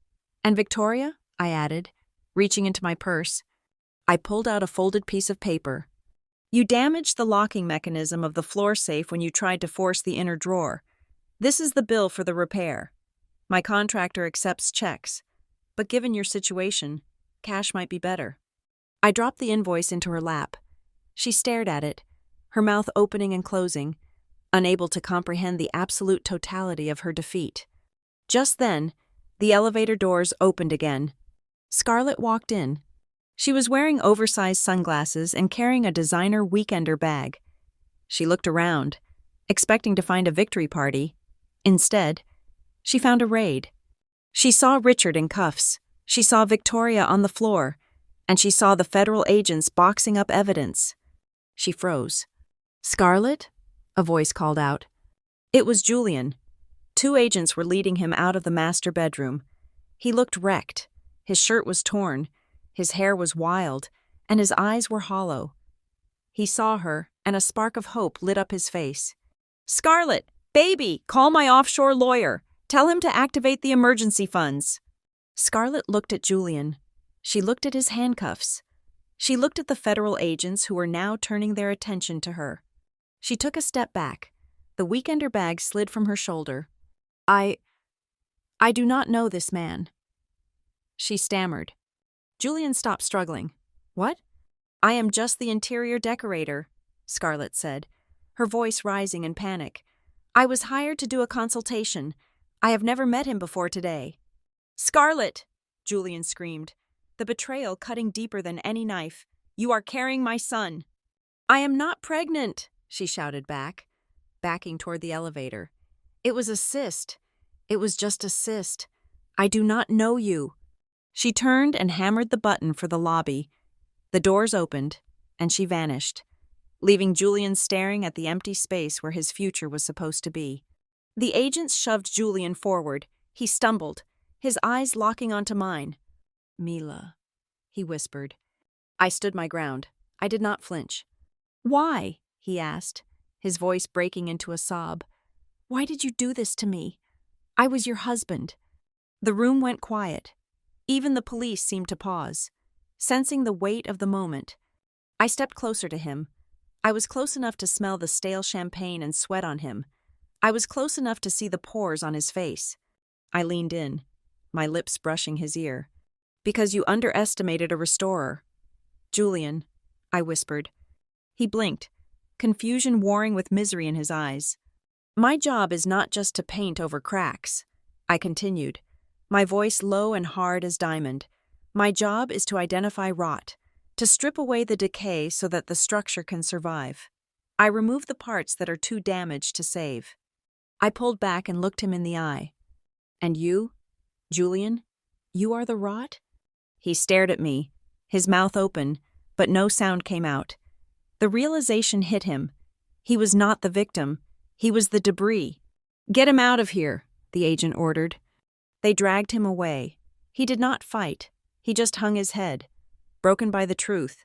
and Victoria?" I added, reaching into my purse. I pulled out a folded piece of paper. "You damaged the locking mechanism of the floor safe when you tried to force the inner drawer. This is the bill for the repair. My contractor accepts checks, but given your situation, cash might be better." I dropped the invoice into her lap. She stared at it, her mouth opening and closing, unable to comprehend the absolute totality of her defeat. Just then, the elevator doors opened again. Scarlet walked in. She was wearing oversized sunglasses and carrying a designer weekender bag. She looked around, expecting to find a victory party. Instead, she found a raid. She saw Richard in cuffs. She saw Victoria on the floor, and she saw the federal agents boxing up evidence. She froze. "Scarlet?" a voice called out. It was Julian. 2 agents were leading him out of the master bedroom. He looked wrecked. His shirt was torn, his hair was wild, and his eyes were hollow. He saw her, and a spark of hope lit up his face. "Scarlet, baby, call my offshore lawyer. Tell him to activate the emergency funds." Scarlet looked at Julian. She looked at his handcuffs. She looked at the federal agents who were now turning their attention to her. She took a step back. The weekender bag slid from her shoulder. I do not know this man." She stammered. Julian stopped struggling. "What?" "I am just the interior decorator," Scarlet said. her voice rising in panic. "I was hired to do a consultation. I have never met him before today." "Scarlet!" Julian screamed, the betrayal cutting deeper than any knife. "You are carrying my son." "I am not pregnant," she shouted back, backing toward the elevator. "It was a cyst. It was just a cyst. I do not know you." She turned and hammered the button for the lobby. The doors opened, and she vanished, leaving Julian staring at the empty space where his future was supposed to be. The agents shoved Julian forward. He stumbled, his eyes locking onto mine. "Mila," he whispered. I stood my ground. I did not flinch. "Why?" he asked, his voice breaking into a sob. "Why did you do this to me? I was your husband." The room went quiet. Even the police seemed to pause, sensing the weight of the moment. I stepped closer to him. I was close enough to smell the stale champagne and sweat on him. I was close enough to see the pores on his face. I leaned in, my lips brushing his ear. "Because you underestimated a restorer." "Julian," I whispered. He blinked, confusion warring with misery in his eyes. "My job is not just to paint over cracks," I continued, my voice low and hard as diamond. "My job is to identify rot, to strip away the decay so that the structure can survive. I remove the parts that are too damaged to save." I pulled back and looked him in the eye. "And you, Julian, you are the rot?" He stared at me, his mouth open, but no sound came out. The realization hit him. He was not the victim. He was the debris. "Get him out of here," the agent ordered. They dragged him away. He did not fight. He just hung his head, broken by the truth.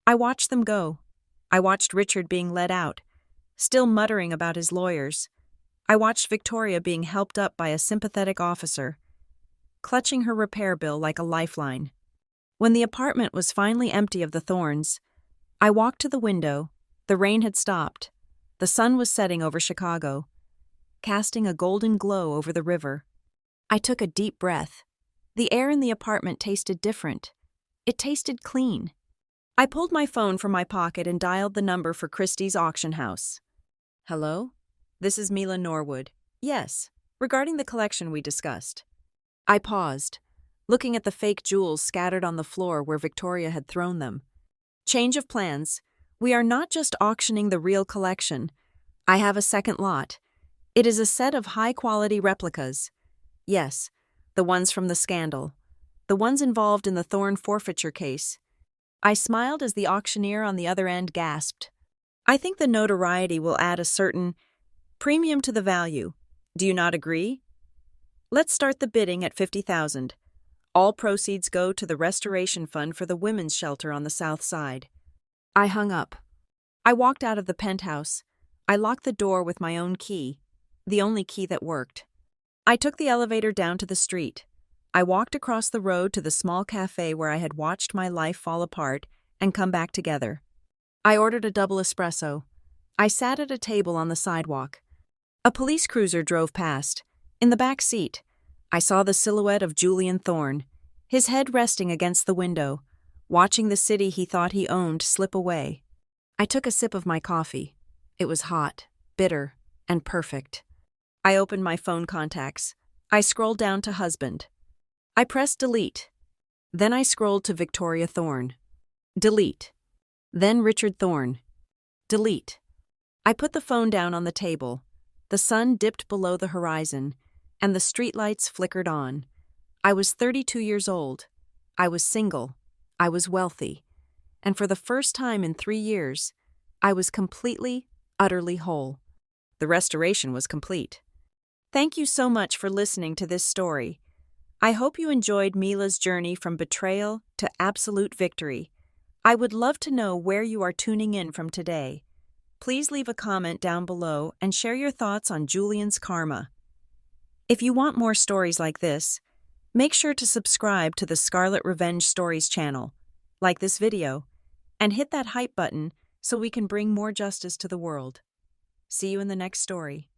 I watched them go. I watched Richard being led out, still muttering about his lawyers. I watched Victoria being helped up by a sympathetic officer, clutching her repair bill like a lifeline. When the apartment was finally empty of the Thorns, I walked to the window. The rain had stopped. The sun was setting over Chicago, casting a golden glow over the river. I took a deep breath. The air in the apartment tasted different. It tasted clean. I pulled my phone from my pocket and dialed the number for Christie's auction house. "Hello? This is Mila Norwood." "Yes, regarding the collection we discussed." I paused, looking at the fake jewels scattered on the floor where Victoria had thrown them. "Change of plans. We are not just auctioning the real collection. I have a second lot. It is a set of high-quality replicas. Yes, the ones from the scandal. The ones involved in the Thorn forfeiture case." I smiled as the auctioneer on the other end gasped. "I think the notoriety will add a certain premium to the value. Do you not agree? Let's start the bidding at $50,000. All proceeds go to the restoration fund for the women's shelter on the south side." I hung up. I walked out of the penthouse. I locked the door with my own key, the only key that worked. I took the elevator down to the street. I walked across the road to the small cafe where I had watched my life fall apart and come back together. I ordered a double espresso. I sat at a table on the sidewalk. A police cruiser drove past. In the back seat, I saw the silhouette of Julian Thorn, his head resting against the window, watching the city he thought he owned slip away. I took a sip of my coffee. It was hot, bitter, and perfect. I opened my phone contacts. I scrolled down to husband. I pressed delete. Then I scrolled to Victoria Thorn. Delete. Then Richard Thorn. Delete. I put the phone down on the table. The sun dipped below the horizon, and the streetlights flickered on. I was 32 years old. I was single. I was wealthy. And for the first time in 3 years, I was completely, utterly whole. The restoration was complete. Thank you so much for listening to this story. I hope you enjoyed Mila's journey from betrayal to absolute victory. I would love to know where you are tuning in from today. Please leave a comment down below and share your thoughts on Julian's karma. If you want more stories like this, make sure to subscribe to the Scarlet Revenge Stories channel, like this video, and hit that hype button so we can bring more justice to the world. See you in the next story.